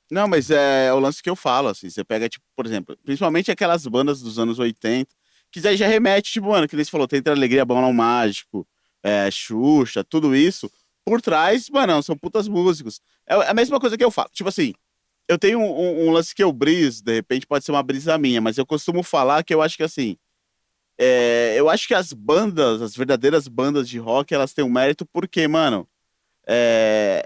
Não, mas é o lance que eu falo, assim. Você pega, tipo, por exemplo, principalmente aquelas bandas dos anos 80, que já remete, tipo, mano, que nem você falou, Tenta Alegria, Balão Mágico, Xuxa, tudo isso. Por trás, mano, são putas músicos. É a mesma coisa que eu falo. Tipo assim, eu tenho um lance que eu briso, de repente pode ser uma brisa minha, mas eu costumo falar que eu acho que, assim, eu acho que as bandas, as verdadeiras bandas de rock, elas têm um mérito porque, mano,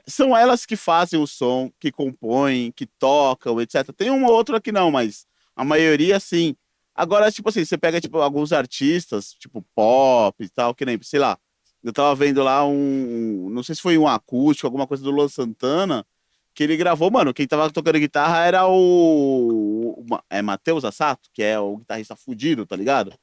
são elas que fazem o som, que compõem, que tocam, etc. Tem uma ou outra que não, mas a maioria, sim. Agora, tipo assim, você pega, tipo, alguns artistas, tipo, pop e tal, que nem, sei lá, eu tava vendo lá não sei se foi um acústico, alguma coisa do Luan Santana, que ele gravou, mano, quem tava tocando guitarra era Matheus Assato, que é o guitarrista fudido, tá ligado?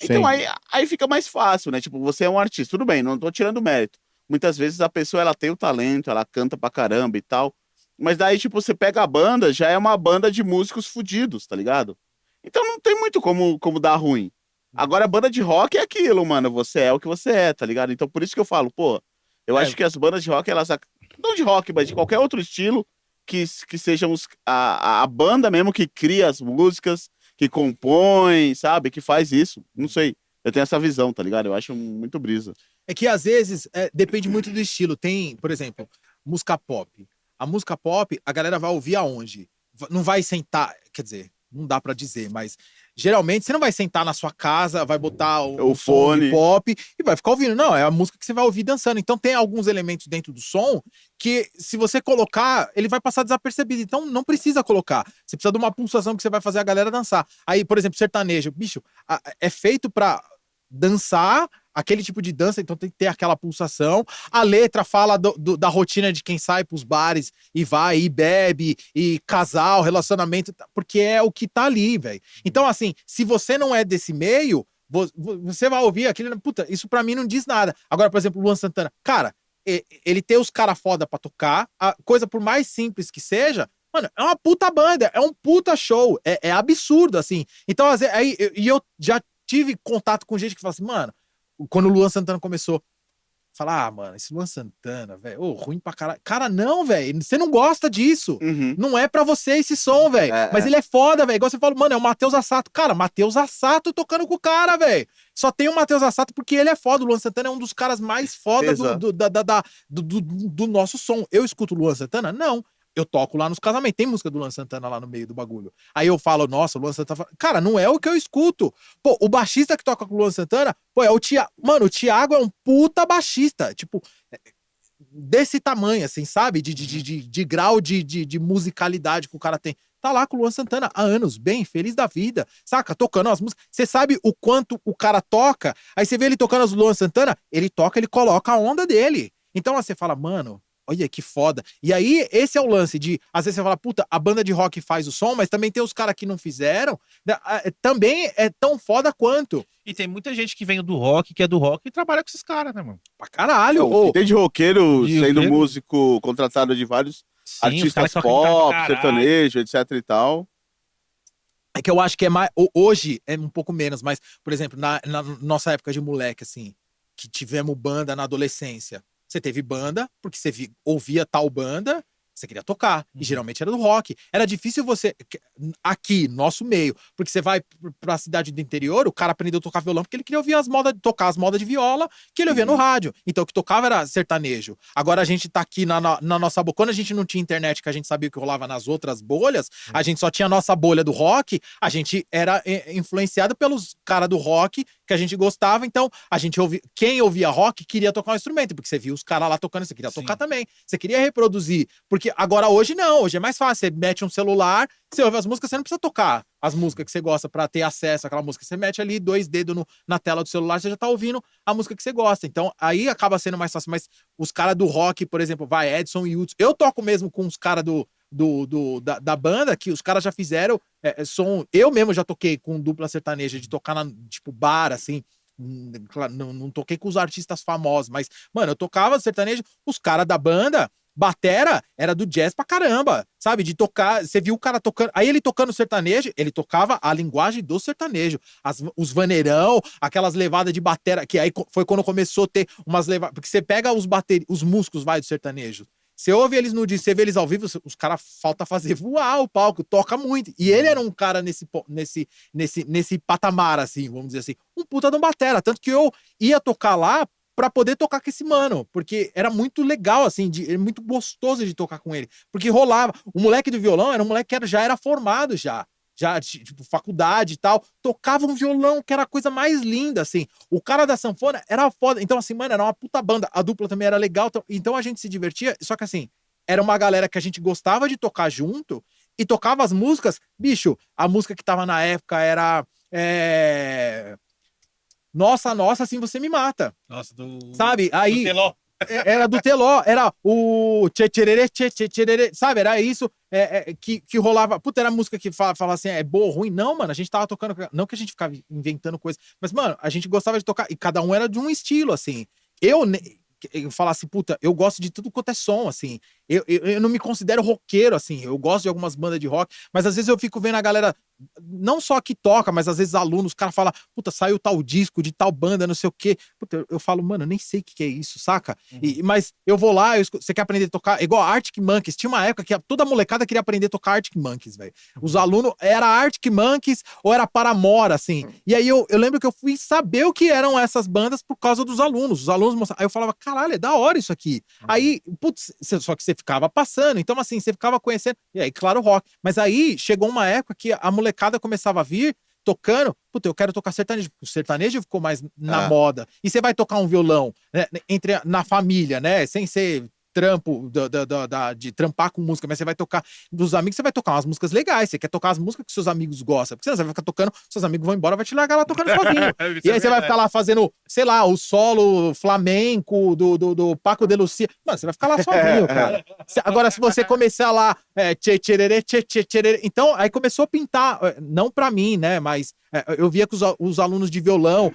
Então Sim. aí fica mais fácil, né? Tipo, você é um artista, tudo bem, não tô tirando mérito. Muitas vezes a pessoa, ela tem o talento, ela canta pra caramba e tal, mas daí, tipo, você pega a banda, já é uma banda de músicos fudidos, tá ligado? Então não tem muito como dar ruim. Agora, a banda de rock é aquilo, mano. Você é o que você é, tá ligado? Então, por isso que eu falo, pô, eu acho que as bandas de rock, elas. Não de rock, mas de qualquer outro estilo, que sejam a banda mesmo que cria as músicas, que compõe, sabe? Que faz isso. Não sei. Eu tenho essa visão, tá ligado? Eu acho muito brisa. É que às vezes depende muito do estilo. Tem, por exemplo, música pop. A música pop, a galera vai ouvir aonde? Não vai sentar, quer dizer, não dá pra dizer, mas geralmente você não vai sentar na sua casa, vai botar O som de fone. pop e vai ficar ouvindo. Não, é a música que você vai ouvir dançando. Então tem alguns elementos dentro do som que, se você colocar, ele vai passar desapercebido. Então não precisa colocar. Você precisa de uma pulsação que você vai fazer a galera dançar. Aí, por exemplo, sertanejo, bicho, é feito pra dançar aquele tipo de dança, então tem que ter aquela pulsação. A letra fala da rotina de quem sai pros bares e vai e bebe, e casal, relacionamento, porque é o que tá ali, velho. Então, assim, se você não é desse meio, você vai ouvir aquilo, puta, isso pra mim não diz nada. Agora, por exemplo, o Luan Santana, cara, ele tem os caras foda pra tocar, a coisa por mais simples que seja, mano, é uma puta banda, é um puta show, é absurdo, assim. Então, aí, eu já tive contato com gente que fala assim, mano, quando o Luan Santana começou, falar, mano, esse Luan Santana, velho, ruim pra caralho. Cara, não, velho, você não gosta disso. Uhum. Não é pra você esse som, velho. Mas ele é foda, velho. Igual você falou, mano, é o Matheus Assato. Cara, Matheus Assato tocando com o cara, velho. Só tem o Matheus Assato porque ele é foda. O Luan Santana é um dos caras mais foda do nosso som. Eu escuto o Luan Santana? Não. Eu toco lá nos casamentos. Tem música do Luan Santana lá no meio do bagulho. Aí eu falo, nossa, o Luan Santana... Cara, não é o que eu escuto. Pô, o baixista que toca com o Luan Santana, pô, é o Thiago. Mano, o Thiago é um puta baixista. Tipo, desse tamanho, assim, sabe? De grau de musicalidade que o cara tem. Tá lá com o Luan Santana há anos, bem, feliz da vida, saca? Tocando as músicas. Você sabe o quanto o cara toca? Aí você vê ele tocando as do Luan Santana, ele toca, ele coloca a onda dele. Então você fala, mano, olha que foda. E aí, esse é o lance de, às vezes você fala, puta, a banda de rock faz o som, mas também tem os caras que não fizeram, também é tão foda quanto. E tem muita gente que vem do rock, que é do rock, e trabalha com esses caras, né, mano? Pra caralho. O que tem de roqueiro De sendo roqueiro? músico contratado de vários Sim, os caras artistas que tocam guitarra pop, pra caralho. sertanejo, etc e tal. É que eu acho que é mais. Hoje é um pouco menos, mas, por exemplo, na nossa época de moleque, assim, que tivemos banda na adolescência. Você teve banda, porque você ouvia tal banda, você queria tocar. E geralmente era do rock. Era difícil você. Aqui, nosso meio. Porque você vai pra cidade do interior, o cara aprendeu a tocar violão porque ele queria ouvir tocar as modas de viola que ele ouvia no rádio. Então o que tocava era sertanejo. Agora a gente tá aqui na nossa bolha. Quando a gente não tinha internet, que a gente sabia o que rolava nas outras bolhas, a gente só tinha a nossa bolha do rock, a gente era influenciado pelos caras do rock que a gente gostava. Então a gente ouvia. Quem ouvia rock queria tocar um instrumento, porque você via os caras lá tocando, você queria tocar também. Você queria reproduzir. Porque Agora hoje não, hoje é mais fácil. Você mete um celular, você ouve as músicas, você não precisa tocar as músicas que você gosta pra ter acesso àquela música. Você mete ali 2 dedos na tela do celular, você já tá ouvindo a música que você gosta. Então aí acaba sendo mais fácil. Mas os caras do rock, por exemplo, vai Edson e Hudson. Eu toco mesmo com os caras da banda, que os caras já fizeram som. Eu mesmo já toquei com dupla sertaneja, de tocar na, tipo, bar, assim. Claro, não toquei com os artistas famosos, mas, mano, eu tocava sertanejo, os caras da banda, batera, era do jazz pra caramba, sabe? De tocar, você viu o cara tocando, aí ele tocando sertanejo, ele tocava a linguagem do sertanejo, os vaneirão, aquelas levadas de batera, que aí foi quando começou a ter umas levadas, porque você pega os músicos, vai, do sertanejo, você ouve eles no disco, você vê eles ao vivo, os caras falta fazer voar o palco, toca muito. E ele era um cara nesse patamar, assim, vamos dizer assim, um puta de um batera. Tanto que eu ia tocar lá pra poder tocar com esse mano, porque era muito legal, assim, muito gostoso de tocar com ele. Porque rolava. O moleque do violão era um moleque que já era formado já, tipo, faculdade e tal, tocava um violão que era a coisa mais linda, assim. O cara da sanfona era foda. Então, assim, mano, era uma puta banda. A dupla também era legal. Então a gente se divertia. Só que, assim, era uma galera que a gente gostava de tocar junto e tocava as músicas. Bicho, a música que tava na época era. Nossa, assim você me mata. Nossa, Sabe? Aí. do Teló. Era do Teló, era o tchê-tchererê, tchê-tchererê, sabe? Era isso que rolava. Puta, era a música que fala assim, é boa ou ruim. Não, mano, a gente tava tocando. Não que a gente ficava inventando coisa, mas, mano, a gente gostava de tocar, e cada um era de um estilo, assim. Eu falasse, puta, eu gosto de tudo quanto é som, assim. Eu não me considero roqueiro, assim. Eu gosto de algumas bandas de rock, mas às vezes eu fico vendo a galera, não só que toca, mas às vezes alunos, os caras falam, puta, saiu tal disco de tal banda, não sei o quê. Puta, eu falo, mano, eu nem sei o que é isso, saca? Mas eu vou lá, você quer aprender a tocar, igual Arctic Monkeys. Tinha uma época que toda molecada queria aprender a tocar Arctic Monkeys, velho. Os alunos, era Arctic Monkeys ou era Paramore, assim. E aí eu lembro que eu fui saber o que eram essas bandas por causa dos alunos. Os alunos mostravam. Aí eu falava, caralho, é da hora isso aqui. Aí, putz, só que você ficava passando. Então, assim, você ficava conhecendo. E aí, claro, rock. Mas aí chegou uma época que a molecada começava a vir tocando. Puta, eu quero tocar sertanejo. O sertanejo ficou mais na moda. E você vai tocar um violão, né, na família, né? Sem ser trampo de trampar com música, mas você vai tocar dos amigos, você vai tocar umas músicas legais, você quer tocar as músicas que seus amigos gostam, porque senão você vai ficar tocando, seus amigos vão embora, vai te largar lá tocando sozinho. E aí você vai ficar lá fazendo, sei lá, o solo flamenco do Paco de Lucia. Mano, você vai ficar lá sozinho, cara. Agora, se você começar lá, tchê, tchererê, tchê, tchê, tchererê, então, aí começou a pintar, não pra mim, né, mas eu via que os alunos de violão,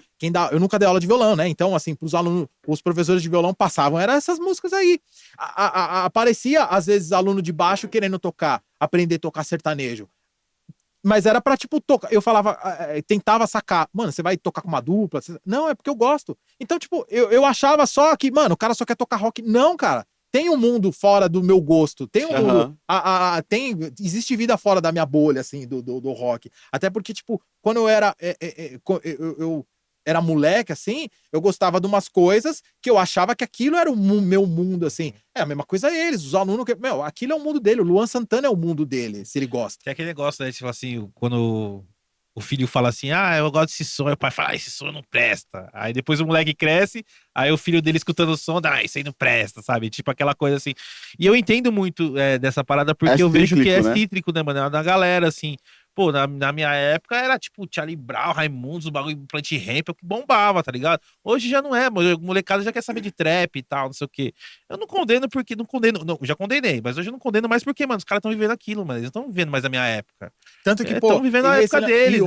eu nunca dei aula de violão, né? Então, assim, pros alunos, os professores de violão passavam, eram essas músicas aí. Aparecia, às vezes, aluno de baixo querendo aprender a tocar sertanejo. Mas era pra, tipo, tocar. Eu falava, tentava sacar. Mano, você vai tocar com uma dupla? Não, é porque eu gosto. Então, tipo, eu achava só que, mano, o cara só quer tocar rock. Não, cara. Tem um mundo fora do meu gosto. Tem um mundo. Existe vida fora da minha bolha, assim, do rock. Até porque, tipo, quando eu era. Eu era moleque, assim, eu gostava de umas coisas que eu achava que aquilo era o meu mundo, assim. É a mesma coisa eles, os alunos que. Meu, aquilo é o mundo dele. O Luan Santana é o mundo dele, se ele gosta. Tem aquele negócio, né? Tipo assim, quando o filho fala assim, eu gosto desse som, e o pai fala, esse som não presta. Aí depois o moleque cresce, aí o filho dele escutando o som, isso aí não presta, sabe? Tipo aquela coisa assim. E eu entendo muito dessa parada, porque eu vejo que é cítrico, né, mano? É da galera, assim. Pô, na minha época era tipo Charlie Brown, Raimundos, o bagulho Plant Ramp, que bombava, tá ligado? Hoje já não é, a molecada já quer saber de trap e tal, não sei o quê. Eu não condeno porque, não, já condenei, mas hoje eu não condeno mais porque, mano, os caras estão vivendo aquilo, mano, eles estão vivendo mais a minha época. Tanto que, estão vivendo a época deles,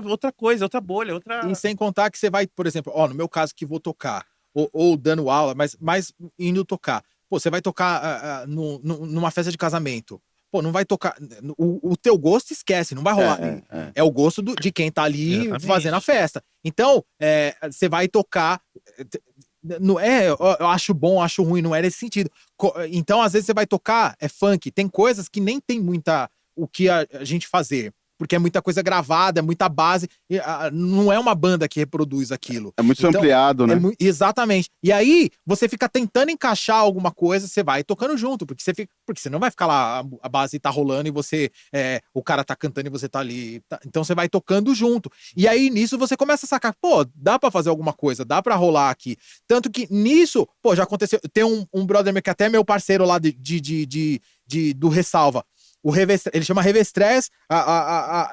outra coisa, outra bolha, outra... E sem contar que você vai, por exemplo, no meu caso que vou tocar, ou dando aula, mas mais indo tocar. Pô, você vai tocar numa festa de casamento. Pô, não vai tocar. O teu gosto esquece, não vai rolar. É o gosto de quem tá ali fazendo a festa. Então, você vai tocar. Não eu acho bom, acho ruim, não é nesse sentido. Então, às vezes, você vai tocar, funk. Tem coisas que nem tem muita o que a gente fazer. Porque é muita coisa gravada, é muita base. Não é uma banda que reproduz aquilo. É muito ampliado, né? Exatamente. E aí, você fica tentando encaixar alguma coisa, você vai tocando junto. Porque você não vai ficar lá, a base tá rolando e você... o cara tá cantando e você tá ali. Então, você vai tocando junto. E aí, nisso, você começa a sacar. Pô, dá pra fazer alguma coisa, dá pra rolar aqui. Tanto que nisso, pô, já aconteceu... Tem um brother meu que até é meu parceiro lá de do Ressalva. Ele chama Revestrez,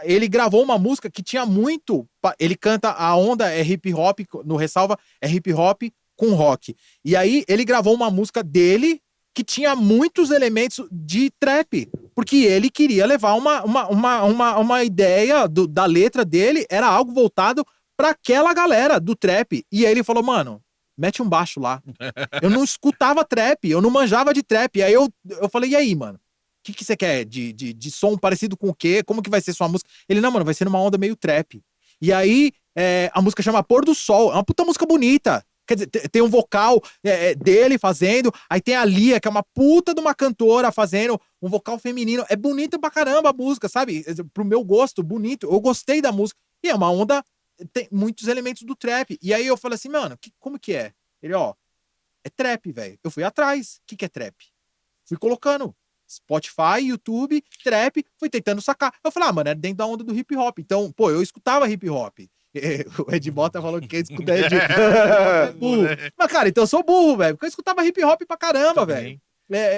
ele gravou uma música que tinha muito. Ele canta a onda é hip hop, no Ressalva é hip hop com rock. E aí ele gravou uma música dele que tinha muitos elementos de trap, porque ele queria levar uma ideia da letra dele, era algo voltado para aquela galera do trap. E aí ele falou, mano, mete um baixo lá. Eu não escutava trap, eu não manjava de trap. E aí eu falei, e aí, mano? O que você quer? De som parecido com o quê? Como que vai ser sua música? Ele, não, mano, vai ser numa onda meio trap. E aí, a música chama Pôr do Sol. É uma puta música bonita. Quer dizer, tem um vocal dele fazendo. Aí tem a Lia, que é uma puta de uma cantora fazendo um vocal feminino. É bonita pra caramba a música, sabe? Pro meu gosto, bonito. Eu gostei da música. E é uma onda, tem muitos elementos do trap. E aí eu falei assim, mano, como que é? Ele, ó, é trap, velho. Eu fui atrás. O que é trap? Fui colocando Spotify, YouTube, trap, fui tentando sacar. Eu falei, mano, é dentro da onda do hip hop. Então, pô, eu escutava hip hop. O Ed Mota falou que quem escuta hip hop é burro. Mas, cara, então eu sou burro, velho. Porque eu escutava hip hop pra caramba, velho.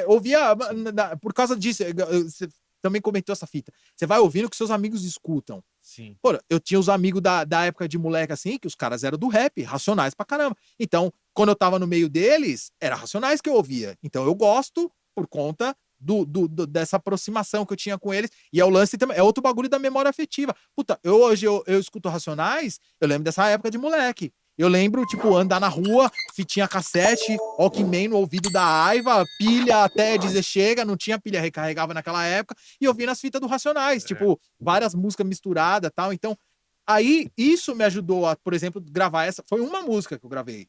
Ouvia, por causa disso, você também comentou essa fita. Você vai ouvindo o que seus amigos escutam. Sim. Pô, eu tinha os amigos da época de moleque assim, que os caras eram do rap, Racionais pra caramba. Então, quando eu tava no meio deles, era Racionais que eu ouvia. Então eu gosto por conta dessa aproximação que eu tinha com eles. E é o lance também, é outro bagulho da memória afetiva. Puta, hoje eu escuto Racionais, eu lembro dessa época de moleque. Eu lembro, tipo, andar na rua, fitinha cassete, Walkman no ouvido da Aiva, pilha até dizer chega, não tinha pilha, recarregava naquela época, e eu vi nas fitas do Racionais, tipo, várias músicas misturadas e tal. Então, aí, isso me ajudou a, por exemplo, gravar essa. Foi uma música que eu gravei.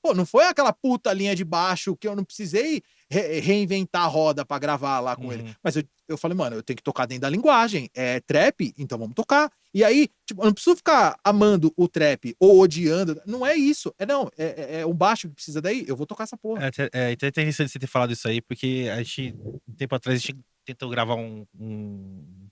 Pô, não foi aquela puta linha de baixo que eu não precisei reinventar a roda pra gravar lá com ele. Mas eu falei, mano, eu tenho que tocar dentro da linguagem. É trap, então vamos tocar. E aí, tipo, eu não preciso ficar amando o trap ou odiando. Não é isso. É um baixo que precisa daí. Eu vou tocar essa porra. É interessante você ter falado isso aí, porque a gente, um tempo atrás, a gente tentou gravar um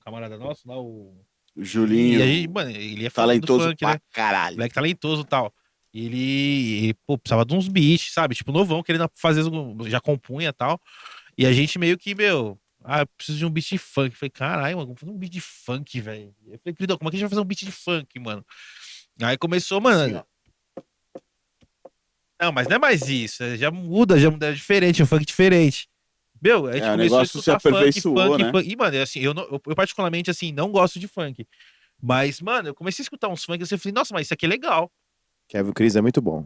camarada nosso lá, o Julinho. E aí, mano, ele é fã do talentoso funk, pra né? caralho. Moleque talentoso e tal. E ele, pô, precisava de uns beats, sabe? Tipo, novão, querendo fazer, já compunha e tal. E a gente meio que, eu preciso de um beat de funk. Eu falei, caralho, mano, vamos fazer um beat de funk, velho. Eu falei, querido, como é que a gente vai fazer um beat de funk, mano? Aí começou, mano. Assim, Não, mas não é mais isso. Já muda, é diferente, é um funk diferente. A gente o começou a negócio se escutar aperfeiçoou, né? funk. E, mano, assim, eu particularmente, assim, não gosto de funk. Mas, mano, eu comecei a escutar uns funk assim, eu falei, nossa, mas isso aqui é legal. Kevin Cris é muito bom.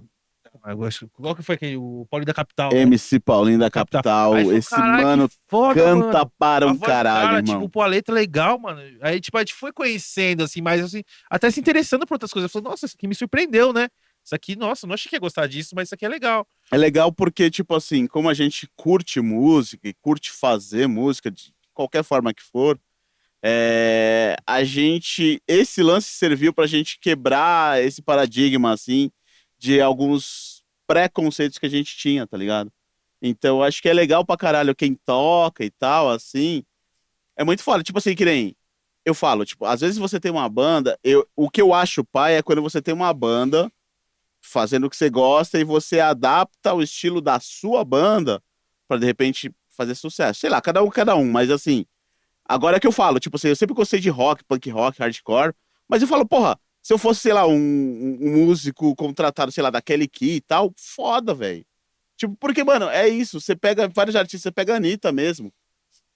Qual que foi aquele? O Paulinho da Capital, né? MC Paulinho da Capital. Aí eu falei, Esse caralho, mano que foda, canta mano. para A um voz do caralho, cara, irmão. tipo, pô, a letra é legal, mano. Aí, tipo, a gente foi conhecendo, assim, mas, assim, até se interessando por outras coisas. Eu falei, nossa, isso aqui me surpreendeu, né? Isso aqui, nossa, não achei que ia gostar disso, mas isso aqui é legal. É legal porque, tipo assim, como a gente curte música e curte fazer música de qualquer forma que for, esse lance serviu pra gente quebrar esse paradigma, assim, de alguns preconceitos que a gente tinha, tá ligado? Então, acho que é legal pra caralho quem toca e tal, assim. É muito foda. Tipo assim, que nem eu falo, tipo, às vezes você tem uma banda, o que eu acho pai é quando você tem uma banda fazendo o que você gosta e você adapta o estilo da sua banda pra, de repente, fazer sucesso. Sei lá, cada um, mas assim, agora é que eu falo, tipo assim, eu sempre gostei de rock, punk rock, hardcore, mas eu falo, porra, se eu fosse, sei lá, um músico contratado, sei lá, da Kelly Key e tal, foda, velho. Tipo, porque, mano, é isso, você pega vários artistas, você pega a Anitta mesmo.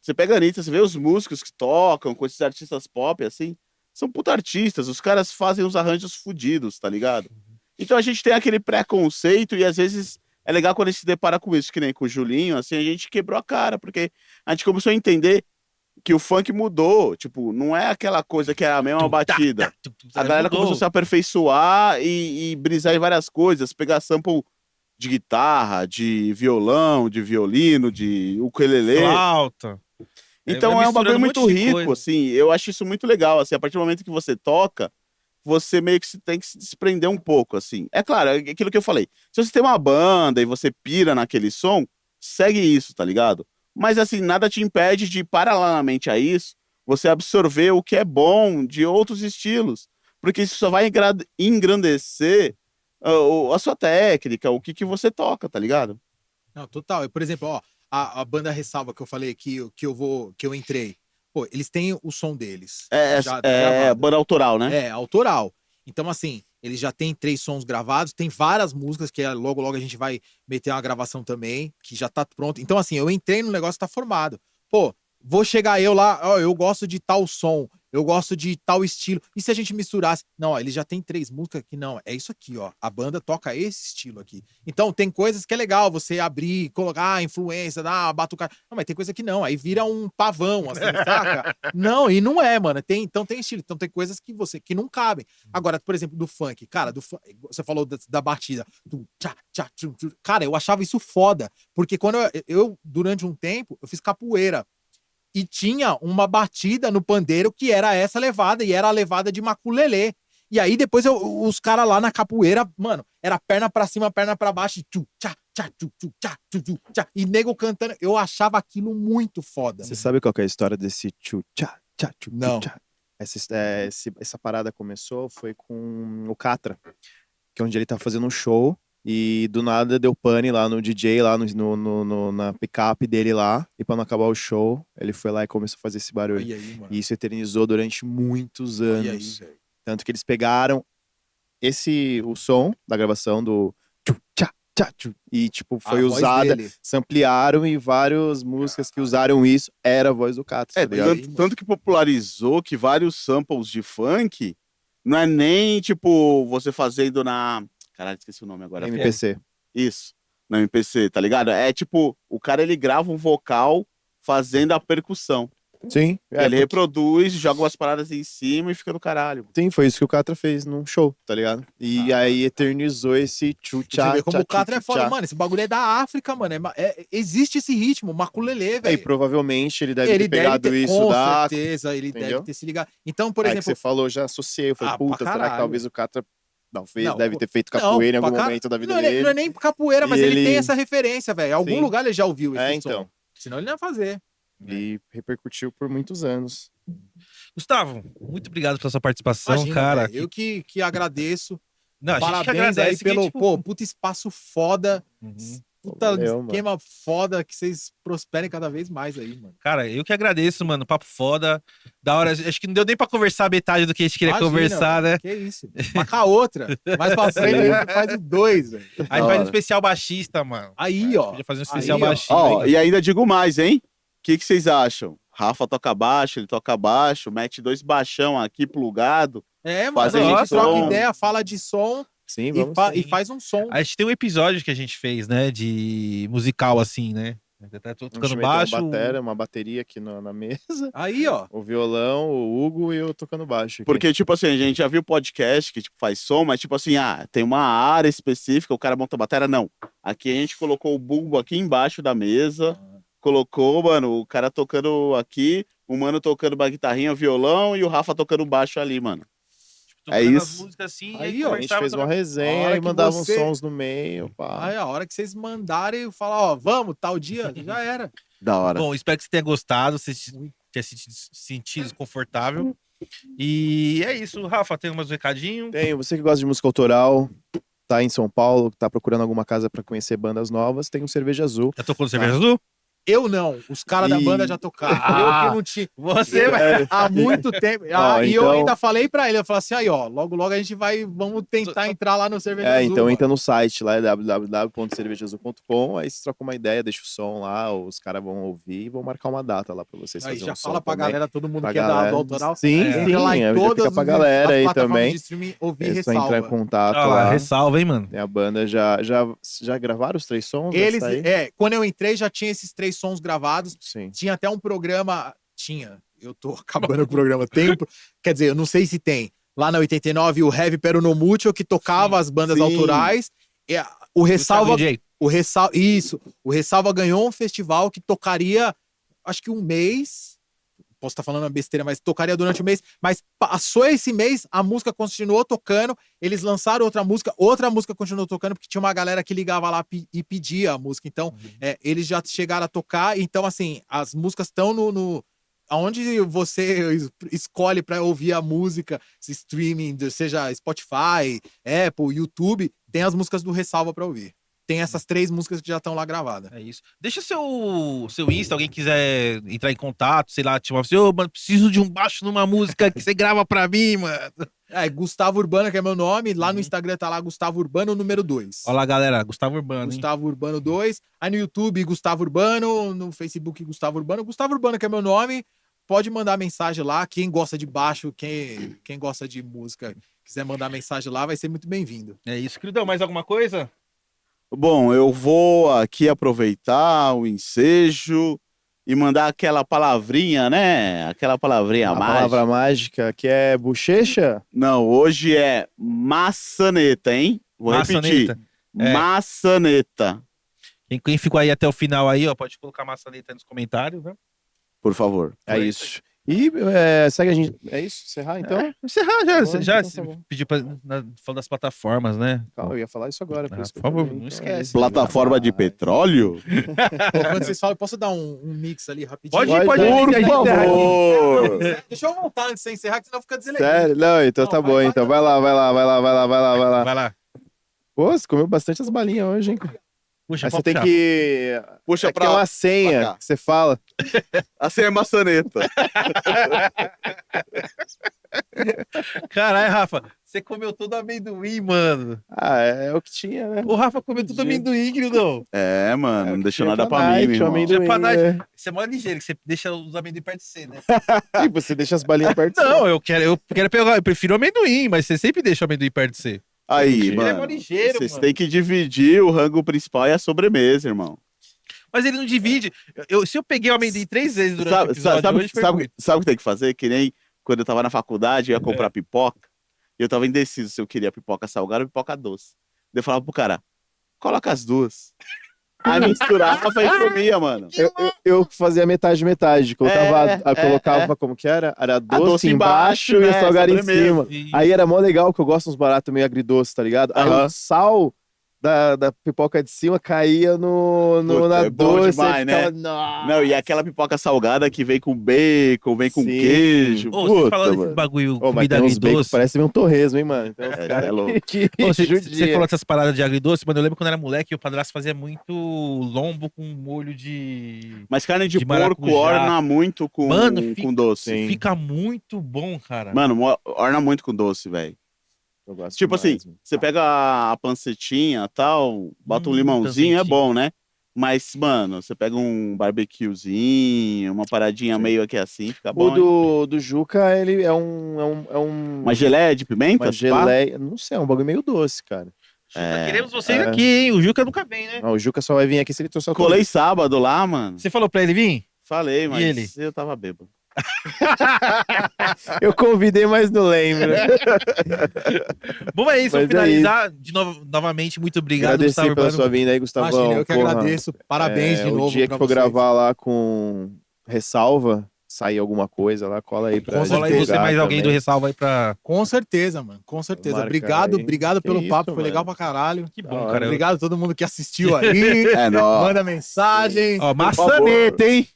Você pega a Anitta, você vê os músicos que tocam com esses artistas pop, assim, são puta artistas, os caras fazem uns arranjos fodidos, tá ligado? Então a gente tem aquele preconceito e às vezes é legal quando a gente se depara com isso, que nem com o Julinho, assim, a gente quebrou a cara, porque a gente começou a entender que o funk mudou, tipo, não é aquela coisa que é a mesma batida. A galera começou a se aperfeiçoar e brisar em várias coisas, pegar sample de guitarra, de violão, de violino, de ukulele. Flauta. Então é um bagulho muito rico, assim, eu acho isso muito legal, assim, a partir do momento que você toca, você meio que tem que se desprender um pouco, assim. É claro, é aquilo que eu falei, se você tem uma banda e você pira naquele som, segue isso, tá ligado? Mas assim, nada te impede de, paralelamente a isso, você absorver o que é bom de outros estilos, porque isso só vai engrandecer a sua técnica, o que você toca, tá ligado? Não, total. Por exemplo, ó, a banda Ressalva que eu falei que eu entrei. Pô, eles têm o som deles. É já é banda autoral, né? É, autoral. Então, assim, eles já têm 3 sons gravados, tem várias músicas que logo, logo a gente vai meter uma gravação também, que já tá pronto. Então, assim, eu entrei no negócio, tá formado. Pô, vou chegar eu lá, ó, eu gosto de tal som, eu gosto de tal estilo. E se a gente misturasse? Não, ó, eles já tem 3 músicas aqui, não, é isso aqui, ó. A banda toca esse estilo aqui. Então, tem coisas que é legal você abrir, colocar influência, batucar. Não, mas tem coisa que não, aí vira um pavão, assim, saca? Não, e não é, mano. Então tem estilo, então tem coisas que não cabem. Agora, por exemplo, do funk, cara, você falou da batida. Cara, eu achava isso foda, porque quando eu, durante um tempo, eu fiz capoeira. E tinha uma batida no pandeiro que era essa levada, e era a levada de maculelê. E aí depois os caras lá na capoeira, mano, era perna pra cima, perna pra baixo, e nego cantando. Eu achava aquilo muito foda. Você sabe qual que é a história desse tchu-tchá, Não. tchu-tchá? Essa parada começou, foi com o Catra, que é onde ele tá fazendo um show, e do nada deu pane lá no DJ, lá na picape dele lá, e pra não acabar o show, ele foi lá e começou a fazer esse barulho. Olha aí, mano. E isso eternizou durante muitos Olha aí, anos. velho. Tanto que eles pegaram o som da gravação do tchu-tchá, tchu, e tipo, foi A voz usada, dele. samplearam, e várias músicas que usaram isso, era a voz do Catra, tá ligado? Tanto que popularizou que vários samples de funk não é nem, tipo, você fazendo na... Caralho, esqueci o nome agora. MPC. Isso, na MPC, tá ligado? É tipo, o cara ele grava um vocal fazendo a percussão. Sim, Ele reproduz, joga umas paradas em cima e fica do caralho. sim, foi isso que o Catra fez num show, tá ligado? E aí eternizou esse Você tchu-tchá, vê como o Catra é tchu-tchá. foda, mano. Esse bagulho é da África, mano. Existe esse ritmo, maculelê, E velho. provavelmente ele deve ter pegado isso com da... certeza, ele entendeu? deve ter se ligado. Então, por Aí que exemplo, você falou, já associei, eu falei, Ah, pra puta, será que caralho. talvez o Catra Não, deve ter feito não, capoeira em pra algum cara- momento da vida não, dele. não é nem capoeira, mas E ele tem ele- essa referência, velho. Em algum Sim. lugar ele já ouviu esse Então. som. Senão ele não ia fazer. E repercutiu por muitos anos. Gustavo, muito obrigado pela sua participação, Imagina, cara. velho, eu que agradeço. Não, a gente que Parabéns aí agradece. pelo, tipo, pô, puta espaço foda. uhum. Puta Valeu, esquema foda, que vocês prosperem cada vez mais aí, mano. Cara, eu que agradeço, mano. Papo foda. Da hora. Acho que não deu nem pra conversar metade do que a gente queria Imagina, conversar, velho, né? Que isso. Marcar outra. Mais pra frente a gente faz os 2, velho. A gente Da faz um hora. especial baixista, mano. Aí, ó. Podia fazer um especial Aí, ó. baixista. Ó, hein? e ainda digo mais, hein? O que vocês acham? Rafa toca baixo, ele toca baixo, mete 2 baixão aqui plugado. É, mano, Fazer a gente nossa, troca som. ideia, fala de som Sim, e, vamos fa- sim. e faz um som. A gente tem um episódio que a gente fez, né? De musical, assim, né? Tá A gente tocando meteu baixo. uma bateria aqui na mesa, Aí, ó. o violão, o Hugo e eu tocando baixo. Aqui. Porque, tipo assim, a gente já viu podcast que tipo, faz som, mas tipo assim, tem uma área específica, o cara monta a bateria. Não. Aqui a gente colocou o bumbo aqui embaixo da mesa, colocou, mano, o cara tocando aqui, o mano tocando uma guitarrinha, violão e o Rafa tocando baixo ali, mano. Tocando É as isso. músicas assim, Aí, e ó, a gente conversava, fez uma tocava- A resenha hora e que mandava você- uns sons no meio, pá. Aí a hora que vocês mandarem e falar, ó, vamos, tal dia, já era. Da hora. Bom, espero que você tenha gostado, você tenha se sentido confortável. E é isso, Rafa, tem umas recadinhos. Tem, você que gosta de música autoral, tá em São Paulo, tá procurando alguma casa pra conhecer bandas novas, tem o Cerveja Azul. Já tocou no Cerveja Azul? Eu não, os caras da E- banda já tocaram. Ah. Eu que não tinha. Você, vai. Há muito tempo. Ó, E eu então- ainda falei pra ele, eu falei assim, aí, ó, logo, logo a gente vamos tentar entrar lá no Cerveja Azul. Então mano. entra no site lá, é www.cervejaazul.com, aí você troca uma ideia, deixa o som lá, os caras vão ouvir e vão marcar uma data lá pra vocês Aí fazerem já um fala som pra também. galera, todo mundo Pra que é galera. do autoral. Sim, É. sim, Entra lá em já todas fica pra galera as aí plataformas também. de streaming, ouvir É só entrar em ressalva. contato Olha lá, lá. ressalva, hein, mano. Tem a banda, já gravaram os 3 sons? Vai Eles, sair? quando eu entrei, já tinha esses 3 sons gravados. Sim. Tinha até um programa. Eu tô acabando o programa. Quer dizer, eu não sei se tem. Lá na 89, o Heavy Pero No Mucho, que tocava as bandas sim. autorais. O Ressalva. DJ. O Ressalva ganhou um festival que tocaria, acho que um mês. Posso estar falando uma besteira, mas tocaria durante o mês. Mas passou esse mês, a música continuou tocando. Eles lançaram outra música continuou tocando, porque tinha uma galera que ligava lá e pedia a música. Então, eles já chegaram a tocar. Então, assim, as músicas estão aonde você escolhe para ouvir a música, se streaming, seja Spotify, Apple, YouTube, tem as músicas do Ressalva para ouvir. tem essas 3 músicas que já estão lá gravadas. É isso. Deixa seu Insta, alguém quiser entrar em contato, sei lá, tipo assim, ô, mano, preciso de um baixo numa música que você grava pra mim, mano. Gustavo Urbano, que é meu nome. Lá no Uhum. Instagram tá lá Gustavo Urbano, número 2. Olha lá, galera, Gustavo Urbano, hein? Gustavo Urbano 2. Aí no YouTube, Gustavo Urbano. No Facebook, Gustavo Urbano. Gustavo Urbano, que é meu nome. Pode mandar mensagem lá. Quem gosta de baixo, quem gosta de música, quiser mandar mensagem lá, vai ser muito bem-vindo. É isso, queridão. Mais alguma coisa? Bom, eu vou aqui aproveitar o ensejo e mandar aquela palavrinha, né? Aquela palavrinha A mágica. palavra mágica que é bochecha? Não, hoje é maçaneta, hein? Vou repetir. Maçaneta. É. Maçaneta, Quem ficou aí até o final aí, ó, pode colocar maçaneta aí nos comentários, né? por favor. É Foi isso. E segue a gente. É isso? Encerrar então? Encerrar já. Tá bom, Você já então tá bom. pediu pra falar das plataformas, né? Calma, eu ia falar isso agora. Ah, Isso que eu por favor, falei, não então, esquece. Plataforma de petróleo? Pô, quando vocês falam, posso dar um mix ali rapidinho? Pode Pode, pode. Por a gente encerra aqui. favor! Deixa eu voltar antes de você encerrar, que senão fica deselegante. Sério? Não, então Não, tá vai, bom. vai, Então vai. vai lá, vai lá, vai lá, vai lá, vai lá, vai lá. Vai lá. Pô, você comeu bastante as balinhas hoje, hein? Puxa, Aí você pode tem puxar. que. Puxa Aqui é uma pra senha cá. que você fala. Assim é maçaneta. Caralho, Rafa, você comeu todo amendoim, mano. Ah, é o que tinha, né? O Rafa comeu todo Dia. amendoim, queridão. É, mano, É, não que deixou tinha nada pra pra mim, night, meu irmão. amendoim, Tinha pra night. né? Você é mó ligeiro, que você deixa os amendoim perto de você, né? E você deixa as balinhas perto de Não, eu quero pegar, eu prefiro amendoim, mas você sempre deixa o amendoim perto de você. Aí, Entendi. Ele é mó mano, ligeiro, vocês mano. têm que dividir o rango principal e a sobremesa, irmão. Mas ele não divide. Se eu peguei o amendoim 3 vezes durante o Sabe, episódio sabe, hoje, foi sabe, muito. sabe o que tem que fazer? Que nem quando eu tava na faculdade, eu ia comprar pipoca, e eu tava indeciso se eu queria pipoca salgada ou pipoca doce. Daí eu falava pro cara, coloca as duas. Aí misturava e comia, mano. Eu fazia metade, metade. Colocava é. como que era? Era A doce embaixo e né? o salgado em Sobremesa. cima. Aí era mó legal, que eu gosto uns baratos meio agridoce, tá ligado? Aí Aham. o sal da pipoca de cima caía Puta, na é bom doce. demais, aí ficava, né? Nossa. Não, e aquela pipoca salgada que vem com bacon, vem com Sim. queijo. Ô, você Puta, falando mano. desse bagulho, Ô, mas comida tem uns bacon, agridoce. parece um torresmo, hein, mano? Então, É, cara, é louco. que Ô, você judia. falou dessas paradas de agridoce, mano. Eu lembro quando eu era moleque, o padrasto fazia muito lombo com molho de. Mas carne de De porco maracujá. orna muito Mano, com doce. Sim. Fica muito bom, cara. Mano, orna muito com doce, velho. Eu gosto Tipo demais, assim, mano. você pega a pancetinha e tal, bota um limãozinho, é pancetinha. bom, né? Mas, mano, você pega um barbecuezinho, uma paradinha Sim. meio aqui assim, fica O bom. hein? do Juca, ele é Uma geleia de pimenta? uma pá? geleia. Não sei, é um bagulho meio doce, cara. Juca, queremos vocês é. aqui, hein? O Juca nunca vem, né? Não, o Juca só vai vir aqui se ele trouxer o Colei sábado lá, mano. Você falou pra ele vir? Falei, mas ele? eu tava bêbado. Eu convidei, mas não lembro. Bom, é isso, Mas vou finalizar. De novo, novamente, muito obrigado, Agradecer Gustavo pela Urbano. sua vinda aí, Gustavão. Imagina, eu que Porra, agradeço. Parabéns de novo O dia que pra for vocês. gravar lá com Ressalva, sair alguma coisa lá, cola aí pra Com Cola aí certeza. você mais alguém do também. Ressalva aí pra. Com certeza, mano. Com certeza. Marca Obrigado, aí. obrigado Que pelo isso, papo. Foi mano. legal pra caralho. Que Da bom, hora. cara. Obrigado a todo mundo que assistiu aí. É, nóis. Manda mensagem. Ó, favor. maçaneta, hein?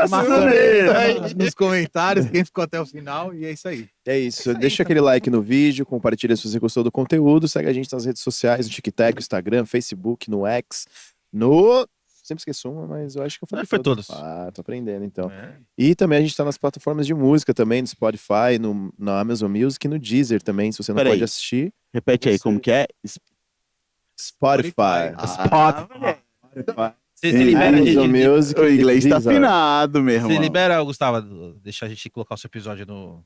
Maçaneta nos comentários, quem ficou até o final. E é isso aí. É isso. Deixa aquele like no vídeo, compartilha se você gostou do conteúdo, segue a gente nas redes sociais, no TikTok, Instagram, Facebook, no X, no... Sempre esqueço uma, mas eu acho que eu falei Acho que foi todos. Ah, tô aprendendo então. É. E também a gente tá nas plataformas de música também, no Spotify, na Amazon Music e no Deezer também, se você não Peraí. pode assistir. Repete aí, como que é? Spotify. Você libera, Amazon Music O e inglês tá Deezer. afinado, meu irmão. você libera, Gustavo, deixa a gente colocar o seu episódio no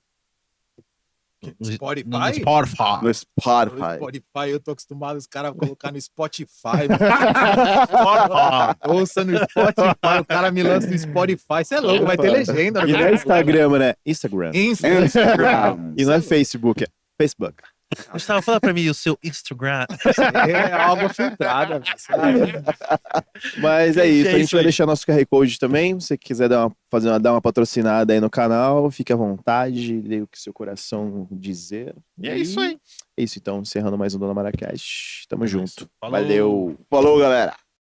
Spotify? no Spotify. No No Spotify. Spotify, eu tô acostumado os caras a colocar no Spotify. Ouça no Spotify, o cara me lança no Spotify. Você é louco, vai ter legenda. E não é Instagram, né? Instagram. Instagram. E não é Facebook, é Facebook. Gustavo, fala pra mim o seu Instagram. É algo filtrada. Mas é isso, a gente isso vai aí. deixar nosso QR Code também. Se você quiser dar uma patrocinada aí no canal, fique à vontade, dê o que seu coração dizer. E é isso aí. É isso então, encerrando mais um Dona Maracast. Tamo junto. Falou. Valeu. Falou, galera.